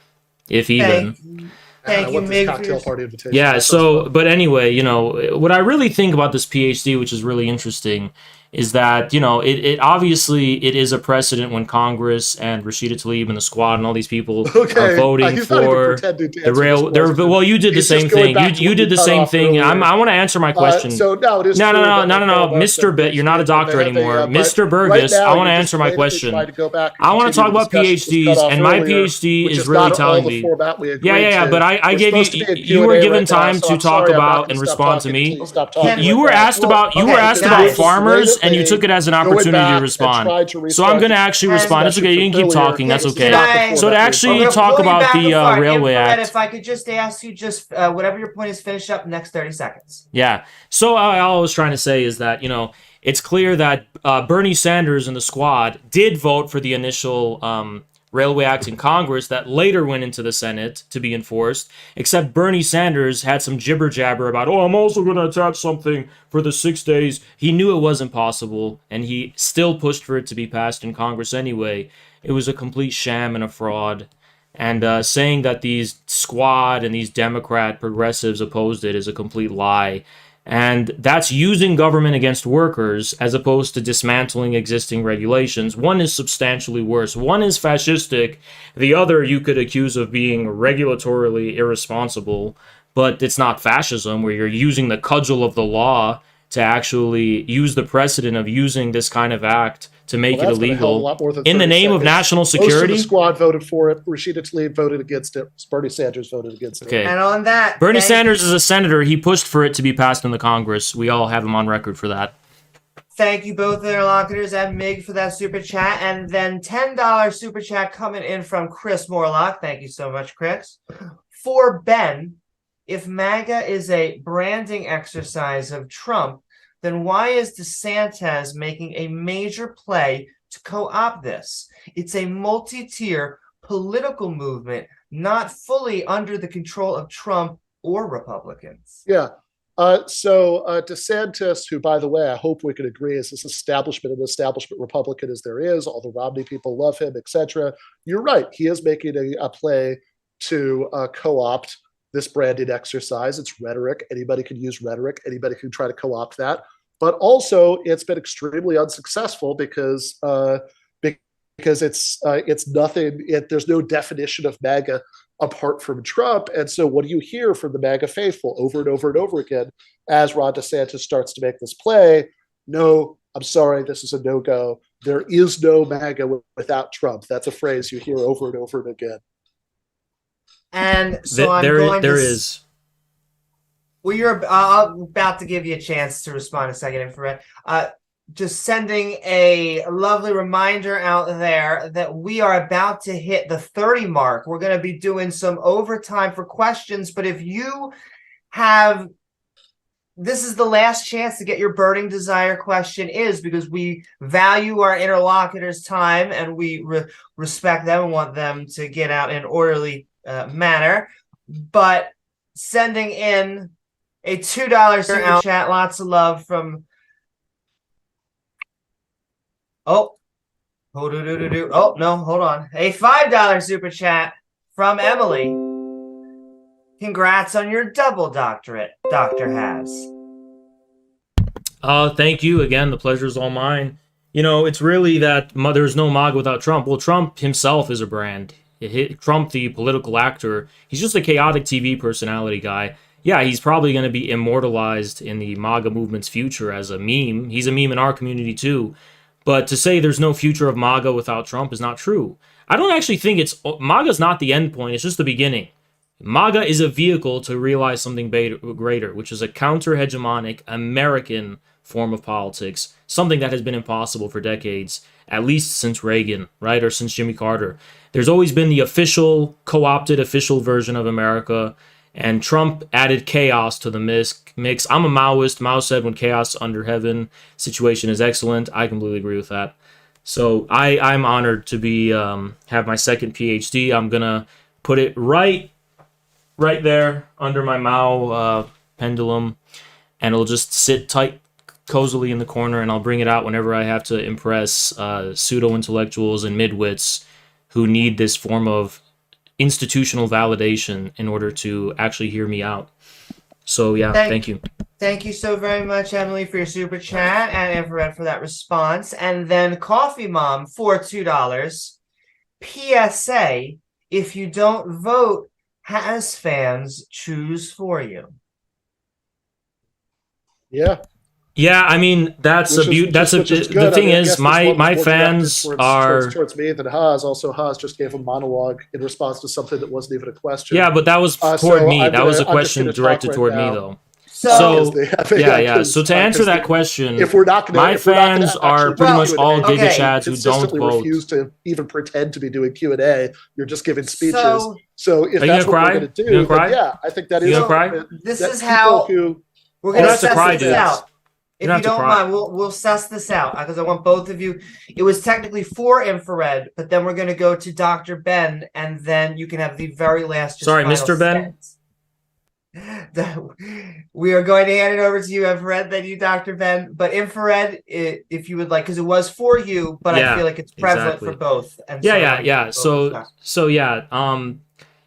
if even. Thank you, Mig. Cocktail party invitation. Yeah, so, but anyway, you know, what I really think about this PhD, which is really interesting, is that, you know, it obviously it is a precedent when Congress and Rashida Tlaib and the squad and all these people are voting for the rail. Well, you did the same thing. You did the same thing. I want to answer my question. So no, it is no, Mr. You're not a doctor anymore. Mr. Burgess, I want to answer my question. I want to talk about PhDs, and my PhD is really telling me. Yeah, but I gave you were given time to talk about and respond to me. You were asked about farmers, and you took it as an opportunity to respond. So I'm going to actually respond. It's okay. You can keep talking. That's okay. So to actually talk about the Railway Act. If I could just ask you, whatever your point is, finish up in the next 30 seconds. Yeah. So all I was trying to say is that, you know, it's clear that Bernie Sanders and the squad did vote for the initial Railway Act in Congress that later went into the Senate to be enforced, except Bernie Sanders had some jibber-jabber about, I'm also going to attach something for the 6 days. He knew it wasn't possible, and he still pushed for it to be passed in Congress anyway. It was a complete sham and a fraud. And saying that these squad and these Democrat progressives opposed it is a complete lie. And that's using government against workers as opposed to dismantling existing regulations. One is substantially worse. One is fascistic. The other you could accuse of being regulatorily irresponsible. But it's not fascism, where you're using the cudgel of the law to actually use the precedent of using this kind of act to make it illegal in the name of national security. Most of the squad voted for it. Rashida Tlaib voted against it. Bernie Sanders voted against it. Okay. And on that, Bernie Sanders is a senator. He pushed for it to be passed in the Congress. We all have him on record for that. Thank you both interlocutors and Mig for that super chat. And then $10 super chat coming in from Chris Morlock. Thank you so much, Chris. For Ben, if MAGA is a branding exercise of Trump, then why is DeSantis making a major play to co-opt this? It's a multi-tier political movement, not fully under the control of Trump or Republicans. Yeah. So DeSantis, who, by the way, I hope we can agree is as establishment Republican as there is, all the Romney people love him, etc. You're right. He is making a play to co-opt this branded exercise. It's rhetoric. Anybody can use rhetoric. Anybody can try to co-opt that. But also, it's been extremely unsuccessful because it's nothing. There's no definition of MAGA apart from Trump. And so what do you hear from the MAGA faithful over and over and over again as Ron DeSantis starts to make this play? No, I'm sorry, this is a no-go. There is no MAGA without Trump. That's a phrase you hear over and over and again. And so there is. Well, I'm about to give you a chance to respond in a second, Infrared. Just sending a lovely reminder out there that we are about to hit the 30 mark. We're going to be doing some overtime for questions, but if you have, this is the last chance to get your burning desire question is, because we value our interlocutors' time and we respect them and want them to get out in an orderly manner. But sending in a $2 super chat, lots of love from no, hold on. A $5 super chat from Emily. Congrats on your double doctorate, Dr. Has. Thank you again. The pleasure is all mine. You know, it's really that there's no MAGA without Trump. Well, Trump himself is a brand. Trump, the political actor, he's just a chaotic TV personality guy. Yeah, he's probably going to be immortalized in the MAGA movement's future as a meme. He's a meme in our community too. But to say there's no future of MAGA without Trump is not true. I don't actually think MAGA's not the end point. It's just the beginning. MAGA is a vehicle to realize something greater, which is a counter-hegemonic American form of politics, something that has been impossible for decades, at least since Reagan, right, or since Jimmy Carter. There's always been the official, co-opted official version of America, and Trump added chaos to the mix. I'm a Maoist. Mao said when chaos under heaven, situation is excellent. I completely agree with that. So I'm honored to be have my second PhD. I'm going to put it right there under my Mao pendulum, and it'll just sit tight, cozily in the corner, and I'll bring it out whenever I have to impress pseudo-intellectuals and midwits who need this form of institutional validation in order to actually hear me out. So yeah, thank you. Thank you so very much, Emily, for your super chat, and Infrared for that response. And then Coffee Mom for $2. PSA, if you don't vote, has fans choose for you. Yeah. Yeah, I mean that's the thing is my fans are towards me than Haas. Also, Haas just gave a monologue in response to something that wasn't even a question. Yeah, but that was toward me. That was a question directed toward me, though. So yeah. So to answer that question, if we're not gonna, my fans are pretty much all Giga Chads who don't vote. Refuse to even pretend to be doing Q&A. You're just giving speeches. So if that's what we're going to do, then yeah, I think that is. You gonna cry? This is how we're going to suss this out. If you don't mind, we'll suss this out because I want both of you. It was technically for Infrared, but then we're going to go to Dr. Ben, and then you can have the very last. Sorry, Mr. Ben. We are going to hand it over to you, Infrared, then you, Dr. Ben. But Infrared, if you would like, because it was for you, but I feel like it's prevalent for both. And yeah. So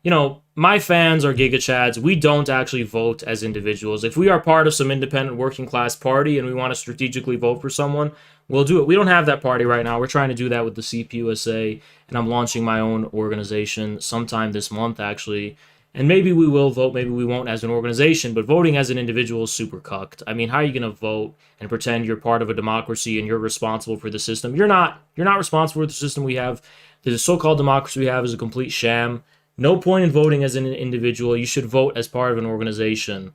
you know, my fans are Giga Chads. We don't actually vote as individuals. If we are part of some independent working class party and we want to strategically vote for someone, we'll do it. We don't have that party right now. We're trying to do that with the CPUSA, and I'm launching my own organization sometime this month, actually. And maybe we will vote, maybe we won't as an organization, but voting as an individual is super cucked. I mean, how are you going to vote and pretend you're part of a democracy and you're responsible for the system? You're not responsible for the system we have. The so-called democracy we have is a complete sham. No point in voting as an individual. You should vote as part of an organization.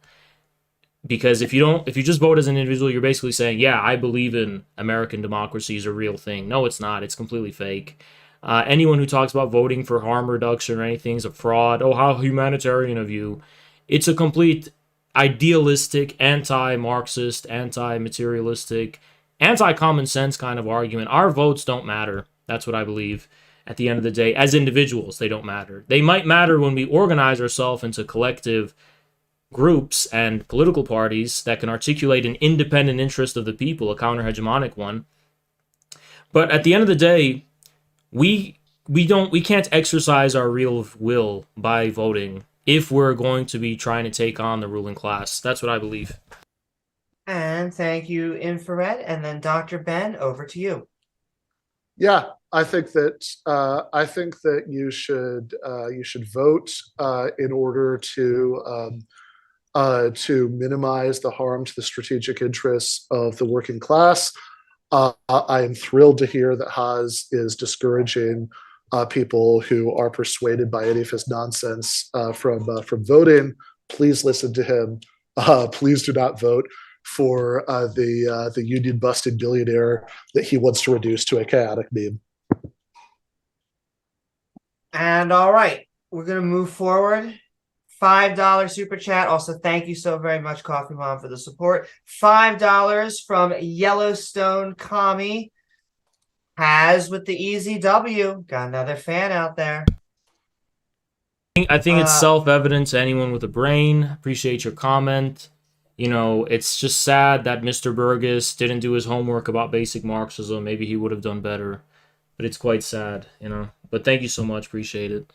Because if you just vote as an individual, you're basically saying, yeah, I believe in American democracy is a real thing. No, it's not. It's completely fake. Anyone who talks about voting for harm reduction or anything is a fraud. Oh, how humanitarian of you. It's a complete idealistic, anti-Marxist, anti-materialistic, anti-common sense kind of argument. Our votes don't matter. That's what I believe. At the end of the day, as individuals, they don't matter. They might matter when we organize ourselves into collective groups and political parties that can articulate an independent interest of the people, a counter-hegemonic one. But at the end of the day, we can't exercise our real will by voting if we're going to be trying to take on the ruling class. That's what I believe. And thank you, Infrared. And then Dr. Ben, over to you. Yeah, I think that you should vote in order to minimize the harm to the strategic interests of the working class. I am thrilled to hear that Haas is discouraging people who are persuaded by any of his nonsense from voting. Please listen to him. Please do not vote for the union busted billionaire that he wants to reduce to a chaotic meme. And all right, we're gonna move forward. $5 super chat. Also, thank you so very much, Coffee Mom, for the support. $5 from Yellowstone Commie. Has with the easy W. Got another fan out there. I think it's self-evident to anyone with a brain. Appreciate your comment. You know, it's just sad that Mr. Burgess didn't do his homework about basic Marxism. Maybe he would have done better. But it's quite sad, you know. But thank you so much. Appreciate it.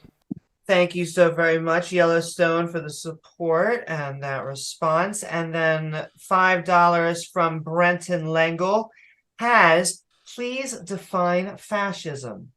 Thank you so very much, Yellowstone, for the support and that response. And then $5 from Brenton Lengel. Has please define fascism?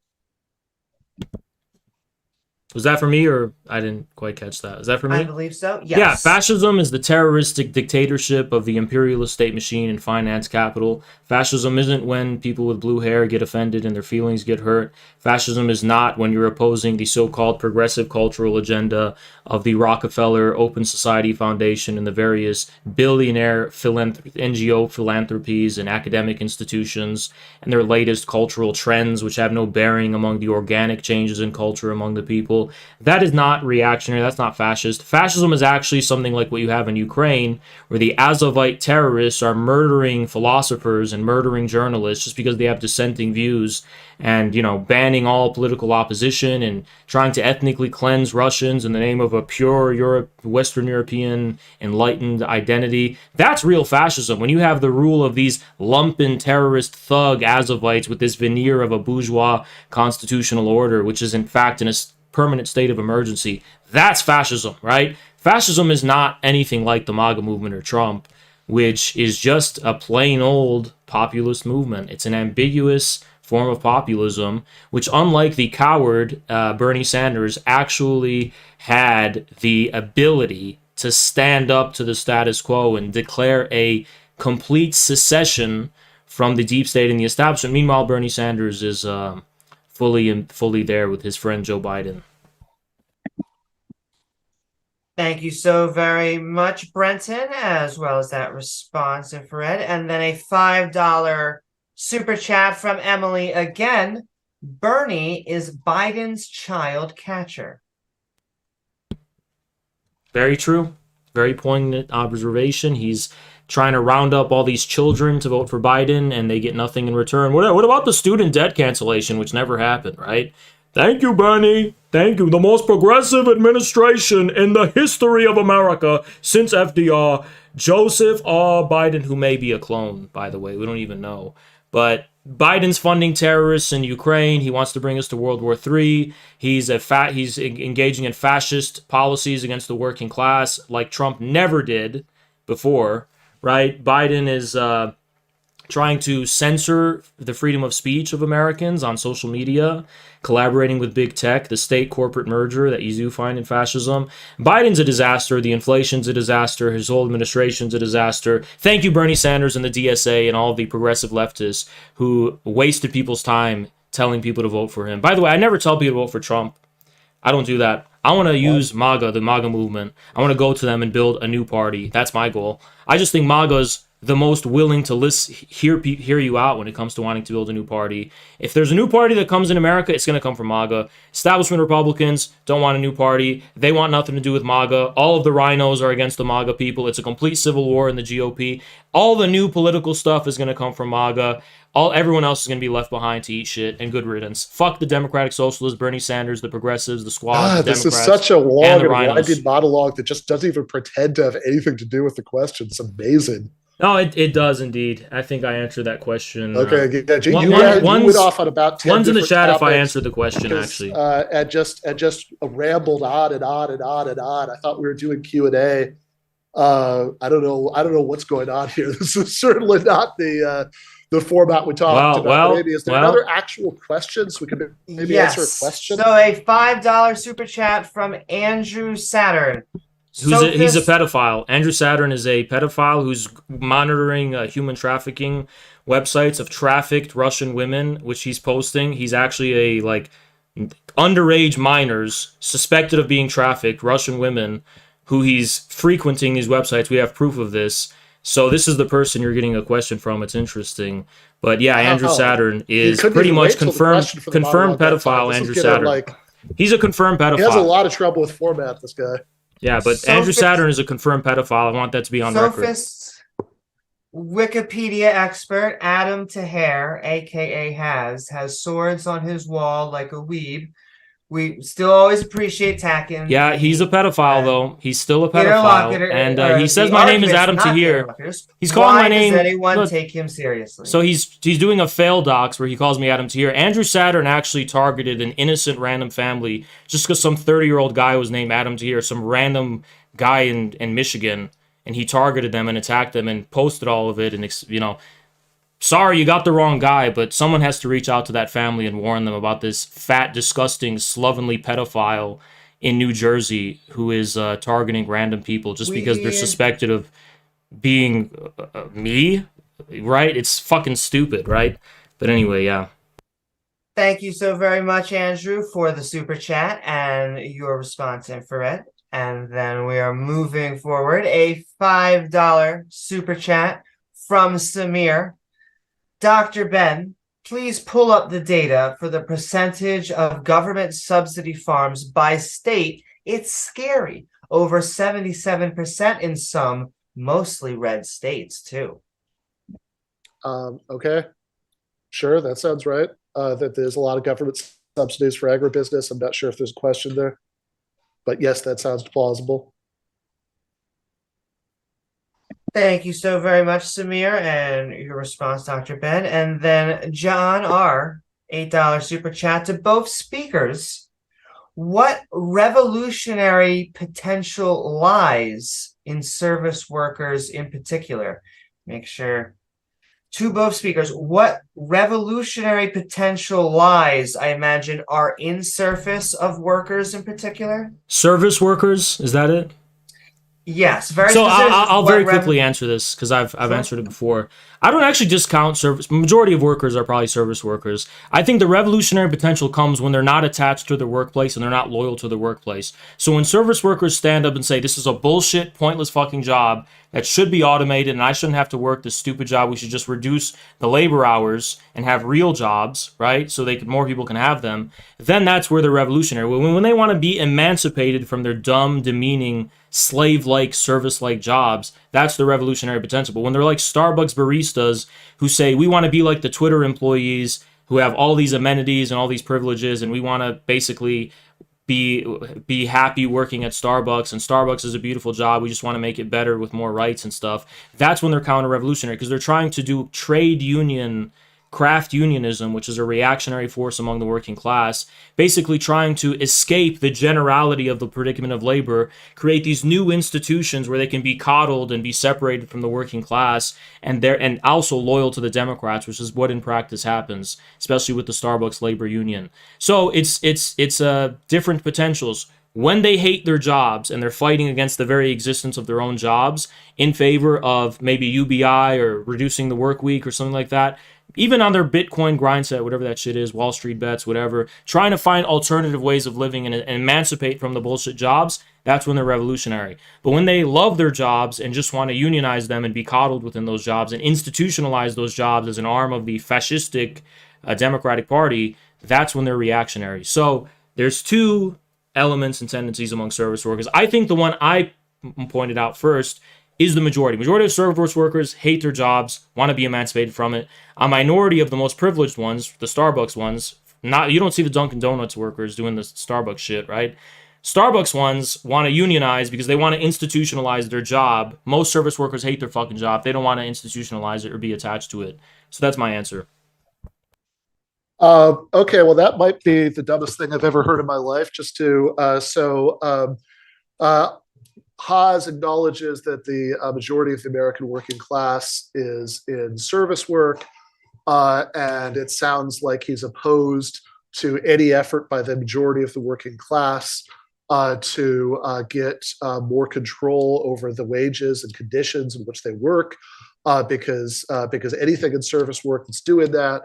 Was that for me, or I didn't quite catch that? Is that for me? I believe so. Yes. Yeah, fascism is the terroristic dictatorship of the imperialist state machine and finance capital. Fascism isn't when people with blue hair get offended and their feelings get hurt. Fascism is not when you're opposing the so-called progressive cultural agenda of the Rockefeller Open Society Foundation and the various billionaire NGO philanthropies and academic institutions and their latest cultural trends, which have no bearing among the organic changes in culture among the people. That is not reactionary. That's not fascist. Fascism is actually something like what you have in Ukraine, where the Azovite terrorists are murdering philosophers and murdering journalists just because they have dissenting views, and, you know, banning all political opposition and trying to ethnically cleanse Russians in the name of a pure Western European enlightened identity. That's real fascism. When you have the rule of these lumpen terrorist thug Azovites with this veneer of a bourgeois constitutional order, which is in fact in a permanent state of emergency, that's fascism, right? Fascism is not anything like the MAGA movement or Trump, which is just a plain old populist movement. It's an ambiguous form of populism, which, unlike the coward Bernie Sanders, actually had the ability to stand up to the status quo and declare a complete secession from the deep state and the establishment. Meanwhile, Bernie Sanders is fully there with his friend Joe Biden. Thank you so very much, Brenton, as well as that response, Infrared. And then a $5 super chat from Emily again. Bernie is Biden's child catcher. Very true. Very poignant observation. He's trying to round up all these children to vote for Biden, and they get nothing in return. What about the student debt cancellation, which never happened, right? Thank you, Bernie. Thank you. The most progressive administration in the history of America since FDR. Joseph R. Biden, who may be a clone, by the way. We don't even know. But Biden's funding terrorists in Ukraine. He wants to bring us to World War III. He's engaging in fascist policies against the working class like Trump never did before, right? Biden is trying to censor the freedom of speech of Americans on social media, collaborating with big tech, the state-corporate merger that you do find in fascism. Biden's a disaster. The inflation's a disaster. His whole administration's a disaster. Thank you, Bernie Sanders and the DSA and all of the progressive leftists who wasted people's time telling people to vote for him. By the way, I never tell people to vote for Trump. I don't do that. I want to use MAGA, the MAGA movement. I want to go to them and build a new party. That's my goal. I just think MAGA's the most willing to hear you out when it comes to wanting to build a new party. If there's a new party that comes in America, it's going to come from MAGA. Establishment Republicans don't want a new party. They want nothing to do with MAGA. All of the rhinos are against the MAGA people. It's a complete civil war in the GOP. All the new political stuff is going to come from MAGA. Everyone else is going to be left behind to eat shit, and good riddance. Fuck the Democratic Socialists, Bernie Sanders, the progressives, the squad, the this Democrats, is such a long and rhinos. winding monologue that just doesn't even pretend to have anything to do with the question. It's amazing. No, it does indeed. I think I answered that question. Okay, you went off on about 10 one's in the chat if I topics, answered the question, actually. And just rambled on and on and on and on. I thought we were doing Q&A. I don't know what's going on here. This is certainly not the format we talked about. Maybe is there another actual question so we can maybe answer a question? So a $5 super chat from Andrew Saturn. He's a pedophile. Andrew Saturn is a pedophile who's monitoring human trafficking websites of trafficked Russian women, which he's posting. He's actually underage minors suspected of being trafficked, Russian women, who he's frequenting these websites. We have proof of this. So this is the person you're getting a question from. It's interesting. But yeah, Andrew Saturn is pretty much confirmed pedophile. Andrew Saturn. He's a confirmed pedophile. He has a lot of trouble with format, this guy. Yeah, but Andrew Saturn is a confirmed pedophile. I want that to be on record. Wikipedia expert Adam Taher, aka has swords on his wall like a weeb. We still always appreciate Tacken. Yeah, he's a pedophile, though. He's still a pedophile. And he says my name is Adam Taher. He's calling my name. Why does anyone take him seriously? So he's doing a fail docs where he calls me Adam Taher. Andrew Saturn actually targeted an innocent random family just because some 30-year-old guy was named Adam Taher, some random guy in Michigan, and he targeted them and attacked them and posted all of it. And, sorry, you got the wrong guy, but someone has to reach out to that family and warn them about this fat, disgusting, slovenly pedophile in New Jersey who is targeting random people just because they're suspected of being me, right? It's fucking stupid, right? But anyway, yeah. Thank you so very much, Andrew, for the super chat and your response, Infrared. And then we are moving forward. A $5 super chat from Samir. Dr. Ben, please pull up the data for the percentage of government subsidy farms by state. It's scary. Over 77% in some, mostly red states, too. Okay. Sure, that sounds right. That there's a lot of government subsidies for agribusiness. I'm not sure if there's a question there. But yes, that sounds plausible. Thank you so very much, Samir, and your response, Dr. Ben. And then John R., $8 super chat to both speakers. What revolutionary potential lies in service workers in particular? Make sure. To both speakers, what revolutionary potential lies, I imagine, are in service of workers in particular? Service workers, is that it? Yes, very so specific. I'll very quickly answer this because I've answered it before. I don't actually discount service. Majority of workers are probably service workers. I think the revolutionary potential comes when they're not attached to their workplace and they're not loyal to their workplace. So when service workers stand up and say, this is a bullshit, pointless fucking job that should be automated and I shouldn't have to work this stupid job, we should just reduce the labor hours and have real jobs, right? So more people can have them. Then that's where they're revolutionary. When they want to be emancipated from their dumb, demeaning, slave-like, service-like jobs, that's the revolutionary potential. But when they're like Starbucks baristas who say, we want to be like the Twitter employees who have all these amenities and all these privileges, and we want to basically be happy working at Starbucks, and Starbucks is a beautiful job, we just want to make it better with more rights and stuff, that's when they're counter-revolutionary, because they're trying to do trade union, craft unionism, which is a reactionary force among the working class, basically trying to escape the generality of the predicament of labor, create these new institutions where they can be coddled and be separated from the working class, and also loyal to the Democrats, which is what in practice happens, especially with the Starbucks labor union. So it's different potentials. When they hate their jobs and they're fighting against the very existence of their own jobs in favor of maybe UBI or reducing the work week or something like that, even on their Bitcoin grind set, whatever that shit is, Wall Street bets, whatever, trying to find alternative ways of living and emancipate from the bullshit jobs, that's when they're revolutionary. But when they love their jobs and just want to unionize them and be coddled within those jobs and institutionalize those jobs as an arm of the fascistic Democratic Party, that's when they're reactionary. So there's two elements and tendencies among service workers. I think the one I pointed out first is the majority. Majority of service workers hate their jobs, want to be emancipated from it. A minority of the most privileged ones, the Starbucks ones, you don't see the Dunkin' Donuts workers doing the Starbucks shit, right? Starbucks ones want to unionize because they want to institutionalize their job. Most service workers hate their fucking job. They don't want to institutionalize it or be attached to it. So that's my answer. Okay, well, that might be the dumbest thing I've ever heard in my life. Haas acknowledges that the majority of the American working class is in service work, and it sounds like he's opposed to any effort by the majority of the working class to get more control over the wages and conditions in which they work, because anything in service work that's doing that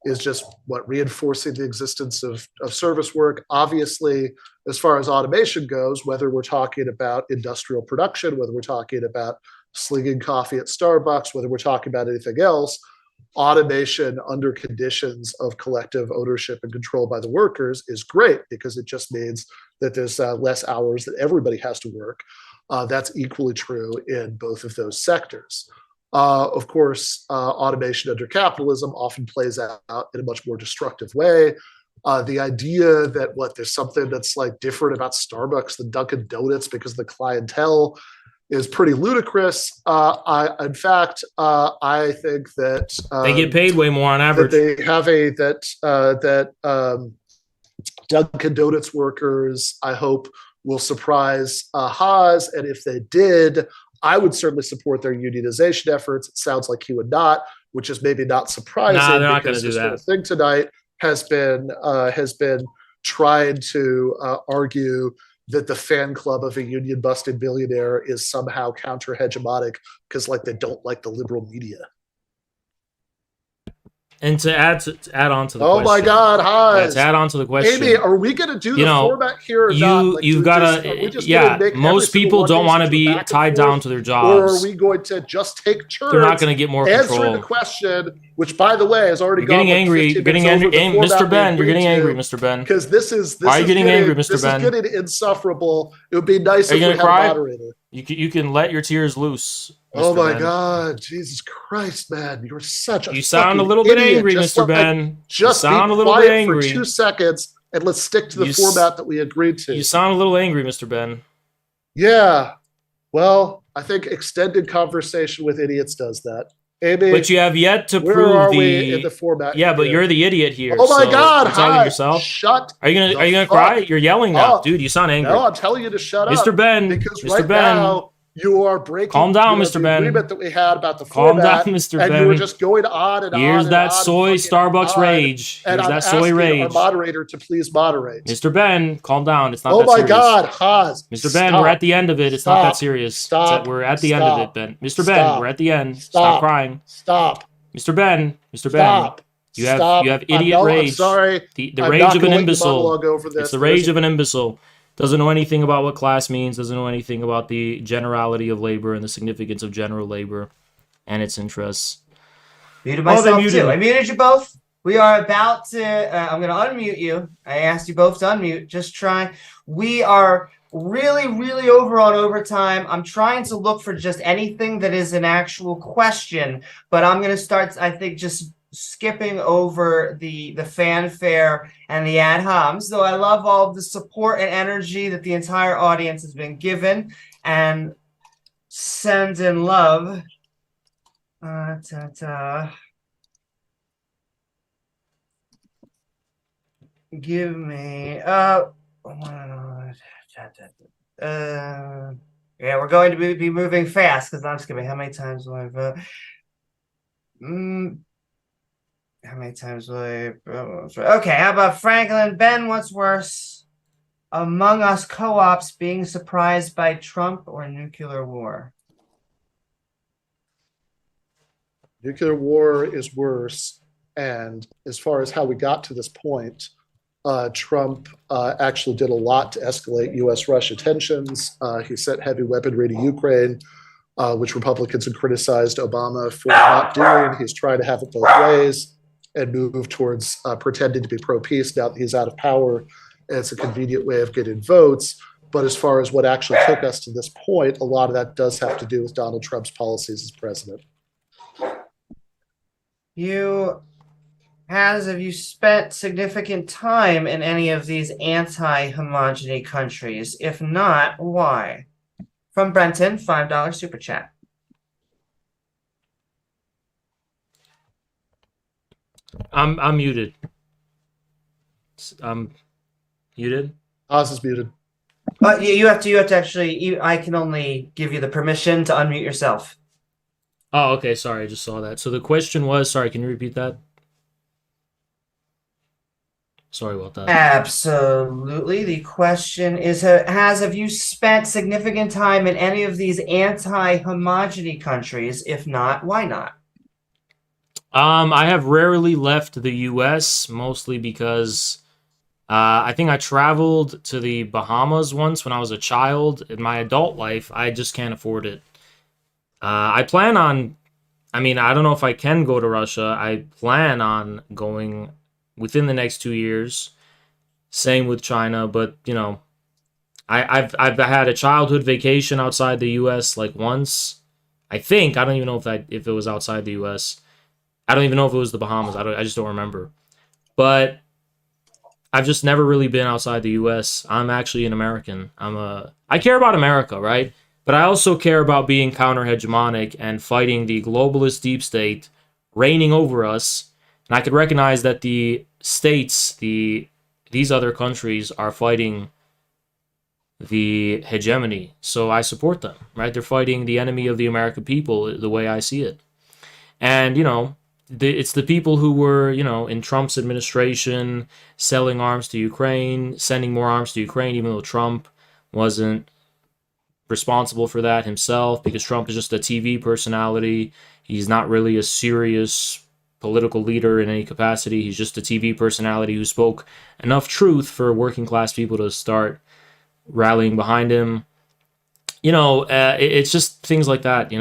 is just reinforcing the existence of service work. Obviously, as far as automation goes, whether we're talking about industrial production, whether we're talking about slinging coffee at Starbucks, whether we're talking about anything else, automation under conditions of collective ownership and control by the workers is great because it just means that there's less hours that everybody has to work. That's equally true in both of those sectors. Of course, automation under capitalism often plays out in a much more destructive way. The idea that there's something that's like different about Starbucks than Dunkin' Donuts because of the clientele is pretty ludicrous. I think that they get paid way more on average. That Dunkin' Donuts workers, I hope, will surprise Haas, and if they did, I would certainly support their unionization efforts. It sounds like he would not, which is maybe not surprising. Nah, they're not going because to do this that. whole thing tonight has been trying to argue that the fan club of a union busted billionaire is somehow counter hegemonic because like they don't like the liberal media. And to add on to the Oh question. my God, hi. To add on to the question. Amy, are we going to do the format here or not? Like, you've got to, most people don't want to be tied down to their jobs. Or are we going to just take turns? They're not going to get more control. Answering the question, which by the way has already gone. You're getting angry. Mr. Ben, you're getting angry, Mr. Ben. Because this is Why are you getting angry, Mr. Ben? This is getting insufferable. It would be nice if we had a moderator. You can let your tears loose. Mr. Oh my Ben. God, Jesus Christ, man. You're such a You sound a little bit angry, Mr. Ben. Just sound be a little quiet bit angry. for 2 seconds and let's stick to the format that we agreed to. You sound a little angry, Mr. Ben. Yeah. Well, I think extended conversation with idiots does that. Amy, but you have yet to where prove are we in the format? Yeah, but you're the idiot here. Oh my God! You're talking to yourself. Shut. Are you gonna cry? You're yelling now, dude. You sound angry. No, I'm telling you to shut up, Mr. Ben. Because Mr. right Ben. now you are breaking. Calm down, the Mr. Ben. Agreement that we had about the Calm format, down, Mr. and Ben. you were just going on and on. Here's and that on soy and Starbucks on, rage. And Here's I'm that soy asking rage. our moderator to please moderate. Mr. Ben, calm down. It's not Oh that my serious. God, Haas. Mr. Ben, stop. we're at the end of it. It's not that serious. Stop. We're at the end of it, Ben. Mr. Ben, Stop. we're at the end. Stop. Stop crying. Stop. Mr. Ben, Mr. Ben. Stop. You have idiot rage. I'm sorry. The I'm rage not of an gonna let you imbecile. monologue over this. It's the rage of an imbecile. Doesn't know anything about what class means, doesn't know anything about the generality of labor and the significance of general labor and its interests. Muted myself too. I muted you both. We are about to, I'm going to unmute you. I asked you both to unmute. Just try. We are really over on overtime. I'm trying to look for just anything that is an actual question, but I'm going to start, I think, just skipping over the fanfare and the ad homs, though I love all of the support and energy that the entire audience has been given, and send in love. Give me yeah, we're going to be moving fast because I'm skipping. How many times will I vote? How many times will I? Okay, how about Franklin? Ben, what's worse? Among Us co-ops being surprised by Trump or nuclear war? Nuclear war is worse. And as far as how we got to this point, Trump actually did a lot to escalate U.S.-Russia tensions. He sent heavy weaponry to Ukraine, which Republicans have criticized Obama for not doing. He's trying to have it both ways and move towards pretending to be pro-peace now that he's out of power. And it's a convenient way of getting votes. But as far as what actually took us to this point, a lot of that does have to do with Donald Trump's policies as president. Have you spent significant time in any of these anti-homogeny countries? If not, why? From Brenton, $5 super chat. I'm muted. I'm muted. Oz is muted. You have to actually. I can only give you the permission to unmute yourself. Oh, okay. Sorry, I just saw that. So the question was, sorry, can you repeat that? Sorry about that. Absolutely. The question is, have you spent significant time in any of these anti-homogeny countries? If not, why not? I have rarely left the U.S., mostly because I think I traveled to the Bahamas once when I was a child. In my adult life, I just can't afford it. I plan on, I don't know if I can go to Russia. I plan on going within the next 2 years. Same with China, but, I've had a childhood vacation outside the U.S. like once. I think. I don't even know if it was outside the U.S. I don't even know if it was the Bahamas. I just don't remember. But I've just never really been outside the U.S. I'm actually an American. I care about America, right? But I also care about being counter-hegemonic and fighting the globalist deep state reigning over us. And I could recognize that the states, these other countries are fighting the hegemony. So I support them, right? They're fighting the enemy of the American people the way I see it. And, it's the people who were, in Trump's administration, selling arms to Ukraine, sending more arms to Ukraine, even though Trump wasn't responsible for that himself, because Trump is just a TV personality. He's not really a serious political leader in any capacity. He's just a TV personality who spoke enough truth for working class people to start rallying behind him. It's just things like that,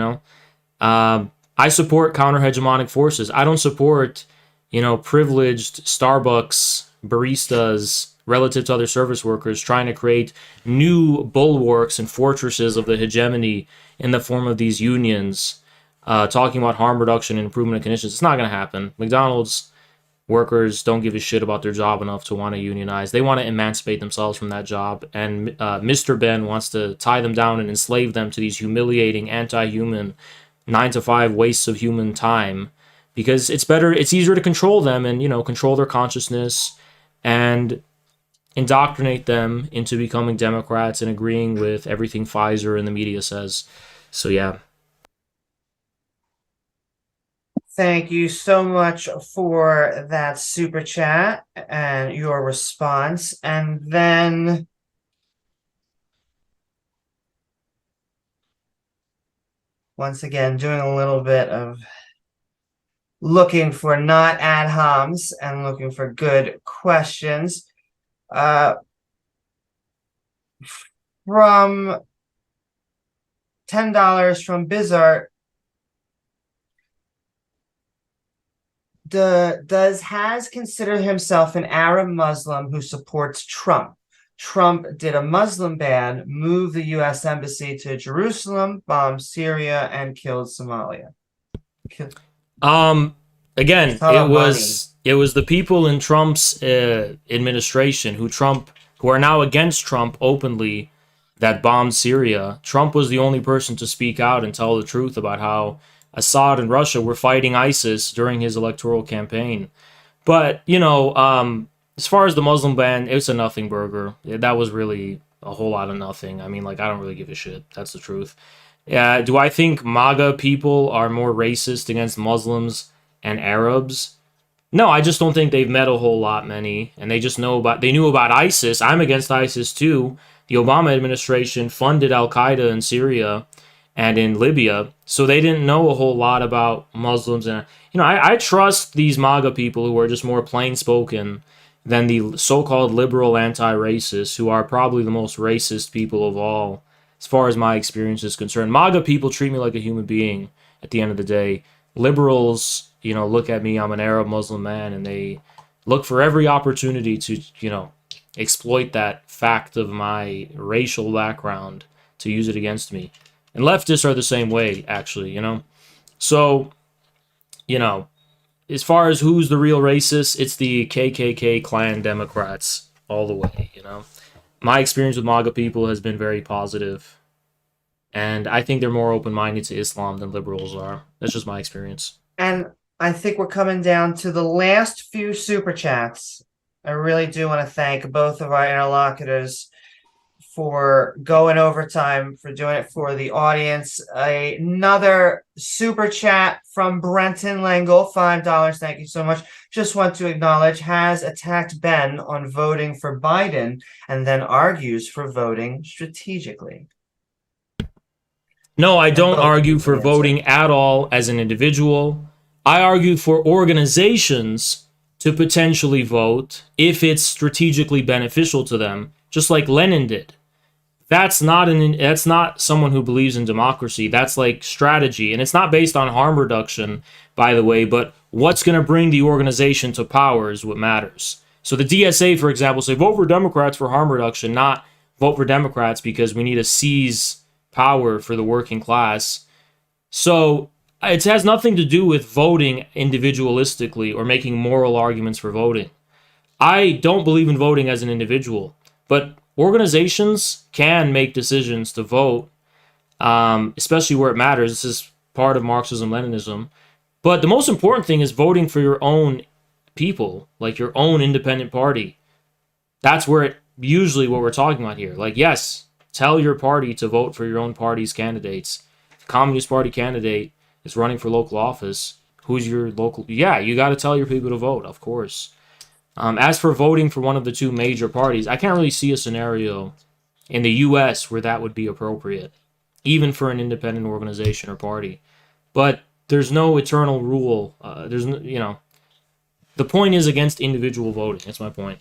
I support counter-hegemonic forces. I don't support, privileged Starbucks baristas relative to other service workers trying to create new bulwarks and fortresses of the hegemony in the form of these unions, talking about harm reduction and improvement of conditions. It's not going to happen. McDonald's workers don't give a shit about their job enough to want to unionize. They want to emancipate themselves from that job. And Mr. Ben wants to tie them down and enslave them to these humiliating, anti-human 9-to-5 wastes of human time, because it's easier to control them and, control their consciousness and indoctrinate them into becoming Democrats and agreeing with everything Pfizer and the media says. So, yeah. Thank you so much for that super chat and your response. And then once again, doing a little bit of looking for not ad homs and looking for good questions. From $10 from Bizart. Has considered himself an Arab Muslim who supports Trump. Trump did a Muslim ban, moved the U.S. embassy to Jerusalem, bombed Syria, and killed Somalia. Again, it was the people in Trump's administration who are now against Trump openly that bombed Syria. Trump was the only person to speak out and tell the truth about how Assad and Russia were fighting ISIS during his electoral campaign. But, as far as the Muslim ban, it's a nothing burger. That was really a whole lot of nothing. I mean, I don't really give a shit. That's the truth. Do I think MAGA people are more racist against Muslims and Arabs? No, I just don't think they've met a whole lot many, and they knew about ISIS. I'm against ISIS too. The Obama administration funded Al-Qaeda in Syria and in Libya, so they didn't know a whole lot about Muslims. And I trust these MAGA people who are just more plain-spoken than the so-called liberal anti-racists, who are probably the most racist people of all, as far as my experience is concerned. MAGA people treat me like a human being at the end of the day. Liberals, look at me, I'm an Arab Muslim man, and they look for every opportunity to, exploit that fact of my racial background to use it against me. And leftists are the same way, actually, So, as far as who's the real racist, it's the KKK Klan Democrats all the way, My experience with MAGA people has been very positive, and I think they're more open-minded to Islam than liberals are. That's just my experience. And I think we're coming down to the last few super chats. I really do want to thank both of our interlocutors for going overtime, for doing it for the audience. Another super chat from Brenton Langle, $5. Thank you so much. Just want to acknowledge, has attacked Ben on voting for Biden and then argues for voting strategically. No, I don't argue for voting at all as an individual. I argue for organizations to potentially vote if it's strategically beneficial to them, just like Lenin did. That's not someone who believes in democracy. That's like strategy. And it's not based on harm reduction, by the way, but what's going to bring the organization to power is what matters. So the DSA, for example, say vote for Democrats for harm reduction, not vote for Democrats because we need to seize power for the working class. So it has nothing to do with voting individualistically or making moral arguments for voting. I don't believe in voting as an individual, but organizations can make decisions to vote, especially where it matters. This is part of Marxism-Leninism. But the most important thing is voting for your own people, like your own independent party. That's usually what we're talking about here. Yes, tell your party to vote for your own party's candidates. If the Communist Party candidate is running for local office, who's your local. Yeah, you got to tell your people to vote, of course. As for voting for one of the two major parties, I can't really see a scenario in the U.S. where that would be appropriate, even for an independent organization or party. But there's no eternal rule. There's no, the point is against individual voting. That's my point.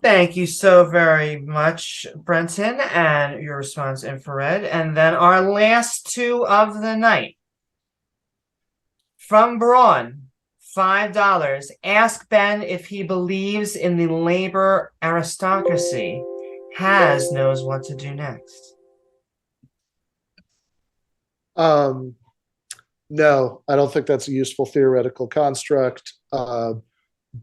Thank you so very much, Brenton, and your response, Infrared. And then our last two of the night. From Braun, $5. Ask Ben if he believes in the labor aristocracy. Has knows what to do next. No, I don't think that's a useful theoretical construct.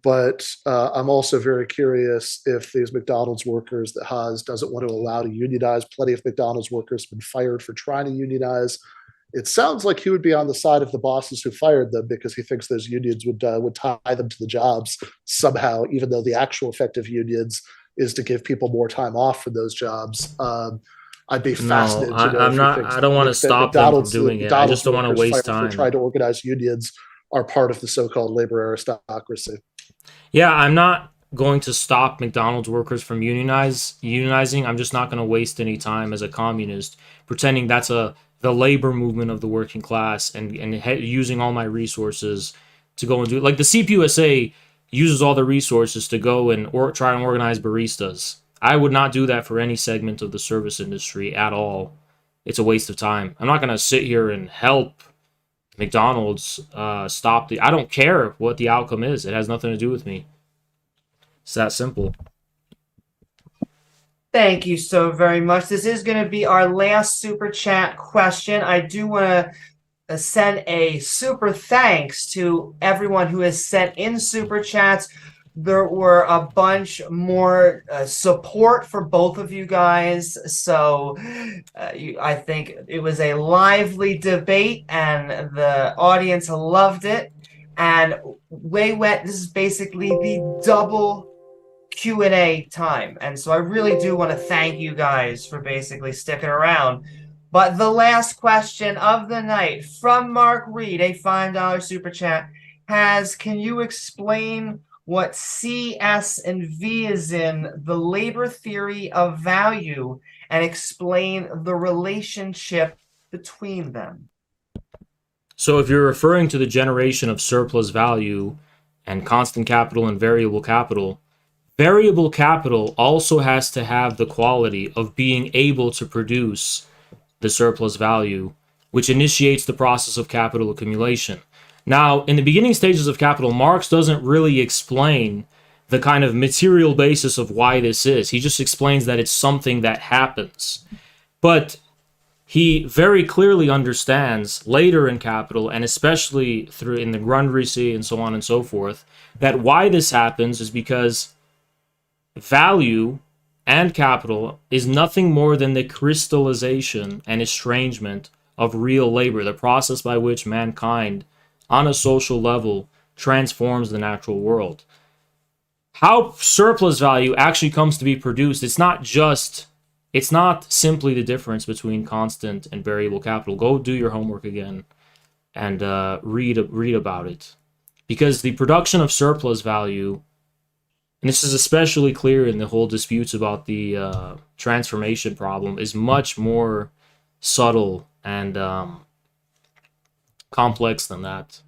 But I'm also very curious if these McDonald's workers that Haas doesn't want to allow to unionize. Plenty of McDonald's workers have been fired for trying to unionize. It sounds like he would be on the side of the bosses who fired them because he thinks those unions would tie them to the jobs somehow, even though the actual effect of unions is to give people more time off for those jobs. I'd be fascinated to know I'm not. I don't want to stop them from doing it. I just don't want to waste time. Trying to organize unions are part of the so-called labor aristocracy. Yeah, I'm not going to stop McDonald's workers from unionizing. I'm just not going to waste any time as a communist pretending that's the labor movement of the working class and using all my resources to go and do it. Like the CPUSA uses all the resources to go and try and organize baristas. I would not do that for any segment of the service industry at all. It's a waste of time. I'm not going to sit here and help McDonald's stop I don't care what the outcome is. It has nothing to do with me. It's that simple. Thank you so very much. This is going to be our last super chat question. I do want to send a super thanks to everyone who has sent in super chats. There were a bunch more support for both of you guys. So I think it was a lively debate and the audience loved it. And this is basically the double Q&A time. And so I really do want to thank you guys for basically sticking around. But the last question of the night from Mark Reed, a $5 super chat, can you explain what C, S, and V is in the labor theory of value and explain the relationship between them? So if you're referring to the generation of surplus value and constant capital and variable capital also has to have the quality of being able to produce the surplus value, which initiates the process of capital accumulation. Now, in the beginning stages of Capital, Marx doesn't really explain the kind of material basis of why this is. He just explains that it's something that happens. But he very clearly understands later in Capital, and especially in the Grundrisse and so on and so forth, that why this happens is because value and capital is nothing more than the crystallization and estrangement of real labor, the process by which mankind on a social level transforms the natural world. How surplus value actually comes to be produced, it's not simply the difference between constant and variable capital. Go do your homework again and read about it. Because the production of surplus value, and this is especially clear in the whole disputes about the transformation problem, is much more subtle and complex than that.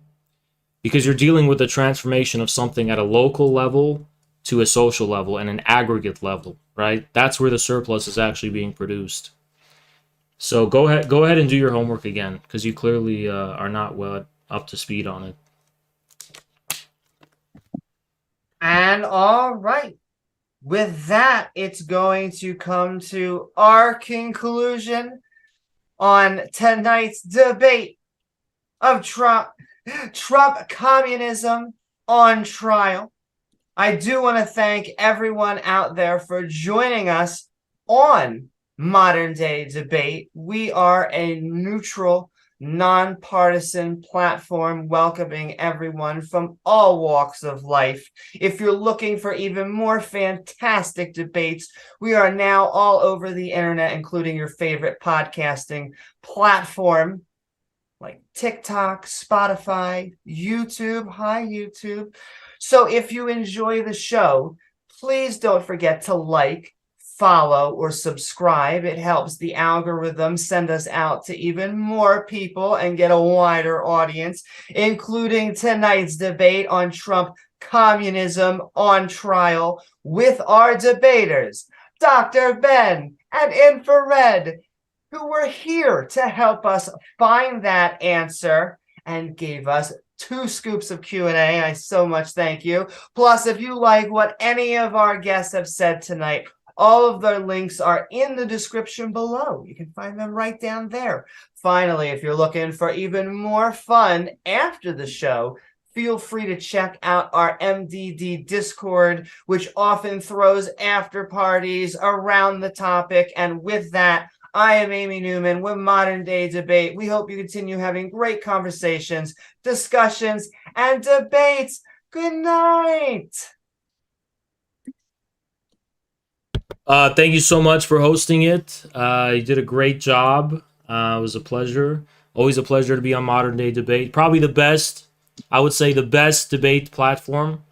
Because you're dealing with the transformation of something at a local level to a social level and an aggregate level, right? That's where the surplus is actually being produced. So go ahead and do your homework again, because you clearly are not well up to speed on it. And all right. With that, it's going to come to our conclusion on tonight's debate of Trump communism on trial. I do want to thank everyone out there for joining us on Modern Day Debate. We are a neutral, nonpartisan platform welcoming everyone from all walks of life. If you're looking for even more fantastic debates, we are now all over the internet, including your favorite podcasting platform like TikTok, Spotify, YouTube. Hi, YouTube. So if you enjoy the show, please don't forget to like, follow, or subscribe. It helps the algorithm send us out to even more people and get a wider audience, including tonight's debate on Trump communism on trial with our debaters, Dr. Ben and Infrared, who were here to help us find that answer and gave us 2 scoops of Q&A. I so much thank you. Plus, if you like what any of our guests have said tonight, all of their links are in the description below. You can find them right down there. Finally, if you're looking for even more fun after the show, feel free to check out our MDD Discord, which often throws after parties around the topic. And with that, I am Amy Newman with Modern Day Debate. We hope you continue having great conversations, discussions, and debates. Good night. Thank you so much for hosting it. You did a great job. It was a pleasure. Always a pleasure to be on Modern Day Debate. Probably the best, I would say the best debate platform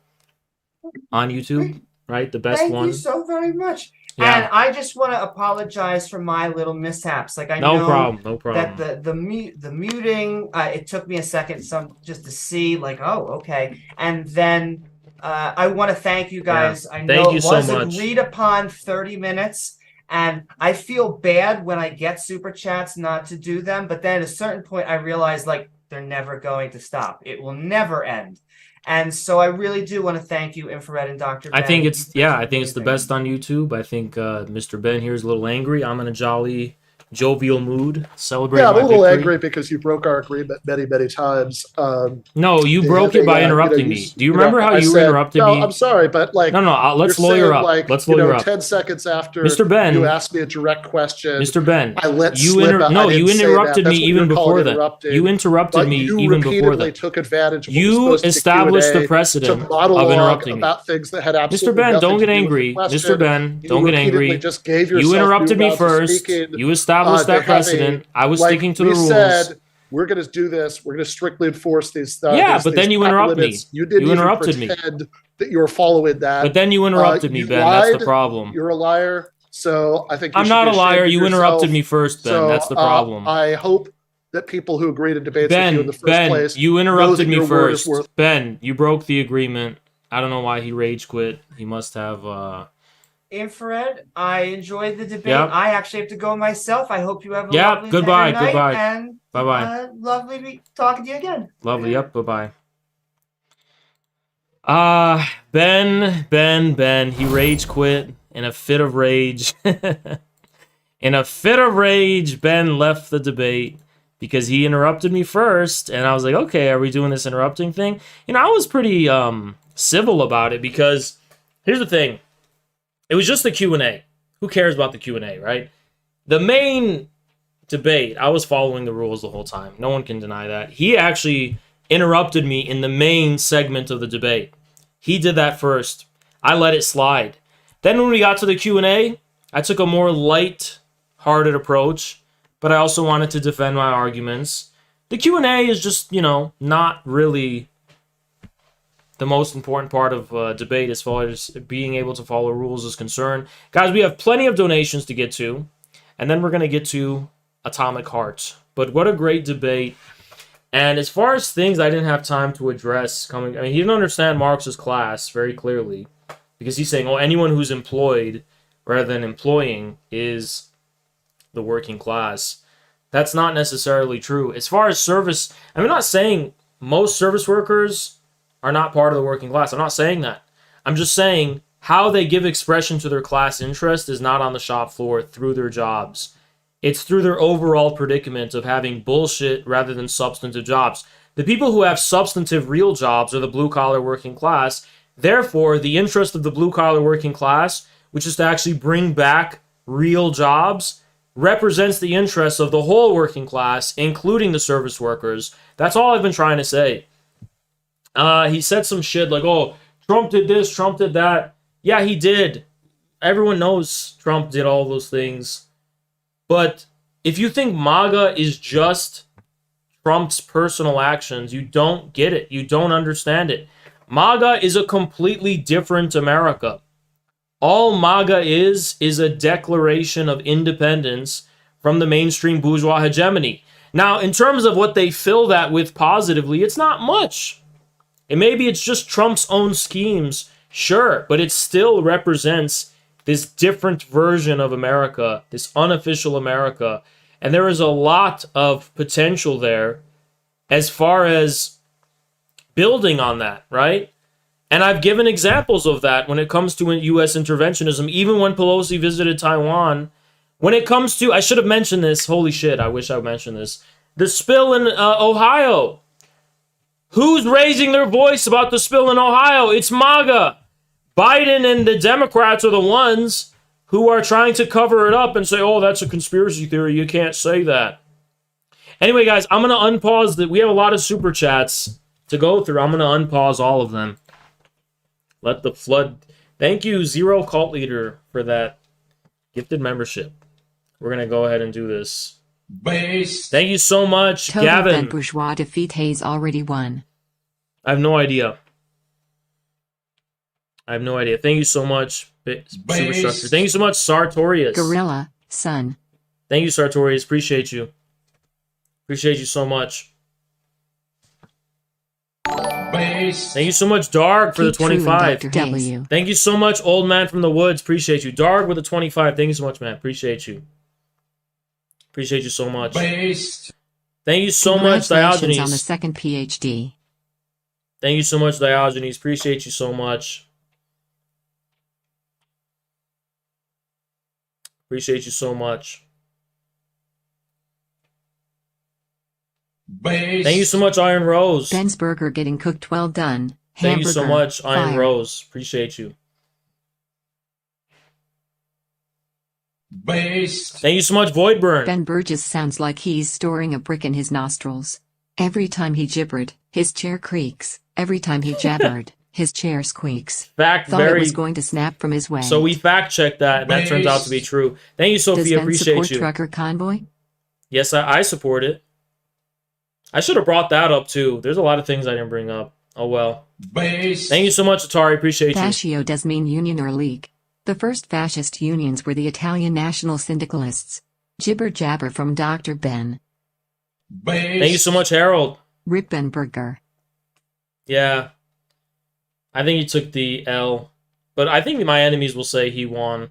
on YouTube, right? The best one. Thank you so very much. Yeah. And I just want to apologize for my little mishaps. Like I No know problem. that the muting, it took me a second just to see like, oh, okay. And then I want to thank you guys. Yeah. I know Thank you it so was much. agreed upon 30 minutes. And I feel bad when I get super chats not to do them. But then at a certain point, I realize like they're never going to stop. It will never end. And so I really do want to thank you, Infrared and Dr. Ben. I think it's the best on YouTube. I think Mr. Ben here is a little angry. I'm in a jolly, jovial mood. Celebrate. Yeah, I'm my a little victory. angry because you broke our agreement many, many times. No, you broke it by interrupting me. Do you remember how you interrupted me? No, I'm sorry, but like... No, let's you're lawyer saying, up. like, Let's lawyer up. 10 seconds after Mr. Ben, you asked me a direct question, Mr. Ben, I let you slip out. I you didn't say interrupted that. me That's what even you're before calling that. interrupting. You interrupted But me you even before repeatedly that. took advantage of what was You supposed to be established Q&A the precedent to of monologue interrupting me. about things that had Mr. absolutely Ben, nothing don't to get do with the angry. question. Mr. Ben, You don't get repeatedly angry. just gave yourself You interrupted new me rounds of first. speaking. You established They that have precedent. I was sticking to the we rules. said we're going to do this. We're going to strictly enforce these. Yeah, but then these you time interrupt me. limits. You didn't You even interrupted me. pretend that you were following that. But then you interrupted me, you Ben. That's the lied. problem. You're a liar. So I think you I'm should not be a liar. ashamed of You yourself. interrupted me first, Ben. So, That's the problem. I hope that people who agree to debates with you in the first place you know interrupted that me your word is first. worth. Ben, you broke the agreement. I don't know why he rage quit. He must have Infrared, I enjoyed the debate. Yep. I actually have to go myself. I hope you have a Yep, lovely goodbye, night. goodbye. And Bye-bye. Lovely to be talking to you again. Lovely. Yep, bye-bye. Ben, he rage quit in a fit of rage. In a fit of rage, Ben left the debate because he interrupted me first, and I was like, okay, are we doing this interrupting thing? You know, I was pretty civil about it because here's the thing. It was just the Q&A. Who cares about the Q&A, right? The main debate, I was following the rules the whole time. No one can deny that. He actually interrupted me in the main segment of the debate. He did that first. I let it slide. Then when we got to the Q&A, I took a more light-hearted approach, but I also wanted to defend my arguments. The Q&A is just, not really the most important part of debate as far as being able to follow rules is concerned. Guys, we have plenty of donations to get to, and then we're going to get to Atomic Heart. But what a great debate. And as far as things I didn't have time to address he didn't understand Marx's class very clearly, because he's saying, anyone who's employed rather than employing is the working class. That's not necessarily true. As far as service, I'm not saying most service workers are not part of the working class. I'm not saying that. I'm just saying how they give expression to their class interest is not on the shop floor through their jobs. It's through their overall predicament of having bullshit rather than substantive jobs. The people who have substantive real jobs are the blue-collar working class. Therefore, the interest of the blue-collar working class, which is to actually bring back real jobs, represents the interests of the whole working class, including the service workers. That's all I've been trying to say. He said some shit like, Trump did this, Trump did that. Yeah, he did. Everyone knows Trump did all those things. But if you think MAGA is just Trump's personal actions, you don't get it. You don't understand it. MAGA is a completely different America. All MAGA is a declaration of independence from the mainstream bourgeois hegemony. Now, in terms of what they fill that with positively, it's not much. And maybe it's just Trump's own schemes, sure, but it still represents this different version of America, this unofficial America. And there is a lot of potential there as far as building on that, right? And I've given examples of that when it comes to U.S. interventionism, even when Pelosi visited Taiwan. When it comes to, I should have mentioned this, holy shit, I wish I mentioned this. The spill in Ohio. Who's raising their voice about the spill in Ohio? It's MAGA. Biden and the Democrats are the ones who are trying to cover it up and say, oh, that's a conspiracy theory. You can't say that. Anyway, guys, I'm going to unpause that. We have a lot of super chats to go through. I'm going to unpause all of them. Let the flood. Thank you, Zero Cult Leader, for that gifted membership. We're going to go ahead and do this. Base. Thank you so much, Total Gavin. Bourgeois defeat Hayes already won. I have no idea. Thank you so much, Superstructure. Thank you so much, Sartorius. Gorilla, son. Thank you, Sartorius. Appreciate you. Appreciate you so much. Thank you so much, Dark, for the 25. W. Thank you so much, Old Man from the Woods. Appreciate you. Dark with the 25. Thank you so much, man. Appreciate you. Appreciate you so much. Thank you so much, Diogenes. On the second PhD. Thank you so much, Diogenes. Appreciate you so much. Appreciate you so much. Thank you so much, Iron Rose. Ben's burger getting cooked well done. Thank you so Hamburger, much, Iron fire. Rose. Appreciate you. Thank you so much, Voidburn. Ben Burgess sounds like he's storing a brick in his nostrils. Every time he gibbered, his chair creaks. Every time he jabbered, his chair squeaks. Fact, Thought it was going to snap from his way. So we fact checked that, and that turns out to be true. Thank you, Sophia. Does Ben Appreciate support you. trucker convoy? Yes, I support it. I should have brought that up too. There's a lot of things I didn't bring up. Oh well. Thank you so much, Atari. Appreciate you. Fascio does mean union or league. The first fascist unions were the Italian National Syndicalists. Jibber jabber from Dr. Ben. Thank you so much, Harold. Rip Ben Burger. Yeah. I think he took the L. But I think my enemies will say he won.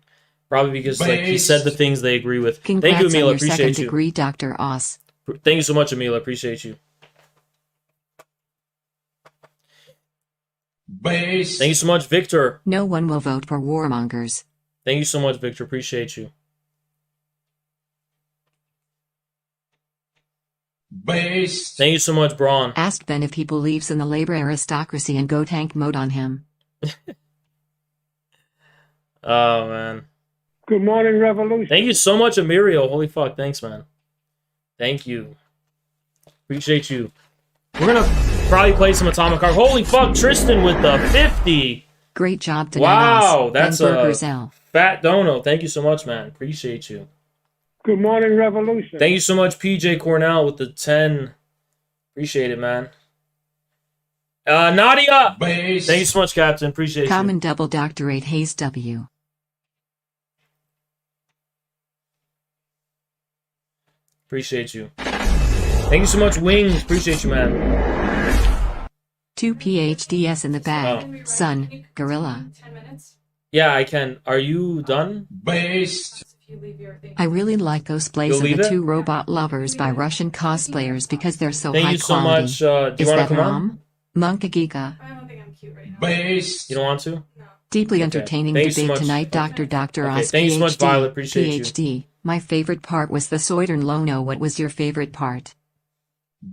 Probably because like he said the things they agree with. Congrats Thank you, on Emila. your Appreciate second you. degree, Dr. Oss. Thank you so much, Emila. Appreciate you. Thank you so much, Victor. No one will vote for warmongers. Thank you so much, Victor. Appreciate you. Thank you so much, Braun. Ask Ben if he believes in the labor aristocracy and go tank mode on him. Oh, man. Good morning, Revolution. Thank you so much, Emirio. Holy fuck. Thanks, man. Thank you. Appreciate you. We're going to probably play some Atomic Heart. Holy fuck, Tristan with the 50. Great job tonight. Wow, Oss. that's Ben a Burger's L. fat dono. Thank you so much, man. Appreciate you. Good morning, Revolution. Thank you so much, PJ Cornell, with the 10. Appreciate it, man. Nadia! Thank you so much, Captain. Appreciate Common you. double doctorate Hayes W. Appreciate you. Thank you so much, Wings. Appreciate you, man. 2 PhDs in the bag. Oh. Son, gorilla. 10 minutes. Yeah, I can. Are you done? If you leave your thing. I really like those plays You'll of leave the it? Two Robot Lovers by Russian cosplayers because they're so Thank high you so quality. much. Do you Is want that to come on? Rom? Monkagiga. I don't think I'm cute right now. You don't want to? No. Deeply Okay. entertaining Thank you so debate much. tonight, Dr. Okay, Oz, thank you so much, PhD. Violet. Appreciate you. PhD. My favorite part was the Soidern Lono. What was your favorite part?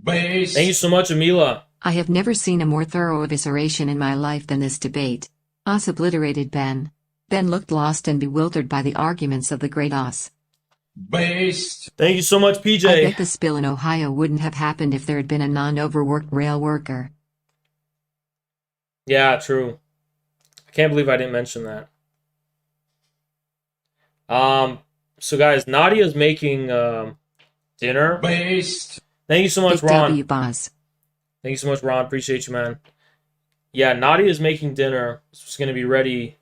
Thank you so much, Emila. I have never seen a more thorough evisceration in my life than this debate. Oz obliterated Ben. Ben looked lost and bewildered by the arguments of the great Oz. Thank you so much, I PJ. bet the spill in Ohio wouldn't have happened if there had been a non-overworked rail worker. Yeah, true. I can't believe I didn't mention that. So guys, Nadia's making dinner. Thank you so much, Big Ron. W boss. Thank you so much, Ron. Appreciate you, man. Yeah, Nadia is making dinner. It's going to be ready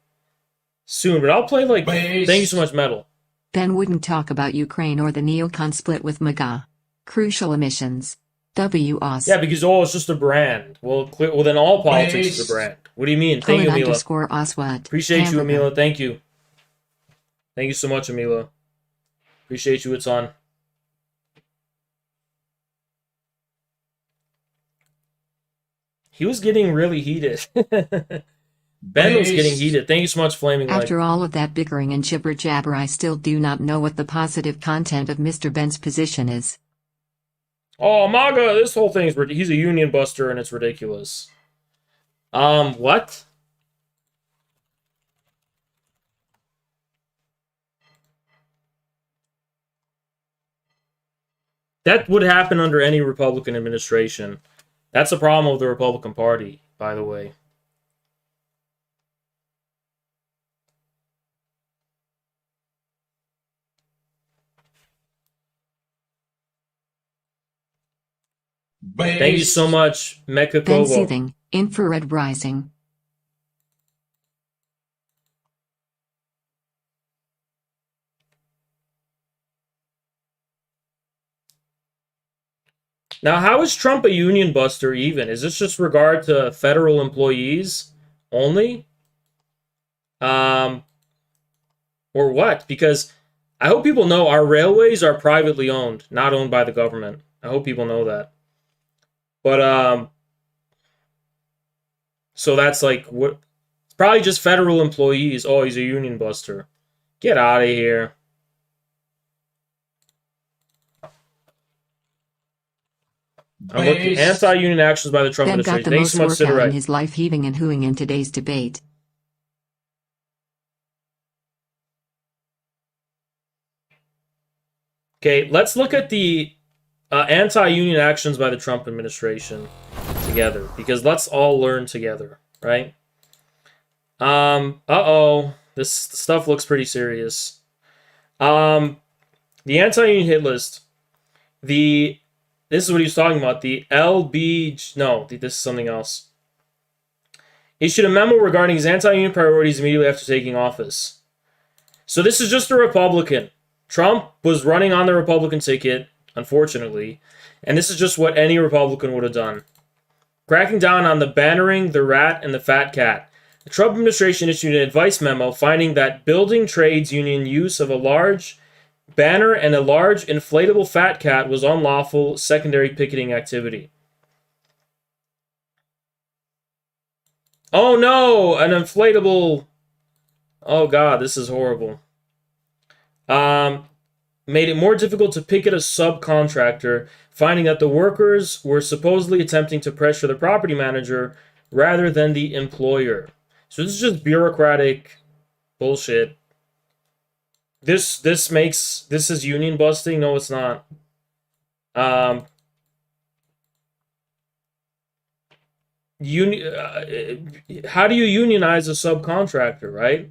soon, but I'll play like... Thank you so much, Metal. Ben wouldn't talk about Ukraine or the neocon split with MAGA. Crucial emissions. WOS. Yeah, because it's just a brand. Well, then all politics is a brand. What do you mean? Thank you, Amila. _Oswald. Appreciate you, Hamburger. Amila. Thank you. Thank you so much, Amila. Appreciate you. It's on. He was getting really heated. Ben was getting heated. Thank you so much, Flaming Light. After all of that bickering and jibber jabber, I still do not know what the positive content of Mr. Ben's position is. Oh, MAGA, this whole thing's... He's a union buster and it's ridiculous. What? That would happen under any Republican administration. That's the problem with the Republican Party, by the way. Thank you so much, Mecha Ben Kobo. seething. Infrared rising. Now, how is Trump a union buster even? Is this just regard to federal employees only? Or what? Because I hope people know our railways are privately owned, not owned by the government. I hope people know that. But, so that's like, what? It's probably just federal employees. Oh, he's a union buster. Get out of here. I'm looking anti-union actions by the Trump Ben got administration. the Thanks most so much, workout in Siderite. his life, heaving and hooing in today's debate. Okay, let's look at the anti-union actions by the Trump administration together, because let's all learn together, right? This stuff looks pretty serious. The anti-union hit list, this is what he was talking about, this is something else. Issued a memo regarding his anti-union priorities immediately after taking office. So this is just a Republican. Trump was running on the Republican ticket, unfortunately, and this is just what any Republican would have done. Cracking down on the bannering, the rat, and the fat cat. The Trump administration issued an advice memo finding that building trades union use of a large banner and a large inflatable fat cat was unlawful secondary picketing activity. Oh no, an inflatable... Oh god, this is horrible. Made it more difficult to picket a subcontractor, finding that the workers were supposedly attempting to pressure the property manager rather than the employer. So this is just bureaucratic bullshit. This is union busting? No, it's not. How do you unionize a subcontractor, right?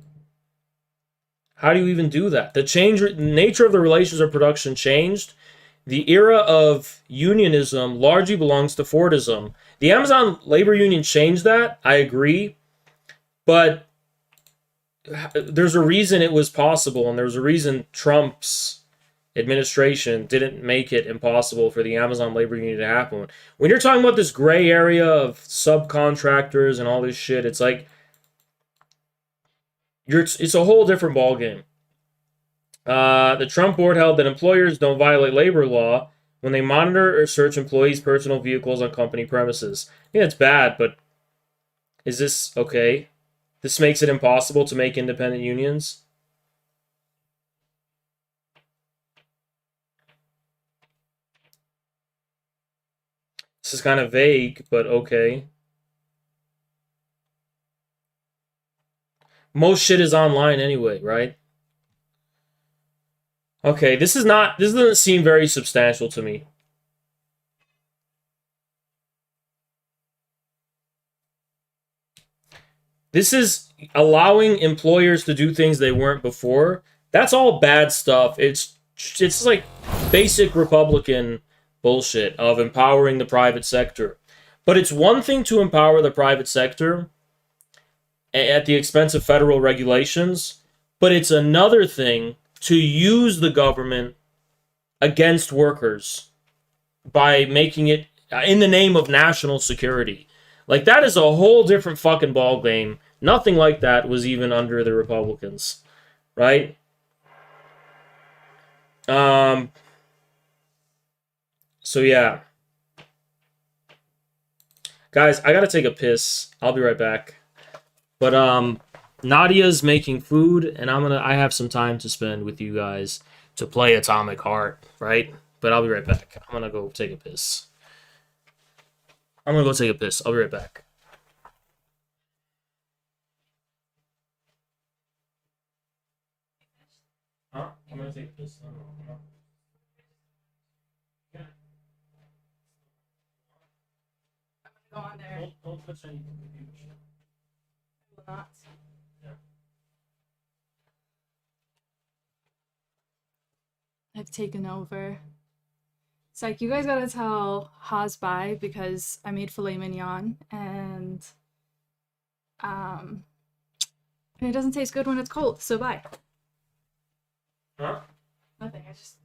How do you even do that? The nature of the relations of production changed. The era of unionism largely belongs to Fordism. The Amazon labor union changed that, I agree. But there's a reason it was possible, and there's a reason Trump's administration didn't make it impossible for the Amazon labor union to happen. When you're talking about this gray area of subcontractors and all this shit, it's like, it's a whole different ballgame. The Trump board held that employers don't violate labor law when they monitor or search employees' personal vehicles on company premises. I think that's bad, but is this okay? This makes it impossible to make independent unions? This is kind of vague, but okay. Most shit is online anyway, right? Okay, this doesn't seem very substantial to me. This is allowing employers to do things they weren't before. That's all bad stuff. It's like basic Republican bullshit of empowering the private sector. But it's one thing to empower the private sector at the expense of federal regulations, but it's another thing to use the government against workers by making it in the name of national security. Like, that is a whole different fucking ball game. Nothing like that was even under the Republicans, right? So yeah. Guys, I gotta take a piss. I'll be right back. But Nadia's making food, and I have some time to spend with you guys to play Atomic Heart, right? But I'll be right back. I'm gonna go take a piss. I'll be right back. Huh? I'm gonna take a piss. Go on there. Don't touch anything. Will not. I've taken over. It's like, you guys gotta tell Haas bye because I made filet mignon and it doesn't taste good when it's cold, so bye. Huh? Nothing, I just...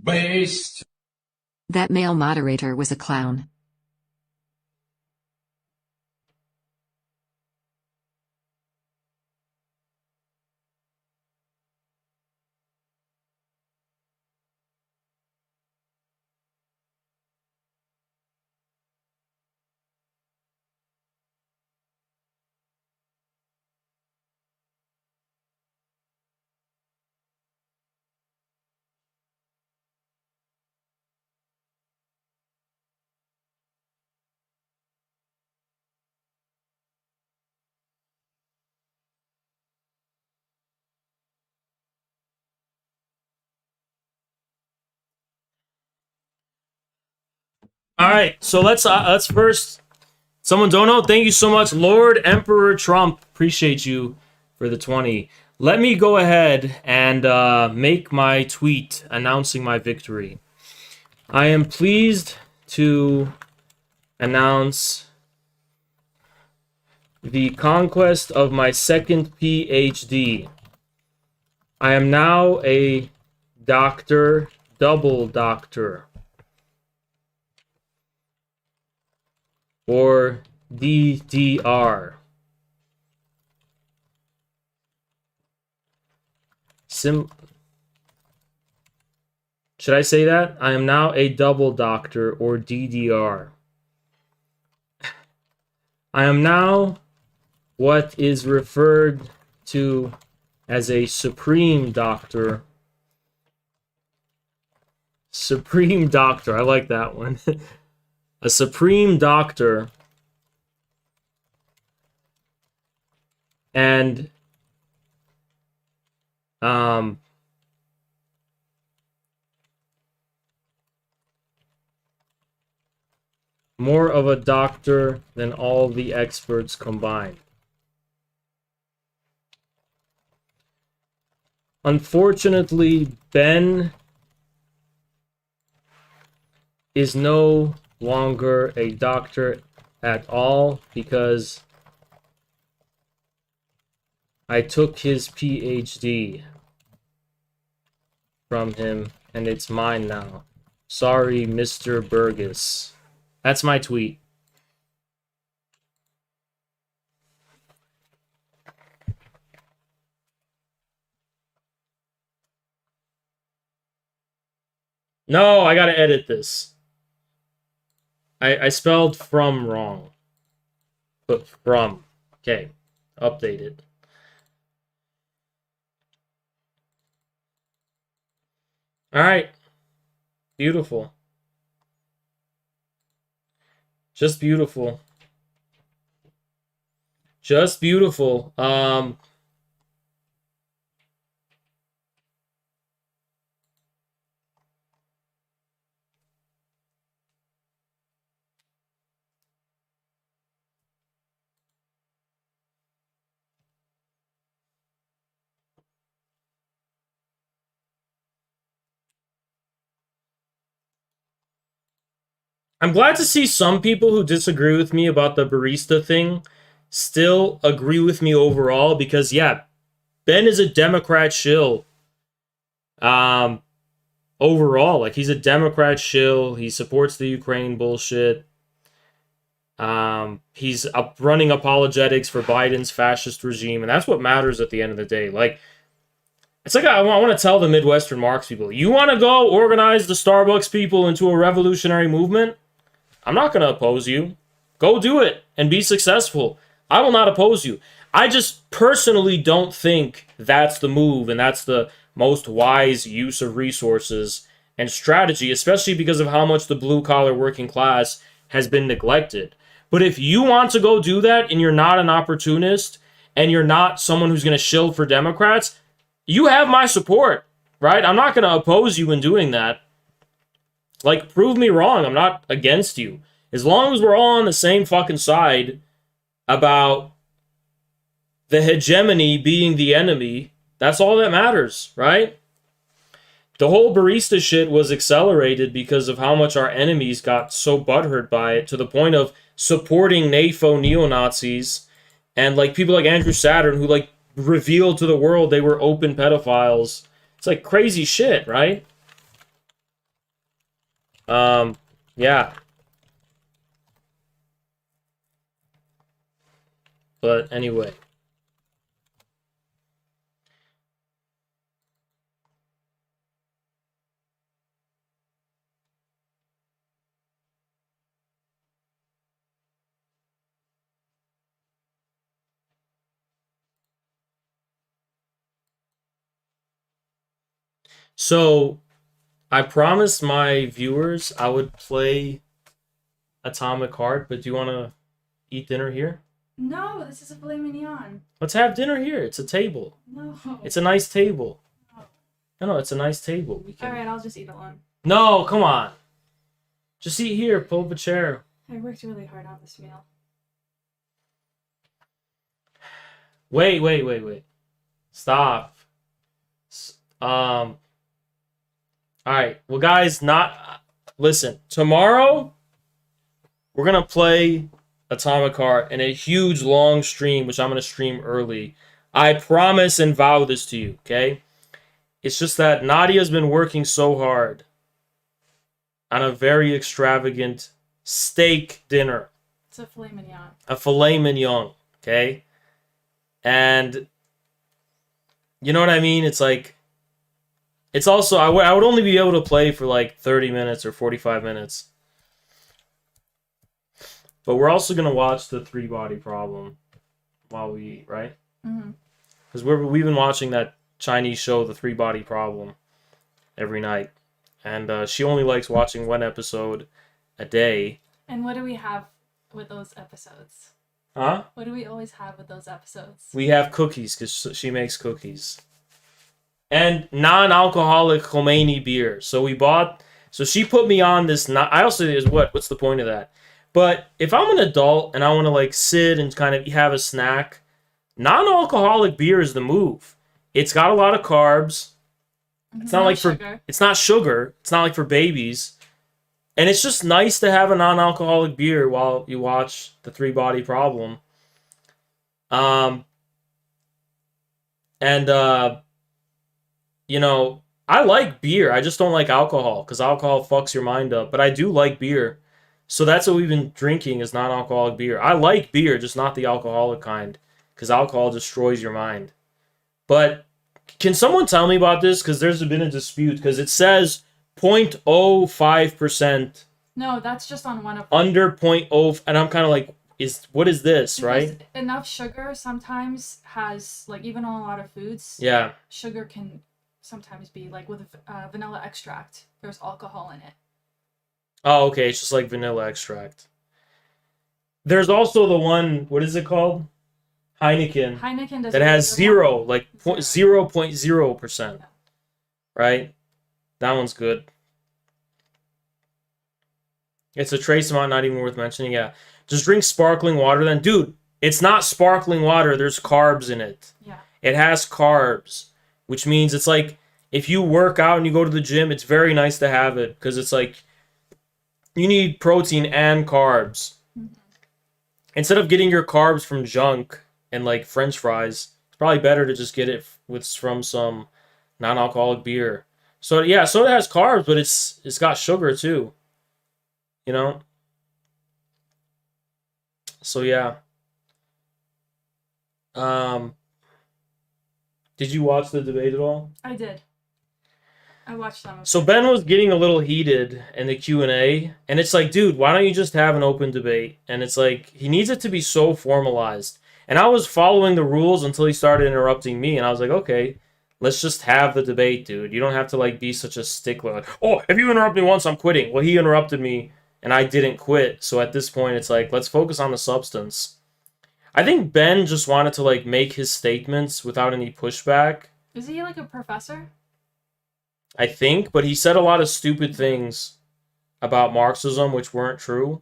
Based. That male moderator was a clown. All right, so let's first. Someone don't know. Thank you so much, Lord Emperor Trump. Appreciate you for the 20. Let me go ahead and make my tweet announcing my victory. I am pleased to announce the conquest of my second PhD. I am now a doctor, double doctor, or DDR. Should I say that? I am now a double doctor, or DDR. I am now what is referred to as a supreme doctor. Supreme doctor, I like that one. A supreme doctor. And More of a doctor than all the experts combined. Unfortunately, Ben is no longer a doctor at all because I took his PhD from him and it's mine now. Sorry, Mr. Burgess. That's my tweet. No, I gotta edit this. I spelled from wrong. Put from. Okay. Updated. Alright. Beautiful. Just beautiful. Just beautiful. I'm glad to see some people who disagree with me about the barista thing still agree with me overall because, yeah, Ben is a Democrat shill. Overall, like, he's a Democrat shill. He supports the Ukraine bullshit. He's running apologetics for Biden's fascist regime, and that's what matters at the end of the day. Like, it's like I want to tell the Midwestern Marx people, you want to go organize the Starbucks people into a revolutionary movement? I'm not going to oppose you. Go do it and be successful. I will not oppose you. I just personally don't think that's the move and that's the most wise use of resources and strategy, especially because of how much the blue-collar working class has been neglected. But if you want to go do that and you're not an opportunist and you're not someone who's going to shill for Democrats, you have my support, right? I'm not going to oppose you in doing that. Like, prove me wrong. I'm not against you. As long as we're all on the same fucking side about the hegemony being the enemy, that's all that matters, right? The whole barista shit was accelerated because of how much our enemies got so butthurt by it to the point of supporting NAFO neo-Nazis and, like, people like Andrew Saturn who, like, revealed to the world they were open pedophiles. It's, like, crazy shit, right? Yeah. But anyway. So, I promised my viewers I would play Atomic Heart, but do you want to eat dinner here? No, this is a filet mignon. Let's have dinner here. It's a table. No. It's a nice table. No. No, it's a nice table. We can... All right, I'll just eat alone. No, come on. Just eat here. Pull up a chair. I worked really hard on this meal. Wait. Stop. Alright, well, guys, listen, tomorrow we're gonna play Atomic Heart in a huge long stream, which I'm gonna stream early. I promise and vow this to you, okay? It's just that Nadia's been working so hard on a very extravagant steak dinner. It's a filet mignon. A filet mignon, okay? And you know what I mean? It's like, it's also, I would only be able to play for like 30 minutes or 45 minutes. But we're also going to watch the Three Body Problem while we eat, right? Mm-hmm. Because we've been watching that Chinese show, The Three Body Problem, every night. And she only likes watching one episode a day. And what do we have with those episodes? Huh? What do we always have with those episodes? We have cookies, because she makes cookies. And non-alcoholic Khomeini beer. So she put me on this, I also, what's the point of that? But if I'm an adult and I want to like sit and kind of have a snack, non-alcoholic beer is the move. It's got a lot of carbs. It's not like sugar. it's not sugar. It's not like for babies. And it's just nice to have a non-alcoholic beer while you watch the Three Body Problem. You know, I like beer. I just don't like alcohol because alcohol fucks your mind up. But I do like beer. So that's what we've been drinking is non-alcoholic beer. I like beer, just not the alcoholic kind because alcohol destroys your mind. But can someone tell me about this? Because there's been a dispute because it says 0.05%. No, that's just on one of them. Under 0.0, and I'm kind of like, what is this, Because right? enough sugar sometimes has, like, even on a lot of foods, Yeah. sugar can sometimes be, like, with vanilla extract. There's alcohol in it. Oh, okay. It's just like vanilla extract. There's also the one, what is it called? Heineken. Heineken does That has zero, like 0.0%. Yeah. Right? That one's good. It's a trace amount, not even worth mentioning. Yeah. Just drink sparkling water then. Dude, it's not sparkling water. There's carbs in it. Yeah. It has carbs, which means it's like if you work out and you go to the gym, it's very nice to have it because it's like you need protein and carbs. Mm-hmm. Instead of getting your carbs from junk and like French fries, it's probably better to just get it from some non-alcoholic beer. So yeah, soda has carbs, but it's got sugar too. You know? So yeah. Did you watch the debate at all? I did. I watched them. So Ben was getting a little heated in the Q&A, and it's like, dude, why don't you just have an open debate? And it's like, he needs it to be so formalized. And I was following the rules until he started interrupting me, and I was like, okay, let's just have the debate, dude. You don't have to, like, be such a stickler. Like, oh, if you interrupt me once, I'm quitting. Well, he interrupted me, and I didn't quit. So at this point, it's like, let's focus on the substance. I think Ben just wanted to, like, make his statements without any pushback. Is he like a professor? I think, but he said a lot of stupid things about Marxism, which weren't true.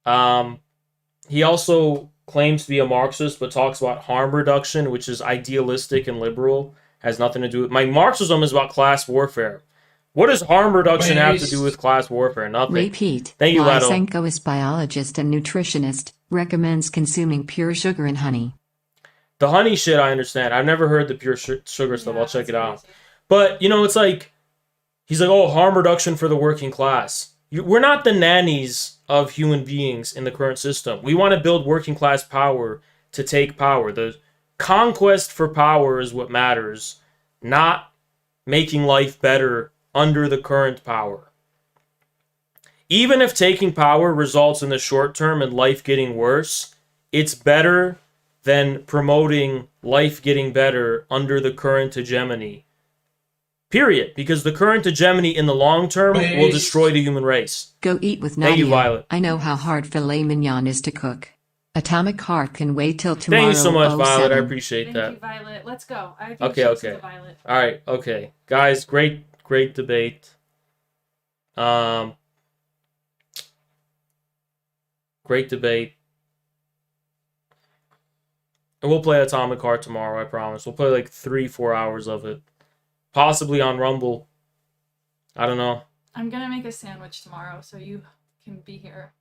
He also claims to be a Marxist, but talks about harm reduction, which is idealistic and liberal. Has nothing to do with... Marxism is about class warfare. What does harm reduction have to do with class warfare? Nothing. Repeat. Thank you, Lado. Lysenko is biologist and nutritionist, recommends consuming pure sugar and honey. The honey shit, I understand. I've never heard the pure sugar stuff. Yeah, I'll check it that's out. crazy. But, you know, it's like... He's like, oh, harm reduction for the working class. We're not the nannies of human beings in the current system. We want to build working class power to take power. The conquest for power is what matters, not making life better under the current power. Even if taking power results in the short term and life getting worse, it's better than promoting life getting better under the current hegemony. Period. Because the current hegemony in the long term will destroy the human race. Go eat with Thank Nadia. you, Violet. I know how hard filet mignon is to cook. Atomic Heart can wait till tomorrow. Thank you so much, 07. Violet. I appreciate Thank that. you, Violet. Let's go. I have Okay, okay. okay. Violet. All right, okay. Guys, great debate. Great debate. And we'll play Atomic Heart tomorrow, I promise. We'll play like 3-4 hours of it. Possibly on Rumble. I don't know. I'm gonna make a sandwich tomorrow, so you can be here.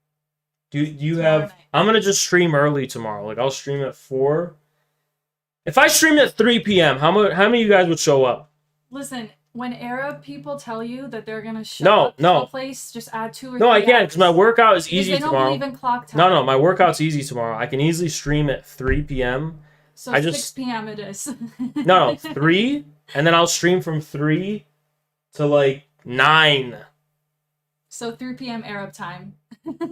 Do you Tomorrow have... night. I'm going to just stream early tomorrow. Like, I'll stream at 4. If I streamed at 3 p.m., how many of you guys would show up? Listen, when Arab people tell you that they're gonna show up to no. a place, just add 2 or 3 No, I can't, because my hours. workout is Because easy they don't tomorrow. believe in clock time. No, my workout's easy tomorrow. I can easily stream at 3 p.m. So I 6 just- p.m. it is. No, 3, and then I'll stream from 3 to like 9. So 3 p.m. Arab time.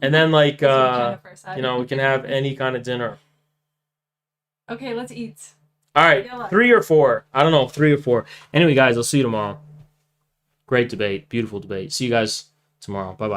And then like That's what Jennifer said. you know, we can have any kind of dinner. Okay, let's eat. All right, Yalla. 3 or 4. I don't know, 3 or 4. Anyway, guys, I'll see you tomorrow. Great debate, beautiful debate. See you guys tomorrow. Bye-bye.